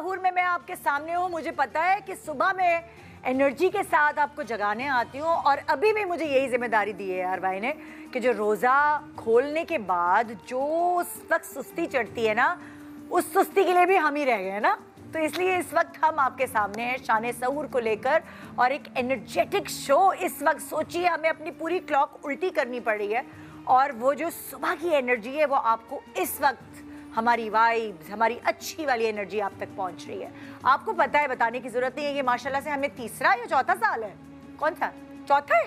सहूर में मैं आपके सामने हूँ। मुझे पता है कि सुबह में एनर्जी के साथ आपको जगाने आती हूँ और अभी भी मुझे यही जिम्मेदारी दी है यार भाई ने कि जो रोज़ा खोलने के बाद जो उस वक्त सुस्ती चढ़ती है ना, उस सुस्ती के लिए भी हम ही रह गए हैं ना। तो इसलिए इस वक्त हम आपके सामने हैं शान सहूर को लेकर और एक एनर्जेटिक शो। इस वक्त सोचिए हमें अपनी पूरी क्लॉक उल्टी करनी पड़ रही है और वो जो सुबह की एनर्जी है वो आपको इस वक्त हमारी वाइब्स, हमारी अच्छी वाली एनर्जी आप तक पहुंच रही है। आपको पता है, बताने की जरूरत नहीं है, ये माशाल्लाह से हमें तीसरा या चौथा साल है, कौन सा, चौथा है,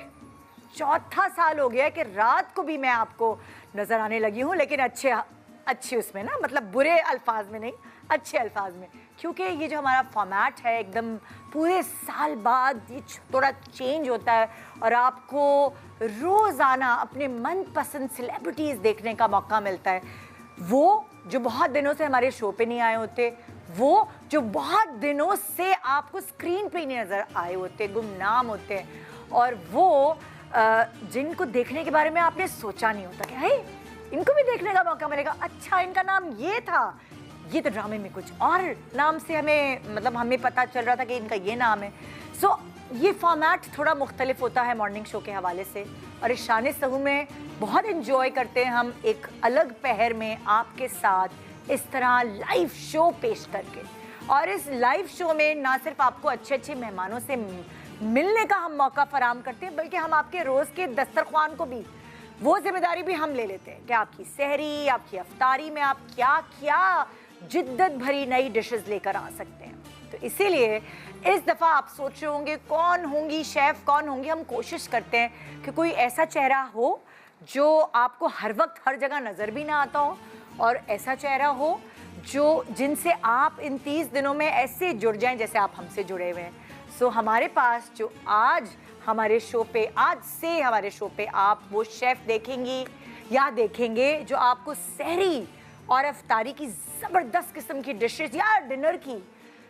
चौथा साल हो गया है कि रात को भी मैं आपको नजर आने लगी हूँ, लेकिन अच्छे उसमें ना, मतलब बुरे अल्फाज में नहीं, अच्छे अल्फाज में, क्योंकि ये जो हमारा फॉर्मेट है एकदम पूरे साल बाद ये थोड़ा चेंज होता है और आपको रोज़ाना अपने मनपसंद सेलिब्रिटीज़ देखने का मौका मिलता है। वो जो बहुत दिनों से हमारे शो पे नहीं आए होते, वो जो बहुत दिनों से आपको स्क्रीन पे नहीं नज़र आए होते, गुमनाम होते हैं, और वो जिनको देखने के बारे में आपने सोचा नहीं होता कि हे इनको भी देखने का मौका मिलेगा, अच्छा इनका नाम ये था, ये तो ड्रामे में कुछ और नाम से हमें पता चल रहा था कि इनका ये नाम है। सो ये फॉर्मेट थोड़ा मुख्तलिफ होता है मॉर्निंग शो के हवाले से और इस शान सहूर में बहुत इन्जॉय करते हैं हम एक अलग पहर में आपके साथ इस तरह लाइव शो पेश करके। और इस लाइव शो में ना सिर्फ आपको अच्छे अच्छे मेहमानों से मिलने का हम मौका फराम करते हैं, बल्कि हम आपके रोज़ के दस्तरख्वान को भी, वो जिम्मेदारी भी हम ले लेते हैं कि आपकी सहरी, आपकी अफ्तारी में आप क्या क्या जिद्दत भरी नई डिशेस लेकर आ सकते हैं। तो इसीलिए इस दफ़ा आप सोच रहे होंगे कौन होंगी शेफ़, कौन होंगी। हम कोशिश करते हैं कि कोई ऐसा चेहरा हो जो आपको हर वक्त हर जगह नज़र भी ना आता हो और ऐसा चेहरा हो जो जिनसे आप इन 30 दिनों में ऐसे जुड़ जाएं जैसे आप हमसे जुड़े हुए हैं। सो हमारे पास जो आज हमारे शो पे आप वो शेफ़ देखेंगी या देखेंगे जो आपको सहरी और अफ्तारी की ज़बरदस्त किस्म की डिशेस या डिनर की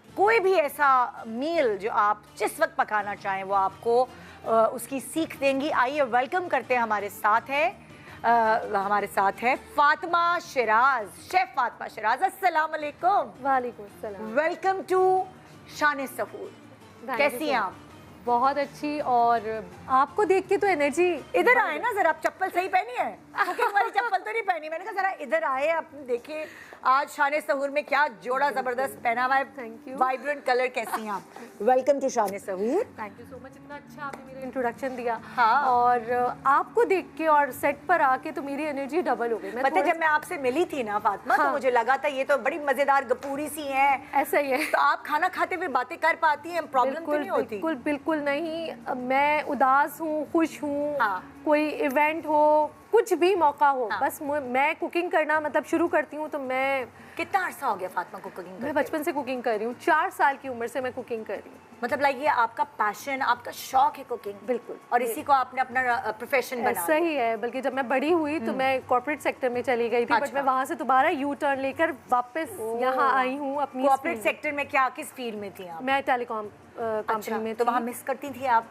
कोई भी ऐसा मील जो आप जिस वक्त पकाना चाहें वो आपको उसकी सीख देंगी। आइए वेलकम करते हैं, हमारे साथ है फातिमा शिराज, शेफ फातिमा शिराज। अस्सलाम वालेकुम। वालेकुम अस्सलाम। वेलकम टू शान सहूर। कैसी हैं आप? बहुत अच्छी। और आपको देख के तो एनर्जी। इधर आए ना जरा, आप चप्पल सही पहनी है, कुकिंग वाली चप्पल तो नहीं पहनी। मैंने कहा जरा इधर आए, आप देखिए आज शान सहूर में क्या जोड़ा जबरदस्त पहना हुआ है। Thank you. Vibrant colour. कैसी हैं आप? वेलकम टू शान सहूर। थैंक यू सो मच, इतना अच्छा आपने मेरा इंट्रोडक्शन दिया। हाँ। और आपको देख के और सेट पर आके तो मेरी एनर्जी डबल हो गई। पता है जब मैं आपसे मिली थी ना फातिमा, तो मुझे लगा था ये तो बड़ी मजेदार गपूरी सी हैं। ऐसा ही है। तो आप खाना खाते हुए बातें कर पाती हैं, प्रॉब्लम तो नहीं होती? बिल्कुल बिल्कुल नहीं। मैं उदास हूँ, खुश हूँ, हाँ। कोई इवेंट हो, कुछ भी मौका हो, हाँ। बस मैं कुकिंग करना शुरू करती हूँ। तो मैं कितना अरसा हो गया फातिमा को कुकिंग करते? मैं बचपन से कुकिंग कर रही हूँ, 4 साल की उम्र से मैं कुकिंग कर रही हूँ। मतलब लाइक ये आपका पैशन, आपका शौक है कुकिंग? बिल्कुल। और इसी को आपने अपना प्रोफेशन बना? सही है। बल्कि जब मैं बड़ी हुई तो मैं कॉर्पोरेट सेक्टर में चली गई थी। अच्छा। बट मैं वहाँ से दोबारा यू टर्न लेकर वापस यहाँ आई हूँ अपनी कॉर्पोरेट सेक्टर में। क्या, किस फील्ड में थी आप? मैं टेलीकॉम कंपनी में। तो वहाँ मिस करती थी आप?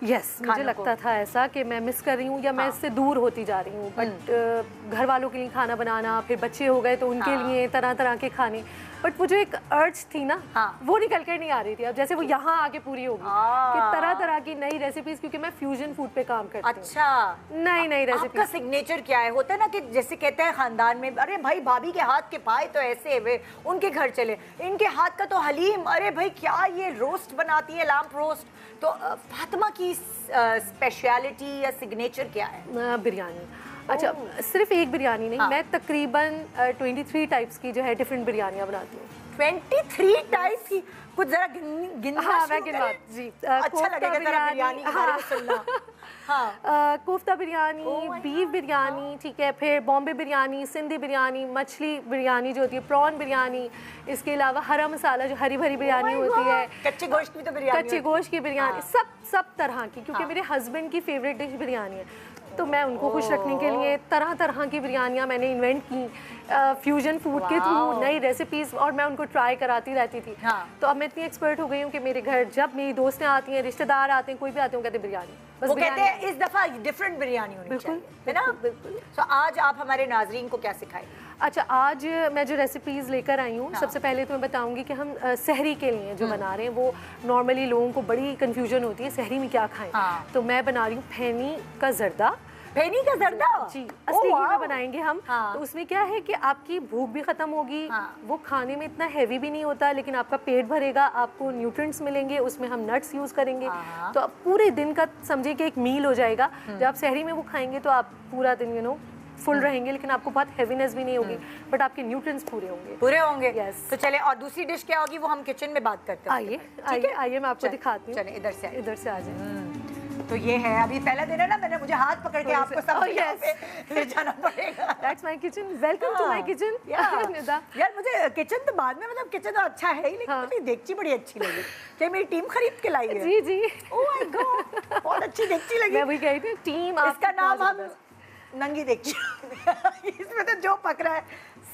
यस, मुझे लगता था ऐसा कि मैं मिस कर रही हूँ या मैं इससे दूर होती जा रही हूँ। बट घर वालों के लिए खाना बनाना, फिर बच्चे हो गए तो उनके लिए तरह तरह के खाने, बट वो जो एक अर्ज थी ना, वो निकल कर नहीं आ रही थी। अब जैसे वो यहाँ आके पूरी होगी कि तरह तरह की नई रेसिपीज, क्योंकि मैं फ्यूजन फूड पे काम करती हूँ। अच्छा, नई रेसिपी। आपका सिग्नेचर क्या है? होता है ना कि जैसे कहते हैं खानदान में, अरे भाई भाभी के हाथ के पाए तो ऐसे वे उनके घर चले, इनके हाथ का तो हलीम, अरे भाई क्या ये रोस्ट बनाती है, लैम्प रोस्ट। तो फातिमा की स्पेशलिटी या सिग्नेचर क्या है? बिरयानी। अच्छा, सिर्फ एक बिरयानी नहीं, मैं तकरीबन 23 टाइप्स की जो है डिफरेंट बिरयानियाँ बनाती हूँ। 23 टाइप की? कुछ जरा गिनना। हाँ, मैं गिनवा जी। अच्छा लगेगा जरा बिरयानी के बारे में सुनना। हाँ। कोफ्ता बिरयानी, बीफ बिरयानी, ठीक है, फिर बॉम्बे बिरयानी, सिंधी बिरयानी, मछली बिरयानी जो होती है, प्रॉन बिरयानी, इसके अलावा हरा मसाला जो हरी भरी बिरयानी होती है, कच्चे गोश्त की तो बिरयानी, कच्चे गोश्त की बिरयानी, सब तरह की, क्योंकि मेरे हस्बैंड की फेवरेट डिश बिरयानी है। तो मैं उनको खुश रखने के लिए तरह तरह की बिरयानियाँ मैंने इन्वेंट की फ्यूजन फूड के थ्रू, नई रेसिपीज, और मैं उनको ट्राई कराती रहती थी। तो अब मैं इतनी एक्सपर्ट हो गई हूँ कि मेरे घर जब मेरी दोस्तें आती हैं, रिश्तेदार आते हैं, कोई भी आते हैं, कहते हैं बिरयानी, बस वो कहते हैं इस दफा डिफरेंट बिरयानी होनी चाहिए, है ना? बिल्कुल। तो आज आप हमारे नाजरीन को क्या सिखाएं? अच्छा, आज मैं जो रेसिपीज़ लेकर आई हूँ, सबसे पहले तो मैं बताऊंगी कि हम सहरी के लिए जो बना रहे हैं, वो नॉर्मली लोगों को बड़ी कंफ्यूजन होती है सहरी में क्या खाएं। तो मैं बना रही हूँ फेनी का जर्दा। फेनी का जर्दा जी, असली घी में बनाएंगे हम। तो उसमें क्या है कि आपकी भूख भी खत्म होगी, वो खाने में इतना हैवी भी नहीं होता, लेकिन आपका पेट भरेगा, आपको न्यूट्रिएंट्स मिलेंगे। उसमें हम नट्स यूज करेंगे, तो अब पूरे दिन का समझिए कि एक मील हो जाएगा। जब आप सहरी में वो खाएंगे तो आप पूरा दिन फुल रहेंगे, लेकिन आपको बहुत हैवीनेस भी नहीं होगी, बट आपके न्यूट्रिएंट्स पूरे होंगे। यस। तो चले, और दूसरी डिश क्या होगी वो हम किचन में बात करते हैं। आइए मैं आपको दिखाती हूँ। चले इधर से आ जाए। तो ये है, अभी पहला दिन है ना, मैंने मुझे हाथ पकड़ के आपको सब ले जाना पड़ेगा। That's my kitchen. Welcome to my kitchen. यार मुझे किचन तो बाद में, मतलब किचन तो अच्छा है ही, लेकिन मुझे देगची बड़ी अच्छी लगी। क्या मेरी टीम खरीद के लाई है? जी। ओह माय गॉड, बहुत अच्छी देगची लगी। मैं वही कह रही थी, टीम। इसका नाम हम नंगी देगची। इसमें तो जो पक रहा है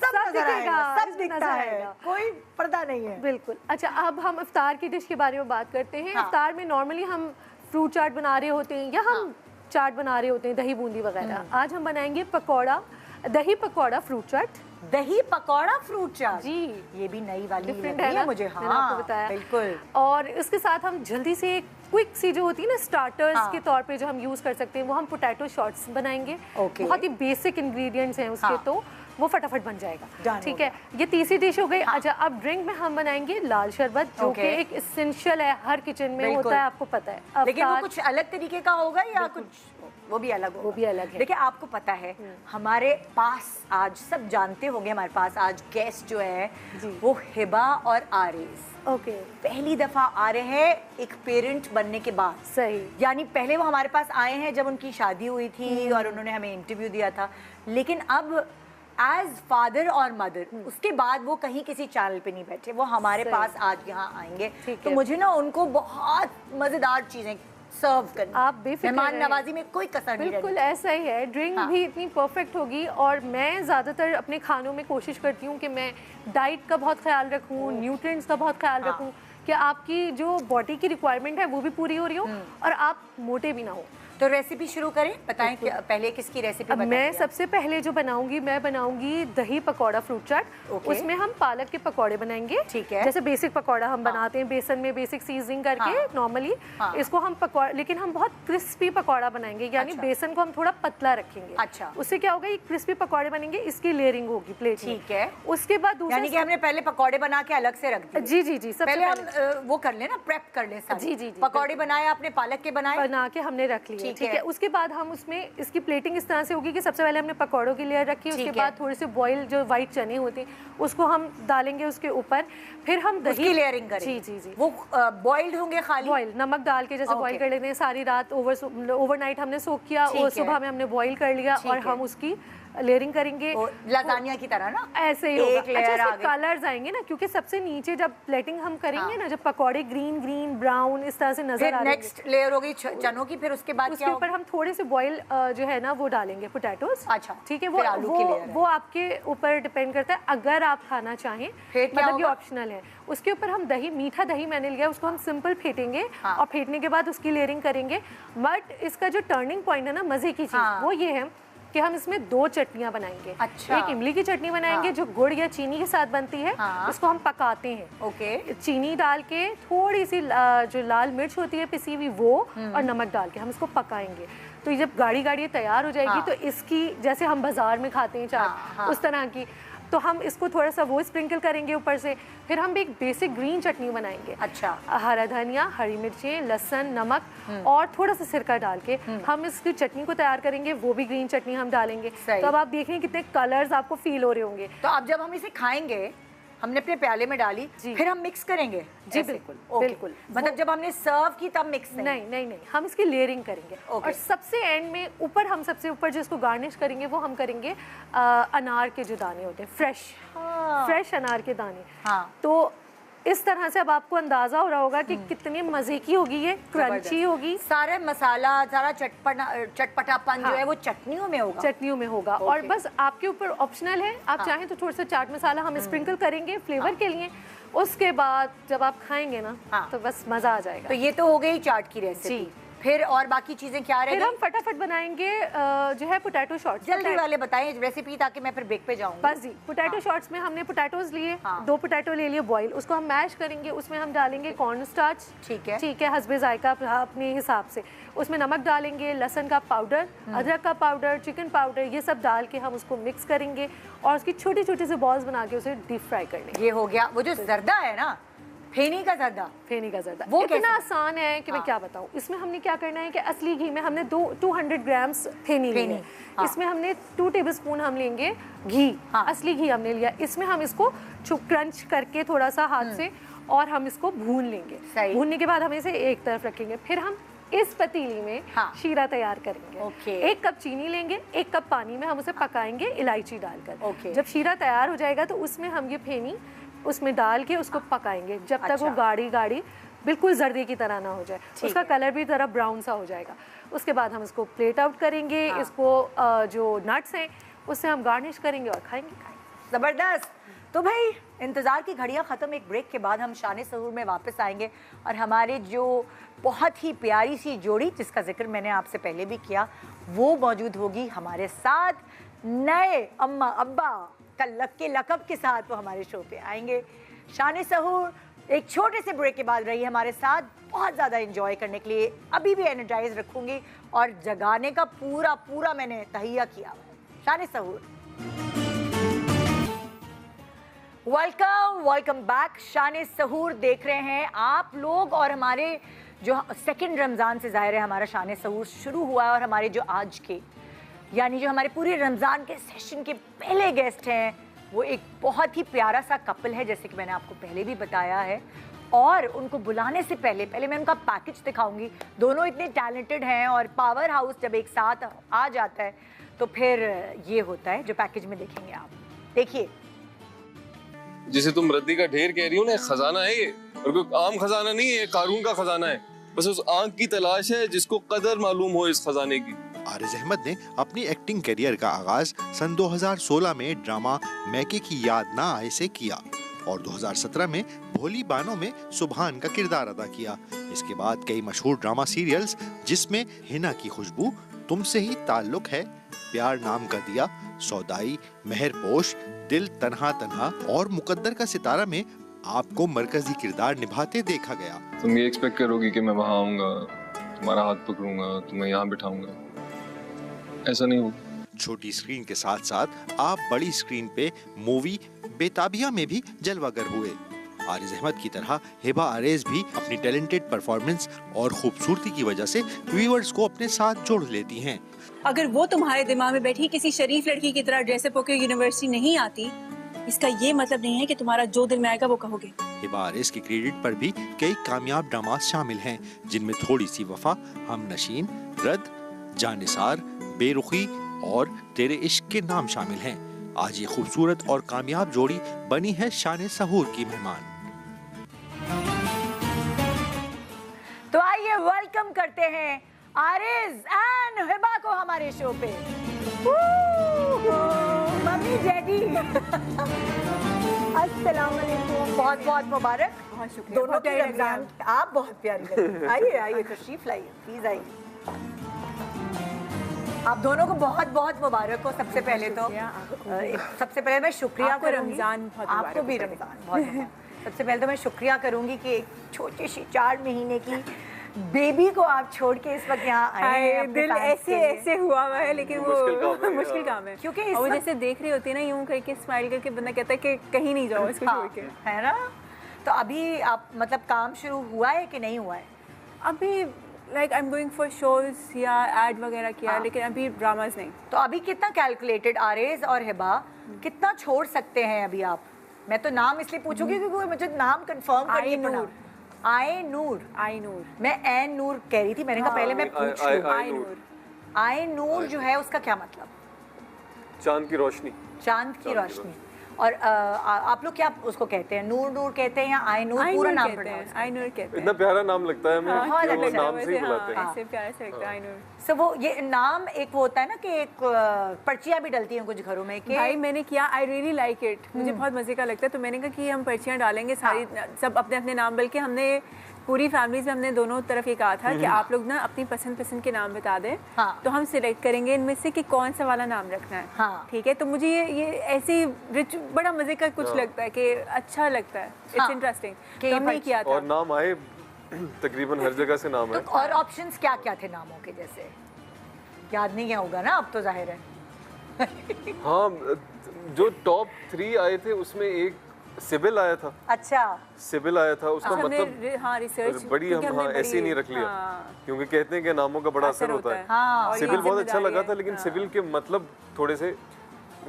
सब नजर आएगा, सब दिखता है, कोई पर्दा नहीं है। बिल्कुल। अच्छा, अब हम इफ्तार की डिश के बारे में बात करते हैं। इफ्तार में नॉर्मली हम फ्रूट चाट बना रहे होते हैं, या हम चाट बना रहे होते हैं, दही बूंदी वगैरह। आज हम बनाएंगे पकौड़ा, दही पकौड़ा फ्रूट चाट। दही पकौड़ा फ्रूट चाट जी, ये भी नई वाली डिफरेंट है ना मुझे। मैंने आपको बताया। बिल्कुल। और इसके साथ हम जल्दी से क्विक सी जो होती है ना स्टार्टर्स के तौर पे जो हम यूज कर सकते हैं, वो हम पोटैटो शॉट्स बनाएंगे। बहुत ही बेसिक इंग्रेडिएंट्स हैं उसके, तो वो फटाफट बन जाएगा। ठीक है, ये तीसरी डिश हो गई। अच्छा, अब ड्रिंक में हम बनाएंगे लाल शरबत, जो कि एक एसेंशियल है, हर किचन में होता है, आपको पता है। लेकिन वो कुछ अलग तरीके का होगा या कुछ वो भी अलग है। देखिए, आपको पता है हमारे पास आज, सब जानते होंगे, हमारे पास आज गेस्ट जो है वो हिबा और आरिज। पहली दफा आ रहे हैं एक पेरेंट बनने के बाद। सही। यानी पहले वो हमारे पास आए हैं जब उनकी शादी हुई थी और उन्होंने हमें इंटरव्यू दिया था, लेकिन अब एज फादर और मदर, उसके बाद वो कहीं किसी चैनल पे नहीं बैठे, वो हमारे पास आज यहाँ आएंगे। तो मुझे ना उनको बहुत मजेदार चीजें सर्व करनी। आप बेफिक्र मेहमान नवाजी में कोई कसर नहीं। बिल्कुल ऐसा ही है। ड्रिंक भी इतनी परफेक्ट होगी। और मैं ज़्यादातर अपने खानों में कोशिश करती हूँ कि मैं डाइट का बहुत ख्याल रखूँ, न्यूट्रिएंट्स का बहुत ख्याल रखूँ, कि आपकी जो बॉडी की रिक्वायरमेंट है वो भी पूरी हो रही हो और आप मोटे भी ना हो। तो रेसिपी शुरू करें, बताएं कि पहले किसकी रेसिपी बताएं? मैं सबसे पहले जो बनाऊंगी, मैं बनाऊंगी दही पकौड़ा फ्रूट चाट। उसमें हम पालक के पकौड़े बनाएंगे। ठीक है। जैसे बेसिक पकौड़ा हम बनाते हैं, बेसन में बेसिक सीजनिंग करके नॉर्मली। इसको हम पकौड़ा, लेकिन हम बहुत क्रिस्पी पकौड़ा बनाएंगे, यानी बेसन को हम थोड़ा पतला रखेंगे। अच्छा। उससे क्या होगा, ये क्रिस्पी पकौड़े बनेंगे, इसकी लेयरिंग होगी प्लेट। ठीक है। उसके बाद यानी कि हमने पहले पकौड़े बना के अलग से रख दिए। जी, पहले हम वो कर ले ना, प्रेप कर ले। जी, पकौड़े बनाए आपने, पालक के बनाए, बना के हमने रख लिए। ठीक है। उसके बाद हम उसमें इसकी प्लेटिंग इस तरह से होगी कि सबसे पहले हमने पकौड़ों की लेयर रखी, उसके बाद थोड़े से बॉयल जो व्हाइट चने होते हैं उसको हम डालेंगे उसके ऊपर, फिर हम दही की लेयरिंग करेंगे। जी। वो बॉइल्ड होंगे, खाली बॉयल नमक डाल के जैसे बॉयल कर लेते हैं। सारी रात ओवरनाइट हमने सोक किया और सुबह में हमने बॉयल कर लिया, और हम उसकी लेयरिंग करेंगे लाजानिया की तरह ना, ऐसे ही होगा। अच्छा, कलर्स आएंगे ना, क्योंकि सबसे नीचे जब प्लेटिंग हम करेंगे ना, जब पकौड़े ग्रीन ब्राउन इस तरह से नजर आएंगे, नेक्स्ट लेयर होगी चनों की, फिर उसके बाद उसके ऊपर हम थोड़े से बॉयल जो है ना वो डालेंगे, पोटैटोस। अच्छा, ठीक है। वो आपके ऊपर डिपेंड करता है, अगर आप खाना चाहें, मतलब ये ऑप्शनल है। उसके ऊपर हम दही, मीठा दही मैंने लिया, उसको हम सिंपल फेंटेंगे और फेंटने के बाद उसकी लेयरिंग करेंगे। बट इसका जो टर्निंग पॉइंट है ना मजे की चीज, वो ये है कि हम इसमें 2 चटनियां बनाएंगे। अच्छा। एक इमली की चटनी बनाएंगे जो गुड़ या चीनी के साथ बनती है। उसको हम पकाते हैं। ओके। चीनी डाल के, थोड़ी सी जो लाल मिर्च होती है पिसी हुई वो, और नमक डाल के हम इसको पकाएंगे। तो ये जब गाढ़ी तैयार हो जाएगी तो इसकी, जैसे हम बाजार में खाते हैं चाट, उस तरह की, तो हम इसको थोड़ा सा वो स्प्रिंकल करेंगे ऊपर से। फिर हम एक बेसिक ग्रीन चटनी बनाएंगे। अच्छा। हरा धनिया, हरी मिर्चें, लहसुन, नमक और थोड़ा सा सिरका डाल के हम इसकी चटनी को तैयार करेंगे। वो भी ग्रीन चटनी हम डालेंगे। तो अब आप देख रहे हैं कितने कलर्स आपको फील हो रहे होंगे। तो अब जब हम इसे खाएंगे, हमने अपने प्याले में डाली, फिर हम मिक्स करेंगे। जी बिल्कुल। मतलब जब हमने सर्व की तब मिक्स नहीं, हम इसकी लेयरिंग करेंगे। और सबसे एंड में ऊपर, हम सबसे ऊपर जिसको गार्निश करेंगे वो हम करेंगे अनार के जो दाने होते हैं, फ्रेश अनार के दाने। तो इस तरह से अब आपको अंदाजा हो रहा होगा कि कितनी मजे की होगी, ये क्रंची होगी। सारे मसाला, सारा चटपटापन जो है वो चटनियों में होगा। और बस आपके ऊपर ऑप्शनल है, आप चाहें तो थोड़ा सा चाट मसाला हम स्प्रिंकल करेंगे फ्लेवर के लिए। उसके बाद जब आप खाएंगे ना तो बस मजा आ जाएगा। तो ये तो हो गई चाट की रेसिपी। फिर और बाकी चीजें क्या फिर रहेगी? हम फटाफट बनाएंगे जो है पोटैटो शॉर्ट्स। जल्दी वाले बताएं रेसिपी, ताकि मैं फिर ब्रेक पे जाऊंगी। बस जी, पोटैटो शॉर्ट्स में हमने पोटैटोज लिए, 2 पोटैटो ले लिए बॉईल, उसको हम मैश करेंगे, उसमें हम डालेंगे कॉर्न स्टार्च, ठीक है, हस्बे जायका अपने हिसाब से। उसमें नमक डालेंगे, लहसुन का पाउडर, अदरक का पाउडर, चिकन पाउडर, ये सब डाल के हम उसको मिक्स करेंगे और उसकी छोटी छोटी से बॉल्स बना के उसे डीप फ्राई कर लेंगे। ये हो गया। वो जो जर्दा है ना, फेनी का जर्दा, वो इतना आसान है कि मैं क्या बताऊं। इसमें हमने क्या करना है कि असली घी में हमने 200 ग्राम्स फेनी ली है। इसमें हमने 2 टेबलस्पून हम लेंगे घी, असली घी हमने लिया। इसमें हम इसको क्रंच करके थोड़ा सा हाथ से और हम इसको भून लेंगे। भूनने के बाद हम इसे एक तरफ रखेंगे। फिर हम इस पतीली में शीरा तैयार करेंगे। 1 कप चीनी लेंगे, 1 कप पानी में हम उसे पकाएंगे इलायची डालकर। जब शीरा तैयार हो जाएगा तो उसमें हम ये फेनी उसमें डाल के उसको पकाएंगे जब तक वो गाढ़ी बिल्कुल जर्दे की तरह ना हो जाए। उसका कलर भी जरा ब्राउन सा हो जाएगा। उसके बाद हम इसको प्लेट आउट करेंगे। इसको जो नट्स हैं उससे हम गार्निश करेंगे और खाएंगे। जबरदस्त। तो भाई इंतज़ार की घड़ियां ख़त्म। एक ब्रेक के बाद हम शान सहूर में वापस आएंगे और हमारे जो बहुत ही प्यारी सी जोड़ी जिसका जिक्र मैंने आपसे पहले भी किया, वो मौजूद होगी हमारे साथ। नए अम्मा अब्बा के लकब के साथ वो हमारे शो पे आएंगे। शान सहूर एक छोटे से ब्रेक के बाद रही हमारे साथ, बहुत ज़्यादा एंजॉय करने के लिए अभी भी एनर्जाइज रखूँगी और जगाने का पूरा मैंने तहिया किया। शान सहूर, वेलकम बैक। शान सहूर देख रहे हैं आप लोग और हमारे जो सेकंड रमज़ान से ज़ाहिर है हमारा शान सहूर शुरू हुआ है और हमारे जो आज के यानी जो हमारे पूरे रमज़ान के सेशन के पहले गेस्ट हैं वो एक बहुत ही प्यारा सा कपल है, जैसे कि मैंने आपको पहले भी बताया है। और उनको बुलाने से पहले मैं उनका पैकेज दिखाऊंगी। दोनों इतने टैलेंटेड हैं और पावर हाउस जब एक साथ आ जाता है तो फिर ये होता है जो पैकेज में देखेंगे आप। देखिए, जिसे तुम रद्दी का ढेर कह रही हो ना, खजाना है ये, और कोई आम खजाना नहीं है, कारून का खजाना है। बस उस आंख की तलाश है जिसको कदर मालूम हो इस खजाने की। आरिज़ अहमद ने अपनी एक्टिंग करियर का आगाज सन 2016 में ड्रामा मैके की याद ना आए से किया और 2017 में भोली बानों में सुभान का किरदार अदा किया। इसके बाद कई मशहूर ड्रामा सीरियल्स जिसमें हिना की खुशबू, तुमसे ही ताल्लुक है, प्यार नाम का दिया, सौदाई, मेहरपोश, दिल तन्हा तन्हा और मुकद्दर का सितारा में आपको मरकजी किरदार निभाते देखा गया। तुम ये एक्सपेक्ट करोगी कि मैं वहाँ आऊंगा, तुम्हारा हाथ पकड़ूंगा, तुम्हें यहाँ बिठाऊंगा, ऐसा नहीं होगा। छोटी स्क्रीन के साथ साथ आप बड़ी स्क्रीन पे मूवी बेताबिया में भी जलवागर हुए। आरिज़ अहमद की तरह हिबा अरेज भी अपनी टैलेंटेड परफॉर्मेंस और खूबसूरती की वजह से व्यूअर्स को अपने साथ जोड़ लेती हैं। अगर वो तुम्हारे दिमाग में बैठी किसी शरीफ लड़की की तरह ड्रेसअप होकर यूनिवर्सिटी नहीं आती, इसका ये मतलब नहीं है कि तुम्हारा जो दिल में आएगा वो कहोगे। हिबा अरेज के क्रेडिट पर भी कई कामयाब ड्रामा शामिल हैं, जिनमें थोड़ी सी वफा, हम नशीन, रद, जानिसार, बेरुखी और तेरे इश्क के नाम शामिल हैं। आज ये खूबसूरत और कामयाब जोड़ी बनी है शान सहूर की मेहमान। तो आइए वेलकम करते हैं आरिज़ एंड हिबा को हमारे शो पे। मम्मी डैडी अस्सलाम वालेकुम, बहुत मुबारक। बहुत शुक्रिया। दोनों के रमजान आप बहुत प्यारी लगी। आइए तशरीफ लाइए, प्लीज आइए। आप दोनों को बहुत मुबारक हो। सबसे पहले मैं शुक्रिया करूंगी। रमजान आपको भी रमजान बहुत। सबसे पहले तो मैं शुक्रिया करूंगी कि एक छोटी सी 4 महीने की बेबी को आप छोड़ के इस वक्त यहाँ आए हैं। दिल ऐसे हुआ है, लेकिन वो मुश्किल काम है क्योंकि वो जैसे देख रही होती है ना, यूं करके स्माइल करके बंदा कहता है कि कहीं नहीं जाओ इसको छोड़ के, है ना। तो अभी आप मतलब काम शुरू हुआ है कि नहीं हुआ है? अभी like I am going for shows या एड वगैरह किया, लेकिन अभी ड्रामाज नहीं। तो अभी कितना कैलकुलेटेड आरिज़ और हिबा कितना छोड़ सकते हैं अभी आप? मैं तो नाम इसलिए पूछूंगी क्योंकि मुझे नाम कंफर्म करनी पड़ा। आई नूर। मैं एन नूर कह रही थी, मैंने कहा पहले मैं पूछ लूं। आई नूर जो है उसका क्या मतलब? चांद की रोशनी। चांद की रोशनी। और आप लोग क्या उसको कहते हैं? नूर कहते हैं या आई नूर? पूरा नाम कहते हैं, आई नूर कहते हैं। इतना प्यारा नाम लगता है हमें, बहुत अच्छा नाम से ही बुलाते हैं। ऐसे प्यारे से लगता है आई नूर। सो वो ये नाम एक वो होता है ना कि एक पर्चियां भी डलती हैं कुछ घरों में कि भाई मैंने किया, आई रियली लाइक इट, मुझे बहुत मजे का लगता है। तो मैंने कहा कि हम पर्चियां डालेंगे सारी, सब अपने अपने नाम, बल्कि हमने पूरी फैमिलीज में हमने दोनों तरफ ये कहा था कि आप लोग ना अपनी पसंद के नाम बता दें, हाँ। तो हम सिलेक्ट करेंगे इनमें से कि कौन सा वाला नाम रखना है। हाँ। ठीक है, तो मुझे ये ऐसे रिच बड़ा मजे का कुछ लगता है कि अच्छा लगता है, इट्स हाँ। इंटरेस्टिंग, कि तो हमने किया था। और नाम आए तकरीबन हर जगह से नाम तो है। और ऑप्शंस क्या क्या थे नामों के? जैसे याद नहीं क्या होगा ना अब तो जाहिर है। हाँ, जो टॉप 3 आए थे उसमें एक सिबिल आया था। अच्छा, सिबिल आया था, उसका मतलब हाँ रिसर्च बड़ी हम ऐसे ही नहीं रख लिया, क्योंकि कहते हैं कि नामों का बड़ा असर होता है। हाँ। और सिबिल ये बहुत अच्छा लगा था, जिम्मेदारी लेकिन है। सिबिल के मतलब थोड़े से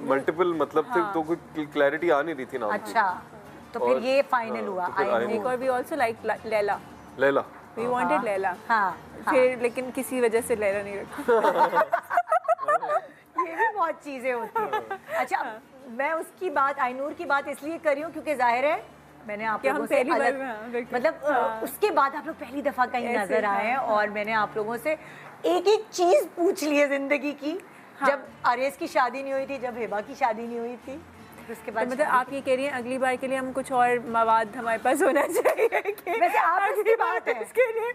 मल्टीपल मतलब थे, तो कोई क्लैरिटी आ नहीं रही थी नाम की। अच्छा, तो फिर और- ये फाइनल हुआ। तो फिर आई एक और भी also like Laila, Laila. We wanted Laila, हाँ, फिर लेकिन किसी वजह से लैला नहीं रखा। ये भी बहुत चीजें होती हैं। अच्छा, मैं उसकी बात, आइनूर की बात इसलिए कर रही हूँ क्योंकि जाहिर है मैंने आप कि हम लोगों से पहली बार अलग, में, हाँ, बिल्कुल। मतलब उसके बाद आप लोग पहली दफा कहीं ऐसे, नजर आए हैं, हाँ, और मैंने आप लोगों से एक एक चीज पूछ ली है जिंदगी की। जब आर्यस की शादी नहीं हुई थी, जब हिबा की शादी नहीं हुई थी, उसके तो बाद मतलब आप ये कह रही हैं अगली बार के लिए हम कुछ और मवाद हमारे पास होना चाहिए कि वैसे आप अगली उसकी बार बात है। इसके लिए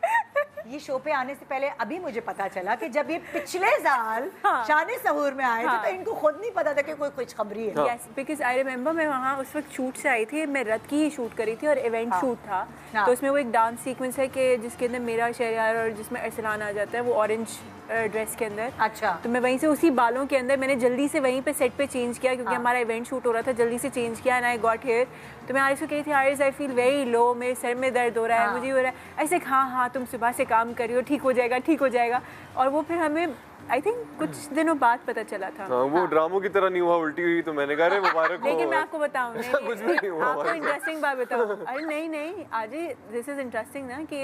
ये शो पे आने से पहले अभी मुझे पता चला कि जब ये पिछले साल हाँ। शान सहूर में आए थे, हाँ। तो इनको खुद नहीं पता था कि कोई खुशखबरी है। यस, बिकॉज आई रिमेंबर मैं वहाँ उस वक्त शूट से आई थी, मैं रथ की ही शूट करी थी और इवेंट शूट था। हाँ। तो उसमें वो एक डांस सीक्वेंस है कि जिसके अंदर मेरा शहरयार और जिसमें अरसलान आ जाता है, वो ऑरेंज ड्रेस के अंदर। अच्छा, तो मैं वहीं से उसी बालों के अंदर मैंने जल्दी से वहीं पे सेट पे चेंज किया, क्योंकि हमारा इवेंट शूट हो रहा था, जल्दी से चेंज किया एंड आई गॉट हियर। तो मैं आरिस को कही थी, Aaris I feel very low, मेरे सर में दर्द हो रहा है, मुझे हो रहा है ऐसे। हाँ तुम सुबह से काम कर रही हो, ठीक हो जाएगा ठीक हो जाएगा। और वो फिर हमें आई थिंक कुछ दिनों बाद पता चला था। हाँ, वो ड्रामों की तरह नहीं हुआ, उल्टी हुई, तो मैंने कहा अरे मुबारक हो। लेकिन मैं आपको बताऊं, ऐसा कुछ भी नहीं हुआ आपको हमारे इंटरेस्टिंग बात बताऊं। अरे नहीं आज दिस इज इंटरेस्टिंग ना कि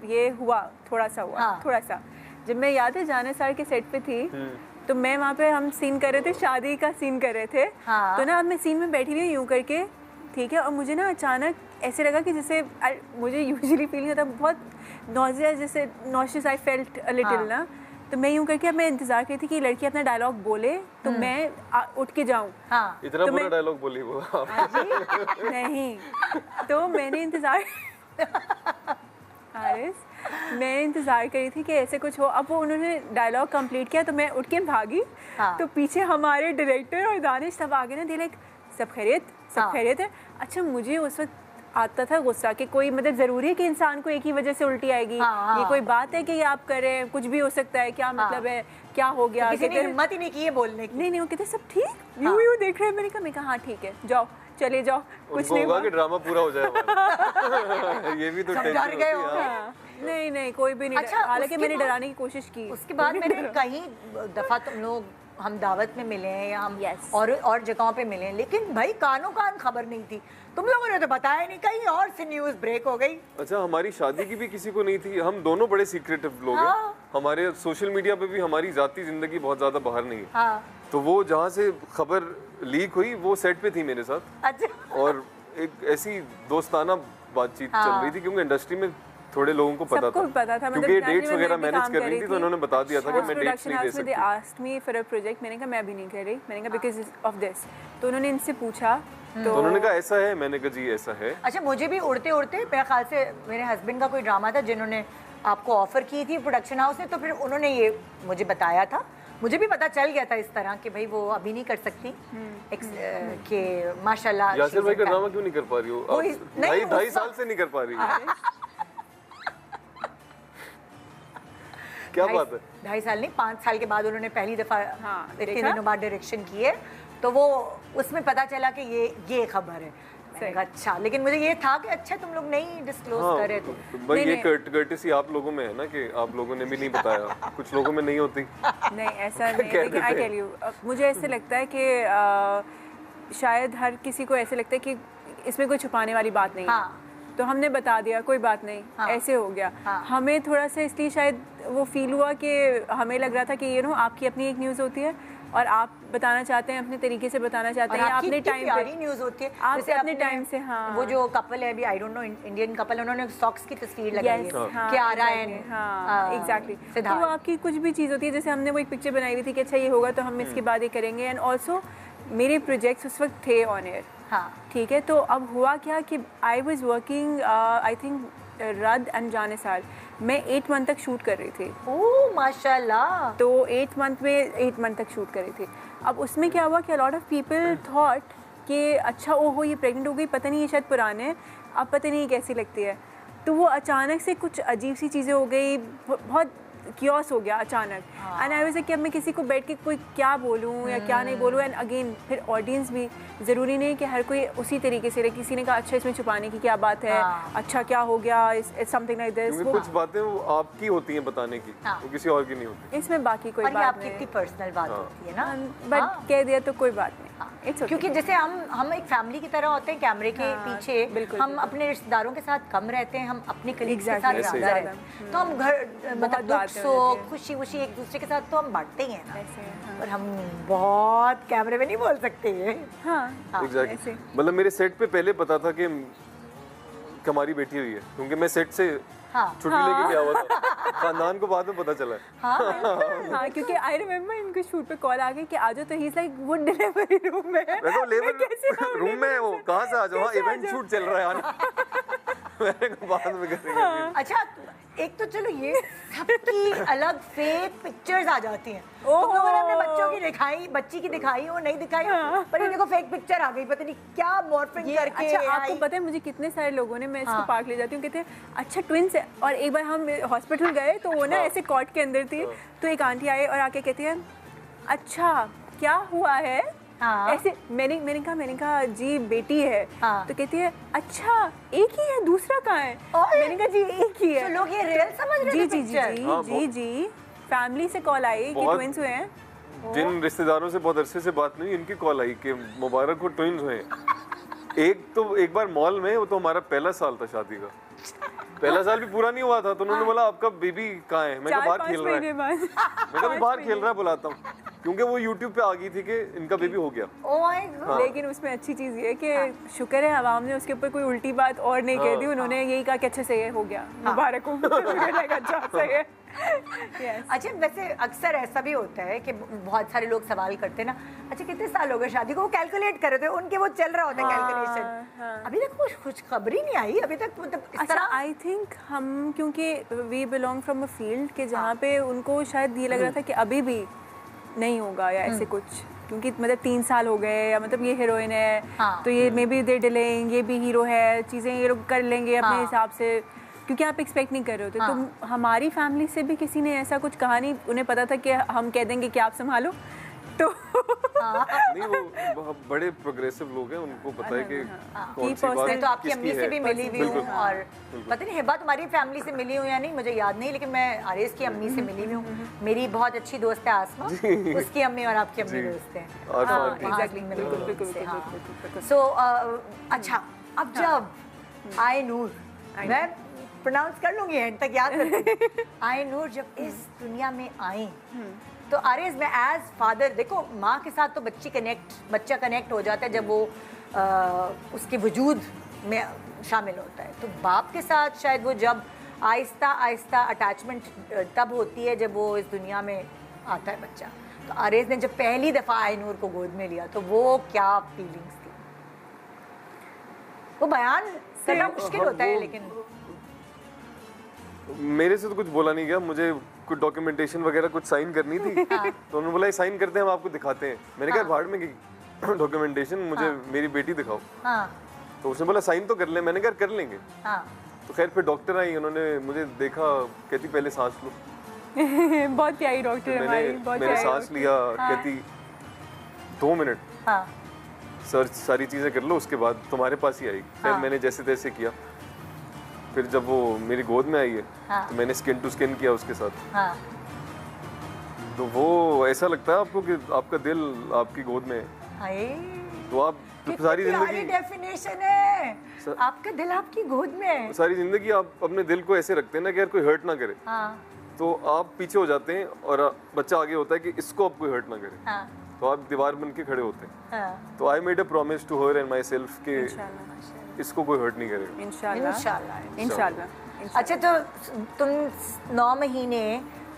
ये हुआ, थोड़ा सा हुआ, हाँ। थोड़ा सा। जब मैं याद है जाने सार के सेट पे थी, तो मैं वहाँ पे हम सीन कर रहे थे, शादी का सीन कर रहे थे। हाँ। तो ना अब मैं सीन में बैठी हुई हूँ यूँ करके, ठीक है, और मुझे ना अचानक ऐसे लगा कि जैसे मुझे यूजुअली फील नहीं होता, बहुत नॉजिया, जैसे nauseous I felt a little ना। तो मैं यूँ करके अब मैं इंतजार कर रही थी कि लड़की अपना डायलॉग बोले तो मैं उठ के जाऊँ। हाँ। इतना तो बुरा मैं- डायलॉग बोली वो। नहीं, तो मैंने इंतजार आरिस, मैं इंतजार करी थी कि ऐसे कुछ हो। अब वो उन्होंने डायलॉग कंप्लीट किया तो मैं उठ के भागी। हाँ। तो पीछे हमारे डायरेक्टर और दानिश सब आगे ना, दे लाइक सब खैरियत, सब हाँ। खैरियत है। अच्छा, मुझे उस वक्त आता था गुस्सा कि कोई मतलब ज़रूरी है कि इंसान को एक ही वजह से उल्टी आएगी? हाँ। ये कोई बात है कि ये आप कर रहे हैं, कुछ भी हो सकता है, क्या मतलब है, क्या हो गया? किसी ने कहते- हिम्मत ही नहीं की है बोलने की। नहीं वो कहते सब ठीक, यूं देख रहे हैं। मैंने कहा हाँ ठीक है, जाओ चले जाओ, कुछ उनको नहीं होगा हुआ। कि ड्रामा पूरा हो जाए हमारा। ये भी तो सब टेंशन डर गए होती है। होंगे। हाँ, नहीं कोई भी नहीं। अच्छा, हालांकि उसके मैंने बाद- डराने की कोशिश की। उसके बाद मैंने कहीं दफा तुम लोग हम दावत में मिले हैं या हम Yes. और जगहों पे मिले हैं, लेकिन भाई कानों कान खबर नहीं थी। तुम लोगों ने तो बताया नहीं, कहीं और से न्यूज़ ब्रेक हो गई। अच्छा, हमारी शादी की भी किसी को नहीं थी। हम दोनों बड़े सीक्रेटिव लोग हैं। हाँ। हमारे सोशल मीडिया पे भी हमारी जाती जिंदगी बहुत ज्यादा बाहर नहीं है। हाँ। तो वो जहाँ से खबर लीक हुई वो सेट पे थी मेरे साथ, अच्छा। और एक ऐसी दोस्ताना बातचीत चल हाँ। रही थी, क्योंकि इंडस्ट्री में थोड़े लोगों को पता सबको था, पता था, क्योंकि डेट्स वगैरह मैनेज कर रही थी, तो उन्होंने बता दिया था कि मैं डेट्स नहीं दे दे सकती। Asked me for a project. मैंने कहा मैं भी नहीं कर रही, मैंने कहा बिकॉज ऑफ दिस। तो उन्होंने इनसे पूछा तो उन्होंने कहा ऐसा है, मैंने कहा जी ऐसा है। अच्छा, मुझे भी उड़ते उड़ते मेरे ख्याल से मेरे हस्बैंड का कोई ड्रामा था जिन्होंने आपको ऑफर की थी प्रोडक्शन हाउस ने, तो फिर उन्होंने ये मुझे बताया था। मुझे भी पता चल गया था इस तरह कि भाई वो अभी नहीं कर सकती कि माशाल्लाह। यासिर भाई का ड्रामा क्यों नहीं कर पा रही हो? कोई- आप नहीं, ढाई उस साल से नहीं कर पा रही हो। क्या बात है? 2.5 साल नहीं, 5 साल के बाद उन्होंने पहली दफा हाँ, इतने देखा? दिनों बाद डायरेक्शन की है, तो वो उसमें पता चला कि ये खबर है। मैंने कहा अच्छा, लेकिन मुझे ये था कि अच्छा तुम लोग नहीं डिस्क्लोज हाँ, कर रहे थे। भाई नहीं, ये नहीं। कर्टेसी आप लोगों में है ना, कि आप लोगों ने भी नहीं बताया, कुछ लोगों में नहीं होती। नहीं ऐसा नहीं, कह लेकिन आई देते हैं। टेल यू, मुझे ऐसे लगता है कि शायद हर किसी को ऐसे लगता है कि इसमें कोई छुपाने वाली बात नहीं है। हाँ। तो हमने बता दिया, कोई बात नहीं, हाँ। ऐसे हो गया। हाँ। हमें थोड़ा सा इसलिए शायद वो फील हुआ कि हमें लग रहा था कि आपकी अपनी एक न्यूज़ होती है और आप बताना चाहते हैं, अपने तरीके से बताना चाहते और हैं, आपकी अपने इतनी टाइम प्यारी पे। न्यूज़ होती है। आप जैसे अपने आपने टाइम से, हाँ। वो जो कपल है अभी, I don't know, Indian couple, उन्होंने सॉक्स की तस्वीर लगाई Yes, है हाँ, कियारा exactly, एंड हाँ, एग्जैक्टली। तो सिद्धार्थ। वो आपकी कुछ भी चीज़ होती है, जैसे हमने वो एक पिक्चर बनाई हुई थी कि अच्छा ये होगा तो हम इसके बाद ये करेंगे। एंड ऑल्सो मेरे प्रोजेक्ट्स उस वक्त थे ऑन एयर, हाँ। ठीक है। तो अब हुआ क्या कि I was working I think रद अनजाने साल मैं 8 मंथ तक शूट कर रही थी। ओह माशाल्लाह। तो 8 मंथ में 8 मंथ तक शूट कर रही थी। अब उसमें क्या हुआ कि a lot of people thought कि अच्छा ओहो ये प्रेग्नेंट हो गई, पता नहीं ये शायद पुराने है, अब पता नहीं ये कैसी लगती है। तो वो अचानक से कुछ अजीब सी चीज़ें हो गई, बहुत क्योस हो गया अचानक। एंड आई वाज कि अब मैं किसी को बैठ के कोई क्या बोलूँ या क्या नहीं बोलूँ। एंड अगेन फिर ऑडियंस भी ज़रूरी नहीं कि हर कोई उसी तरीके से रहे। किसी ने कहा अच्छा इसमें छुपाने की क्या बात है, अच्छा क्या हो गया, इट्स समथिंग लाइक दिस। क्योंकि कुछ बातें वो आपकी होती हैं बताने की, वो किसी और की नहीं होती। इसमें बाकी कोई और ये बात आपकी नहीं, इतनी पर्सनल बात होती है ना। बट कह दिया तो कोई बात नहीं। It's okay. क्योंकि जैसे हम एक फैमिली की तरह होते हैं कैमरे के पीछे, बिल्कुल, हम बिल्कुल। अपने रिश्तेदारों के साथ कम रहते हैं, हम अपने कलीग्स के साथ Exactly, ज़्यादा ऐसे ही। रहते हैं। तो हम घर मतलब दुख बातें हो सुख जाती हैं। खुशी वुशी एक दूसरे के साथ तो हम बांटते ही हैं ना। ऐसे हैं, हाँ। पर हम बहुत कैमरे में नहीं बोल सकते हैं। हाँ एग्जैक्टली ऐसे। मतलब मेरे सेट पे पहले पता था कि हमारी बेटी हुई है, क्योंकि मैं सेट से हाँ। छुट्टी लेके गया हुआ था। खानदान को बाद में पता चला। हाँ क्योंकि आई रिमेम्बर इनको शूट पे कॉल आ गई कि आ जाओ, तो ही इज लाइक वो डिलीवरी रूम में है। मैं तो कैसे लेबर आऊं रूम में है वो, कहाँ से आ जाओ, हाँ कैसे आ इवेंट जाऊं? शूट चल रहा है आना। मैंने कहा बाद में करेंगे। अच्छा एक तो चलो ये सबकी अलग फेक पिक्चर्स आ जाती हैं। ओह। तुम लोगों ने अपने बच्चों की दिखाई, बच्ची की दिखाई, वो नहीं दिखाई, पर ये देखो फेक पिक्चर आ गई, पता नहीं क्या मॉर्फिंग ये करके अच्छा आपको आई। पता है मुझे कितने सारे लोगों ने, मैं इसको हाँ। पार्क ले जाती हूँ, कहते हैं अच्छा ट्विंस है। और एक बार हम हॉस्पिटल गए तो वो ना ऐसे कॉट के अंदर थी, तो एक आंटी आई और आके कहती है अच्छा क्या हुआ है। हाँ। ऐसे मैंने कहा जी बेटी है। हाँ। तो कहती है अच्छा एक ही है, दूसरा कहाँ है। ओए। मैंने कहा जी एक ही तो है। लोग ये रियल समझ रहे जी थे जी जी पिक्चर। जी हाँ, जी जी फैमिली से कॉल आई कि बहुत- ट्विंस हुए हैं। जिन रिश्तेदारों से बहुत अरसे से बात नहीं, इनकी कॉल आई कि मुबारक हो ट्विंस हुए। एक बार मॉल में, वो तो हमारा पहला साल था शादी का, पहला साल भी पूरा नहीं हुआ था, तो उन्होंने बोला आपका बेबी कहाँ है। मैं कहा बाहर 4-5 खेल रहा महीने है। बाद मैं कहा बाहर खेल रहा है, बुलाता हूँ, क्योंकि वो यूट्यूब पे आ गई थी कि इनका बेबी हो गया। Oh my God। लेकिन उसमें अच्छी चीज़ ये है कि शुक्र है आवाम ने उसके ऊपर कोई उल्टी बात और नहीं कह दी। उन्होंने यही कहा कि अच्छे से ये हो गया, मुबारक हो। अच्छा सही है। Yes. अच्छा वैसे अक्सर ऐसा भी होता है कि बहुत सारे लोग सवाल करते हैं ना, अच्छा कितने साल हो गए शादी को, वो कैलकुलेट कर रहे थे, उनके वो चल रहा होता है कैलकुलेशन। हाँ। अभी तक कुछ खुश खबरी नहीं आई अभी तक, मतलब इस अच्छा तरह। आई थिंक हम क्योंकि we belong from a field के जहाँ पे उनको शायद ये लग रहा था कि अभी भी नहीं होगा या ऐसे कुछ, क्योंकि मतलब 3 साल हो गए या मतलब ये हीरोइन है हाँ। तो ये मे बी दे डिलेइंग, ये भी हीरो है, चीज़ें ये लोग कर लेंगे अपने हाँ। हिसाब से, क्योंकि आप एक्सपेक्ट नहीं कर रहे होते। तो हमारी फैमिली से भी किसी ने ऐसा कुछ कहा नहीं, उन्हें पता था कि हम कह देंगे कि आप संभालो तो नहीं वो बड़े प्रोग्रेसिव लोग हैं, उनको पता है कि कौन सी बात मैं तो आपकी अम्मी किसकी से भी है। मिली हुई हूँ, बिल्कुल। और पता नहीं हिब्बा तुम्हारी फैमिली से मिली हूँ या नहीं मुझे याद नहीं, लेकिन मैं आरेज की अम्मी से मिली हुई हूँ। मेरी बहुत अच्छी दोस्त है आसमा, उसकी अम्मी और आपकी अम्मी दोस्त हैं। और हाँ, बाकी- exactly, बिल्कुल, मिली बिल्कुल, हुई बिल्कुल, हाँ। बिल्कुल, बिल्कुल। So, अच्छा अब जब आए नूर, मैं प्रोनाउंस कर लूंगी एंड तक याद रखूंगी। आए नूर जब इस दुनिया में आई तो आरेज में एज फादर, देखो माँ के साथ तो बच्चा कनेक्ट हो जाता है जब वो उसके वजूद में शामिल होता है, तो बाप के साथ शायद वो जब आहिस्ता आहिस्ता अटैचमेंट तब होती है जब वो इस दुनिया में आता है बच्चा। तो आरेज ने जब पहली दफ़ा आए नूर को गोद में लिया तो वो क्या फीलिंग्स थी, वो बयान करना मुश्किल होता है। लेकिन मेरे से तो कुछ बोला नहीं गया, मुझे कुछ डॉक्यूमेंटेशन वगैरह कुछ साइन करनी थी, तो उन्होंने बोला साइन करते हैं, हम आपको दिखाते हैं। मैंने कहा भाड़ में डॉक्यूमेंटेशन, मुझे मेरी बेटी दिखाओ। हाँ तो उसने बोला साइन तो कर ले, मैंने कहा कर लेंगे। हाँ तो खैर फिर डॉक्टर आई, उन्होंने मुझे देखा, कहती पहले सांस लो। बहुत प्यारी डॉक्टर है हमारी, बहुत मैंने प्यारी सांस लिया, कहती 2 मिनट हाँ सर सारी चीज़ें कर लो, उसके बाद तुम्हारे पास ही आई। फिर मैंने जैसे तैसे किया, फिर जब वो मेरी गोद में आई है तो मैंने स्किन टू स्किन किया उसके साथ। हाँ तो वो ऐसा लगता है आपको कि आपका दिल आपकी गोद में है, हाय, तो आप सारी जिंदगी डेफिनेशन है, आपका दिल आपकी गोद में है। आप अपने दिल को ऐसे रखते हैं ना कि यार कोई हर्ट ना करे, हाँ तो आप पीछे हो जाते हैं और बच्चा आगे होता है कि इसको अब कोई हर्ट ना करे, हाँ तो आप दीवार बन के खड़े होते हैं। हाँ तो I made a promise to her and myself कि इसको कोई हर्ट नहीं करेगा। इंशाल्लाह इंशाल्लाह। अच्छा तो तुम 9 महीने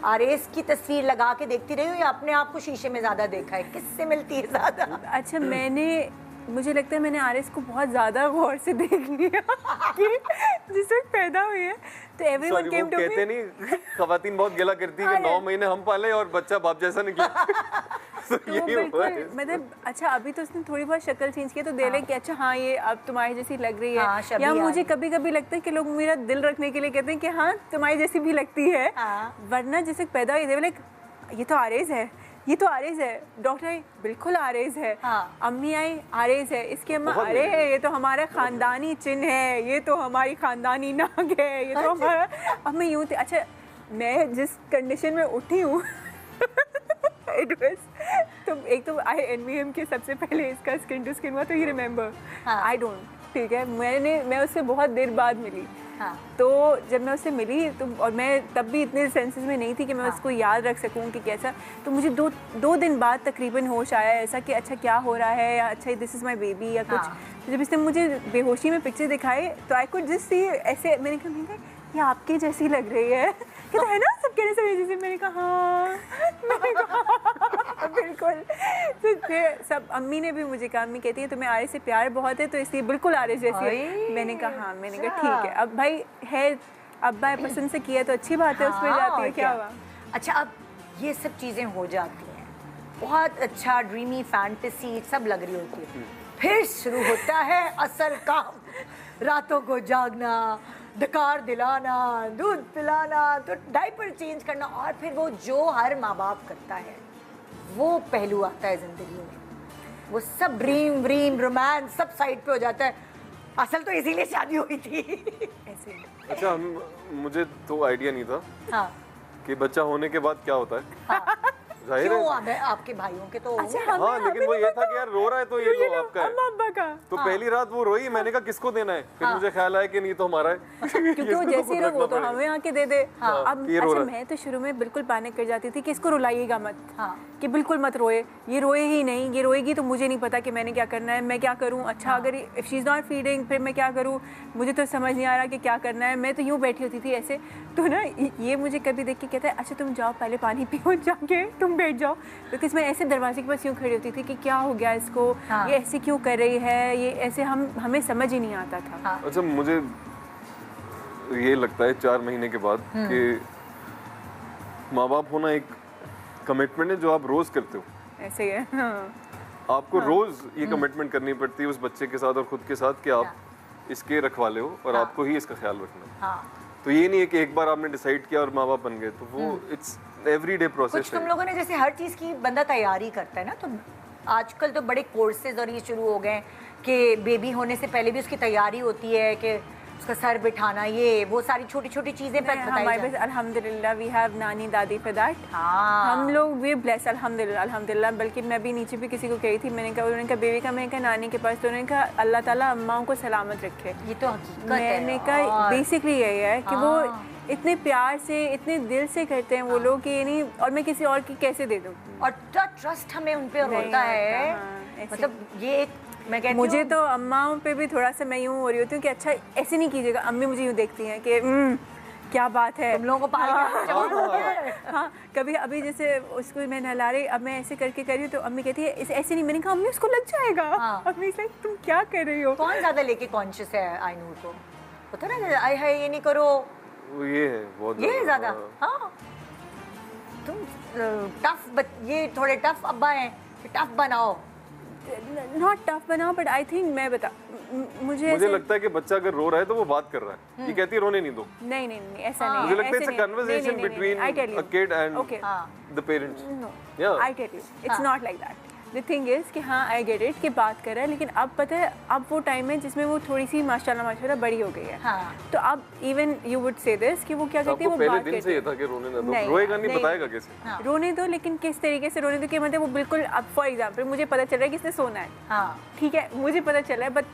आरेज की तस्वीर लगा के देखती रही हो या अपने आप को शीशे में ज्यादा देखा है, किससे मिलती है ज्यादा? अच्छा मैंने मुझे लगता है मैंने आरिस को बहुत ज़्यादा गौर से देख लिया कि जिस वक्त पैदा हुई है तो एवरीवन Sorry, केम वो टू कहते मी। नहीं खवातीन बहुत गिला करती है कि 9 महीने हम पाले और बच्चा बाप जैसा निकला। तो तो वो यही हुआ बिल्कुल है। मतलब अच्छा अभी तो उसने थोड़ी बहुत शक्ल चेंज की तो दे ले कि अच्छा हाँ ये अब तुम्हारी जैसी लग रही है। हाँ, शबीह या आ मुझे रही। कभी कभी लगता है कि लोग मेरा दिल रखने के लिए कहते हैं कि हाँ तुम्हारी जैसी भी लगती है। हाँ। वरना जिस वक्त पैदा हुई थे लाइक ये तो आरेज है, ये तो आरेज है। डॉक्टर आई बिल्कुल आरेज है। हाँ। अम्मी आई आरेज है। इसकी अम्मा बहुत अरे बढ़िया। ये तो हमारा खानदानी चिन्ह है, ये तो हमारी खानदानी नाग है, ये तो हमारा। अब मैं यूँ थी अच्छा मैं जिस कंडीशन में उठी हूँ इट वाज तो एक तो आई एनवी हिम के सबसे पहले इसका स्किन टू स्किन हुआ तो यू रिमेंबर हाँ। आई डोंट ठीक है मैं उससे बहुत देर बाद मिली। हाँ। तो जब मैं उससे मिली तो और मैं तब भी इतने सेंसेस में नहीं थी कि मैं हाँ। उसको याद रख सकूं कि कैसा। तो मुझे दो दिन बाद तकरीबन होश आया ऐसा कि अच्छा क्या हो रहा है या अच्छा दिस इज़ माय बेबी या कुछ। हाँ। तो जब इसने मुझे बेहोशी में पिक्चर दिखाए तो आई कुड जस्ट सी ऐसे मैंने कहा ये आपके जैसी लग रही है कहता है ना सबके जैसे। मैंने कहा हाँ बिल्कुल। तो फिर सब अम्मी ने भी मुझे कहा अम्मी कहती है तुम्हें आरिस से प्यार बहुत है तो इसलिए बिल्कुल आरिस जैसी है। मैंने कहा हाँ मैंने कहा ठीक है अब भाई है अब्बा पसंद से किया तो अच्छी बात है उसमें जाती है क्या हुआ। अच्छा अब ये सब चीज़ें हो जाती हैं बहुत अच्छा ड्रीमी फैंटेसी सब लग रही होती है फिर शुरू होता है असल काम रातों को जागना डकार दिलाना दूध पिलाना तो डायपर चेंज करना और फिर वो जो हर माँ बाप करता है वो पहलू आता है ज़िंदगी में वो सब ड्रीम व्रीम रोमांस सब साइड पे हो जाता है असल तो इसीलिए शादी हुई थी ऐसे ही। अच्छा मुझे तो आइडिया नहीं था हाँ कि बच्चा होने के बाद क्या होता है। हाँ जाहिर क्यों है। अब आपके भाइयों के तो अच्छा होंगे। हाँ लेकिन वो ये था कि यार रो रहा है तो ये लो आपका है। अम्मा अब्बा का तो पहली रात वो रोई मैंने कहा किसको देना है फिर मुझे ख्याल आया कि नहीं तो हमारा है क्योंकि वो जैसे रो वो तो हमें आके दे दे। अब ये रो अच्छा रहा है। मैं तो शुरू में बिल्कुल पैनिक कर जाती थी कि इसको रुलाइएगा मत हाँ। कि बिल्कुल मत रोए ये रोए ही नहीं ये रोएगी तो मुझे नहीं पता कि मैंने क्या करना है मैं क्या करूं। अच्छा अगर if she is not feeding फिर मैं क्या करूं मुझे तो समझ नहीं आ रहा कि क्या करना है। मैं तो यूँ बैठी होती थी ऐसे तो ना ये मुझे कभी देख के कहता है अच्छा तुम जाओ पहले पानी पियो जाके तुम बैठ जाओ बिकॉज मैं ऐसे दरवाजे के पास यूँ खड़ी होती थी कि क्या हो गया इसको हाँ। ये ऐसे क्यों कर रही है ये ऐसे हमें समझ ही नहीं आता था। हाँ। अच्छा मुझे ये लगता है 4 महीने के बाद कि माँ बाप होना एक कमिटमेंट है जो आप रोज करते हो। ऐसे ही है हाँ। आपको रोज ये कमिटमेंट करनी पड़ती है उस बच्चे के साथ और खुद के साथ कि आप इसके रखवाले हो और आपको ही इसका ख्याल रखना है। हाँ। तो ये नहीं है कि एक बार आपने डिसाइड किया और माँ बाप बन गए तो वो इट्स एवरीडे प्रोसेस कुछ तुम लोगों ने जैसे हर चीज़ की बंदा तैयारी करता है ना तो आजकल तो बड़े कोर्सेज और ये शुरू हो गए हैं कि बेबी होने से पहले भी उसकी तैयारी होती है कि उसका सर बिठाना ये वो सारी छोटी छोटी चीज़ें बताई हमारे जाती पास अल्हम्दुलिल्लाह वी हैव नानी दादी फॉर दैट। हाँ। हम लोग वी ब्लेस अल्हम्दुलिल्लाह अल्हम्दुलिल्लाह। बल्कि मैं भी नीचे भी किसी को कही थी मैंने कहा उन्होंने कहा बेबी का मैंने कहा नानी के पास तो उन्होंने कहा अल्लाह ताला अम्माओं को सलामत रखे। ये तो हकीकत है मैंने कहा बेसिकली यही है कि वो हाँ। इतने प्यार से इतने दिल से करते हैं वो लोग कि ये नहीं और मैं किसी और की कैसे दे दूँ। और ट्रस्ट हमें उन पे नहीं होता है होता, हाँ, ऐसे। मतलब ये एक मैं कहती मुझे हूँ तो अम्माओं पे भी थोड़ा सा मैं यूँ हो रही होती हूँ कि अच्छा ऐसे नहीं कीजिएगा। अम्मी मुझे यूँ देखती हैं कि क्या बात है तुम लोगों को पाल के जवान हो गया है। हाँ कभी अभी जैसे उसको मैं नहला रही अब मैं ऐसे करके कर रही हूँ तो अम्मी कहती है ऐसे नहीं। मैंने कहा अम्मी उसको लग जाएगा। हाँ। अम्मी लाइक तुम क्या कर रही हो। कौन ज्यादा लेके कॉन्शियस है आइनूर को पता ना आई है ये नहीं करो वो ये है बहुत ये ज्यादा हाँ। हाँ तुम टफ ये थोड़े टफ अब्बा हैं टफ बनाओ नॉट टफ बनाओ बट आई थिंक मैं बता मुझे मुझे लगता है कि बच्चा अगर रो रहा है तो वो बात कर रहा है ये कहती है रोने नहीं दो। नहीं नहीं नहीं ऐसा नहीं मुझे है, लगता है ऐसे it's a conversation between a kid and Okay. The parents. No Yeah. I get you it's not like that. The thing is कि हाँ आई गेट इट कि बात कर रहा है लेकिन अब पता है अब वो टाइम है जिसमें वो थोड़ी सी माशाल्लाह बड़ी हो गई है। हाँ। तो अब even you would say this कि वो क्या कहती है आपको वो पहले बात दिन करती से ये है था कि रोने ना दो नहीं, रोएगा नहीं नहीं। बताएगा कैसे। हाँ। रोने दो लेकिन किस तरीके से रोने दो कि मतलब वो बिल्कुल अब फॉर एग्जाम्पल मुझे पता चल रहा है कि इसने सोना है हाँ ठीक है मुझे पता चला है बट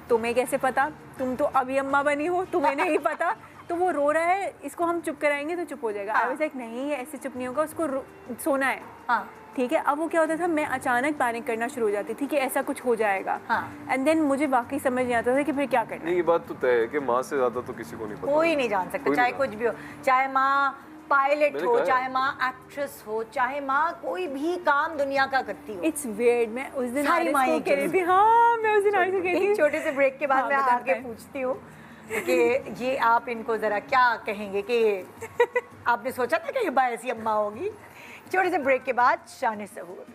तुम्हें कैसे पता तुम तो अभी अम्मा बनी हो तुम्हें नहीं पता। तो वो रो रहा है इसको हम चुप कराएंगे तो चुप हो जाएगा। आई वाज लाइक नहीं ये ऐसे चुप नहीं होगा उसको सोना है हाँ ठीक है। अब वो क्या होता था मैं अचानक पैनिक करना शुरू हो जाती थी कि ऐसा कुछ हो जाएगा एंड देन मुझे वाकई समझ नहीं आता था कि फिर क्या करना है। नहीं ये बात तो तय है कि माँ से ज्यादा तो किसी को नहीं पता। कोई नहीं जान सकता कोई चाहे नहीं कुछ भी हो चाहे माँ पायलट मैंने हो, कहा। चाहे माँ एक्ट्रेस हो, चाहे माँ कोई भी काम दुनिया का करती हो। It's weird. मैं उस दिन सारी आरिस माँ को एक कह रही जैसी। थी, हाँ मैं उस दिन आरिस को कह रही एक थी छोटे से ब्रेक के बाद हाँ, मैं बता आके पाए। पूछती हूँ कि ये आप इनको जरा क्या कहेंगे कि आपने सोचा था कि ये बा ऐसी अम्मा होगी। छोटे से ब्रेक के बाद शान सहूर।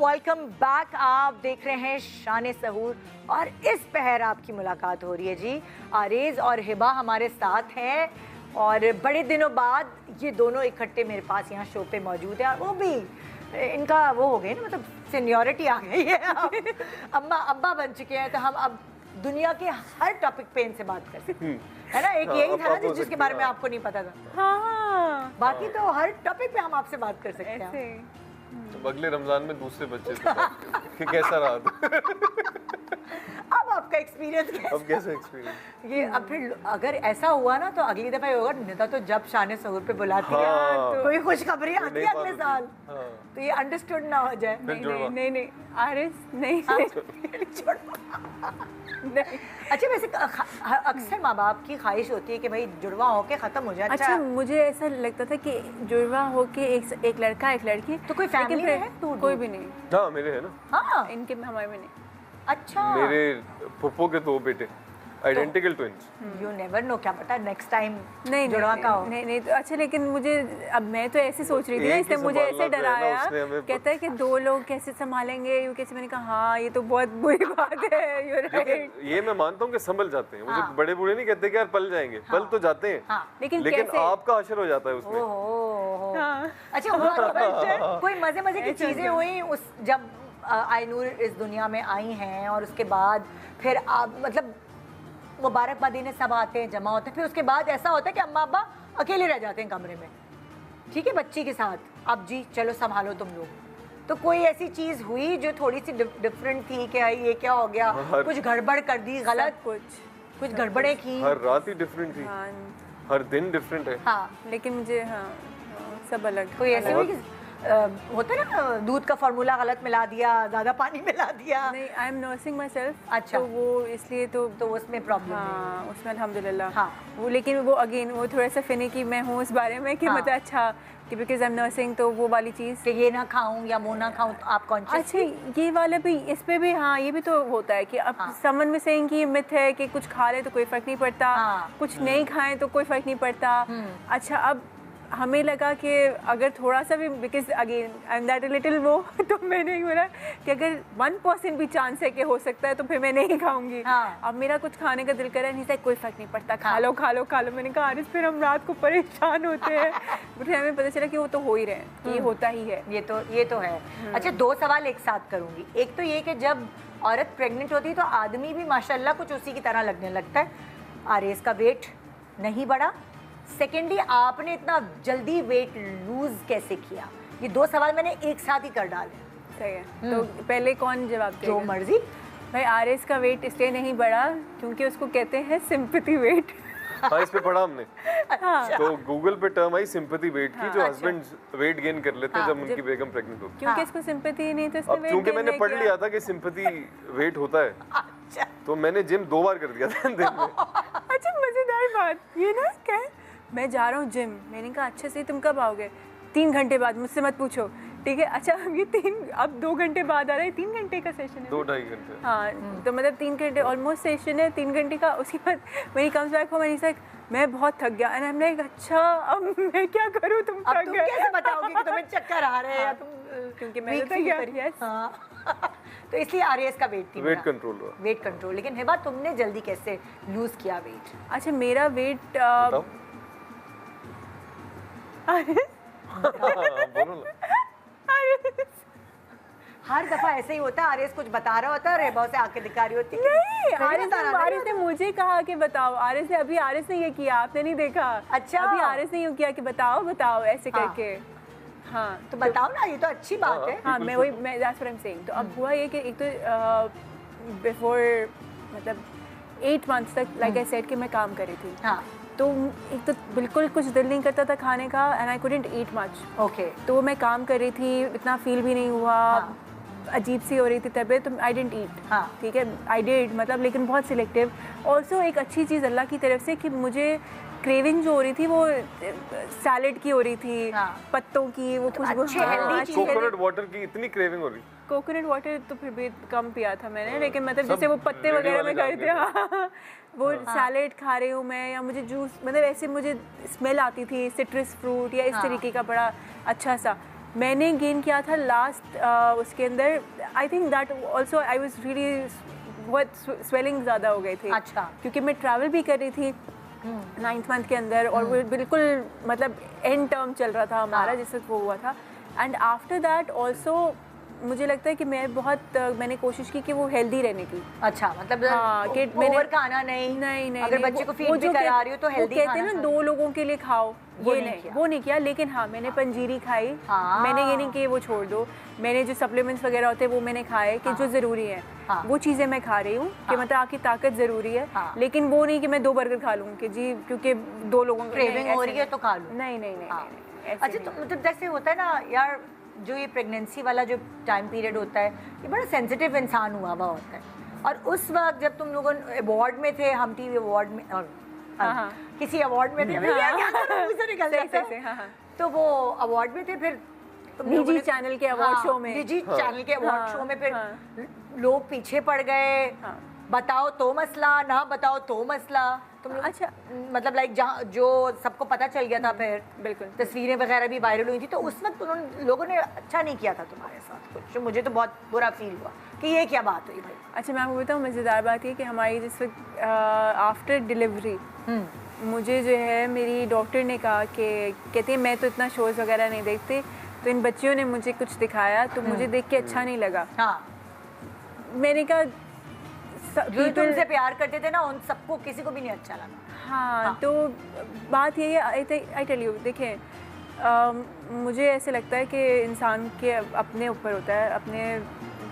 Welcome back. आप देख रहे हैं शान सहूर और इस पहर आपकी मुलाकात हो रही है जी। आरेज और हिबा हमारे साथ हैं और बड़े दिनों बाद ये दोनों इकट्ठे मेरे पास यहाँ शो पे मौजूद है और वो भी इनका वो हो गए ना, मतलब सीनियरिटी आ गई है। अम्मा अब्बा बन चुके हैं तो हम अब दुनिया के हर टॉपिक पे इनसे बात कर सकते हैं, है ना। एक हाँ, यही अब था ना आप हो जिसके सकते बारे हैं, में हाँ। आपको नहीं पता था। हाँ बाकी तो हर टॉपिक पे हम आपसे बात कर सकते हैं। ऐसे तो अगले रमजान में दूसरे बच्चे से बात करें कि कैसा रहा था। अब आपका एक्सपीरियंस कैसा? अब कैसा एक्सपीरियंस? ये अब फिर अगर ऐसा हुआ ना तो अगली दफा ये होगा, निदा तो जब शान सहूर पे बुलाती है हाँ। कोई खुशखबरी आती नहीं है अगले पाती। साल हाँ। तो ये अंडरस्टूड ना हो जाए। फिर जुड़वा। नहीं आरिस नहीं नहीं। अच्छा वैसे अक्सर माँ बाप की ख्वाहिश होती है कि भाई जुड़वा होके खत्म हो जाए। अच्छा मुझे ऐसा लगता था कि जुड़वा होके एक लड़का एक लड़की। तो कोई लेकिन family फिर में है दूर कोई दूर? भी नहीं। हाँ मेरे है ना, हाँ इनके हमारे में नहीं। अच्छा मेरे फुप्पो के 2 बेटे identical twins. You never know, क्या पता नेक्स्ट टाइम नहीं जुड़वा का हो। नहीं तो अच्छा, लेकिन मुझे अब मैं तो ऐसे सोच रही थी ना, एक ही इसलिए मुझे ऐसे संभालना तो है ना, डराया। उसने हमें कहता है कि 2 लोग कैसे संभालेंगे, यू कैसे। मैंने कहा हाँ ये तो बहुत बुरी बात है। You right. लेकिन ये मैं मानता हूँ कि संभल जाते हैं, मुझे हाँ। बड़े बूढ़े नहीं कहते कि यार पल जाएंगे, पल तो जाते हैं। हाँ। लेकिन लेकिन कैसे? आपका असर हो जाता है उसमें। ओहो। हाँ। अच्छा हुआ तो कोई मजे मजे की चीजें हुई उस जब आइनूर इस दुनिया में आई हैं और उसके बाद फिर आप मतलब मुबारकबाद देने सब आते हैं, जमा होते हैं, फिर उसके बाद ऐसा होता है कि अम्मा अब्बा अकेले रह जाते हैं कमरे में, ठीक है, बच्ची के साथ। अब जी चलो संभालो तुम लोग। तो कोई ऐसी चीज हुई जो थोड़ी सी डिफरेंट थी कि ये क्या हो गया, कुछ गड़बड़ कर दी, गलत कुछ गड़बड़े की? हर रात ही डिफरेंट थी, हाँ हर दिन डिफरेंट है। हाँ लेकिन मुझे हाँ सब अलग। कोई ऐसी हुई कि होता है ना दूध का फार्मूला गलत मिला दिया, ज्यादा पानी मिला दिया? नहीं, I am nursing my self. अच्छा। तो वो इसलिए तो उसमें प्रॉब्लम हाँ उसमें अल्हम्दुलिल्लाह। हाँ। वो लेकिन वो अगेन वो थोड़ा सा फिनिकी मैं हूँ उस बारे में कि हाँ। मतलब अच्छा कि बिकॉज आई एम नर्सिंग, तो वो वाली चीज़। कि ये ना खाऊं या वो ना खाऊं, तो आप कॉन्शियस अच्छा ये वाला भी, इस पे भी हाँ ये भी तो होता है कि अब हाँ। समन में सेइंग कि मिथ है कि कुछ खा ले तो कोई फर्क नहीं पड़ता, हाँ। कुछ नहीं खाएं तो कोई फर्क नहीं पड़ता। अच्छा अब हमें लगा कि अगर थोड़ा सा भी, because again I am that little वो तो मैंने बोला कि अगर 1% भी चांस है कि हो सकता है तो फिर मैं नहीं खाऊंगी। हाँ। अब मेरा कुछ खाने का दिल कर रहा है, नहीं सर कोई फर्क नहीं पड़ता, खा हाँ। लो खा लो खा लो। मैंने कहा आरिस फिर हम रात को परेशान होते हैं। फिर हमें पता चला कि वो तो हो ही रहे हैं, कि ये होता ही है। ये तो है। अच्छा 2 सवाल एक साथ करूंगी। एक तो ये कि जब औरत प्रेग्नेंट होती है तो आदमी भी माशाल्लाह कुछ उसी की तरह लगने लगता है। आरेज का वेट नहीं बढ़ा, सेकेंडली आपने इतना जल्दी वेट लूज कैसे किया? ये 2 सवाल मैंने एक साथ ही कर डाले। सही है। तो पहले कौन जवाब देगा? जो मर्जी। भाई आरिस का वेट इसलिए नहीं बढ़ा क्योंकि उसको कहते हैं सिंपैथी वेट। हाँ इस पे पढ़ा हमने। हाँ। तो गूगल पे टर्म आई सिंपैथी वेट की, जो अच्छा। हस्बैंड वेट गेन कर लेते हैं हाँ, जब उनकी बेगम प्रेग्नेंट होती है। क्योंकि हाँ। इसको सिंपैथी ही नहीं तो इसने अब वेट क्योंकि गेन मैंने नहीं पढ़ किया। लिया था कि सिंपैथी वेट होता है, अच्छा तो मैंने जिम 2 बार कर दिया था दिन में। अच्छा मजेदार बात ये ना क्या है, मैं जा रहा हूँ जिम, मैंने कहा अच्छा सही तुम कब आओगे? 3 घंटे बाद, मुझसे मत पूछो, ठीक है। अच्छा अब 2 घंटे बाद आ रहा है, 3 घंटे का सेशन है। 2-2.5 घंटे। हाँ तो मतलब 3 घंटे ऑलमोस्ट सेशन है, 3 घंटे का। उसके बाद वही comes back home and he like मैं बहुत थक गया एंड आई एम लाइक अच्छा अब मैं क्या करूँ, तुम अब थक तुम गए। कैसे बताओगे कि तुम्हें चक्कर आ रहे हैं या तुम क्योंकि मैंने weak तो feel किया, कर रही- yes। हाँ। तो इसलिए आरएस का वेट थी वेट कंट्रोल हुआ। Weight control. लेकिन हिबा तुमने जल्दी कैसे लूज किया वेट? अच्छा मेरा वेट बताओ। हाँ, बोलो ना। हर दफा ऐसे ही होता है, आरएस कुछ बता रहा होता है और हिबा से आके दिखा रही होती है नहीं, नहीं आरिस बता रहा, आरिस ने मुझे कहा कि बताओ, आरिस ने आरिस ने ये किया, आपने नहीं देखा। अच्छा। अभी आरिस ने यूँ किया कि बताओ बताओ ऐसे हाँ। करके। हाँ तो बताओ ना, ये तो अच्छी बात है। हाँ मैं वही मैं that's what I am saying. तो अब हुआ ये कि एक तो बिफोर मतलब 8 मंथ्स तक लाइक आई सेड कि मैं काम कर रही थी। हाँ तो एक तो बिल्कुल कुछ दिल नहीं करता था खाने का and I couldn't eat much. Okay. तो मैं काम कर रही थी, इतना फील भी नहीं हुआ। अजीब सी हो रही थी तबीयत, तो आई डेंट ईट। हाँ। ठीक है, आई डिड, मतलब लेकिन बहुत सिलेक्टिव। ऑल्सो एक अच्छी चीज़ अल्लाह की तरफ से कि मुझे क्रेविंग जो हो रही थी वो सैलेड की हो रही थी, हाँ। पत्तों की, वो खुशबू। अच्छे healthy चीज़ें। कोकोनट वाटर की इतनी क्रेविंग हो रही। कोकोनट वाटर तो फिर भी कम पिया था मैंने, लेकिन मतलब सब जैसे वो पत्ते रेडी वगैरह में वाले करते काम हैं वो सैलेड खा रही हूँ मैं, या मुझे जूस, मतलब ऐसे मुझे स्मेल आती थी सिट्रस फ्रूट या इस हाँ। तरीके का बड़ा अच्छा सा। मैंने गेन किया था लास्ट उसके अंदर, आई think that also I was really, बहुत स्वेलिंग ज़्यादा हो गई थी। अच्छा। क्योंकि मैं ट्रैवल भी कर रही थी 9th मंथ के अंदर, और वो बिल्कुल मतलब एंड टर्म चल रहा था हमारा, जिससे वो हुआ था। एंड आफ्टर दैट ऑल्सो मुझे लगता है कि मैंने कोशिश की कि वो हेल्दी रहने की। अच्छा, मतलब हाँ, कि मैंने ओवर खाना नहीं। नहीं अगर बच्चे को फीड भी करा रही हो तो हेल्दी कहते खाना हैं ना खाओ। 2 लोगों के लिए खाओ, वो ये नहीं नहीं, किया। वो नहीं किया। लेकिन हाँ, मैंने पंजीरी खाई। हाँ। मैंने ये नहीं कि वो छोड़ दो, मैंने जो सप्लीमेंट्स वगैरह होते हैं वो मैंने खाए कि जो ज़रूरी है, हाँ। वो चीज़ें मैं खा रही हूँ कि मतलब आपकी ताकत ज़रूरी है। हाँ। लेकिन वो नहीं कि मैं 2 बर्गर खा लूँ कि जी क्योंकि 2 लोगों को क्रेविंग हो रही है तो खा लो। नहीं नहीं नहीं, हाँ। नहीं, ऐसे अच्छा, नहीं। तो मतलब जैसे होता है ना यार, जो ये प्रेगनेंसी वाला जो टाइम पीरियड होता है, ये बड़ा सेंसिटिव इंसान हुआ हुआ होता है। और उस वक्त जब तुम लोगों अवार्ड में थे, हम टीवी अवार्ड में, और हाँ। किसी अवार्ड में थे, भैया क्या करूं, मुझसे निकल सही, जाता है। सही, हाँ, हाँ। तो वो अवार्ड में थे, फिर तुम निजी लोगों ने- चैनल के अवार्ड हाँ, शो में। निजी चैनल के अवार्ड हाँ, शो में फिर हाँ। लोग पीछे पड़ गए। हाँ। बताओ तो मसला, ना बताओ तो मसला। तुम लोग अच्छा। मतलब लाइक जहाँ जो सबको पता चल गया था, फिर बिल्कुल। तस्वीरें वगैरह भी वायरल हुई थी, तो उस वक्त उन्होंने लोगों ने अच्छा नहीं किया था तुम्हारे साथ कुछ, जो मुझे तो बहुत बुरा फील हुआ कि ये क्या बात हुई भाई। अच्छा, मैं आपको बताऊँ, मज़ेदार बात ये कि हमारी जिस वक्त आफ्टर डिलीवरी मुझे जो है मेरी डॉक्टर ने कहा कि कहती है मैं तो इतना शोज़ वगैरह नहीं देखती, तो इन बच्चियों ने मुझे कुछ दिखाया तो मुझे देख के अच्छा नहीं लगा। हाँ, मैंने कहा जो तुमसे प्यार करते थे ना, उन सबको किसी को भी नहीं अच्छा लगा। हाँ, तो बात यही है, आई टेल यू, देखें, मुझे ऐसे लगता है कि इंसान के अपने ऊपर होता है, अपने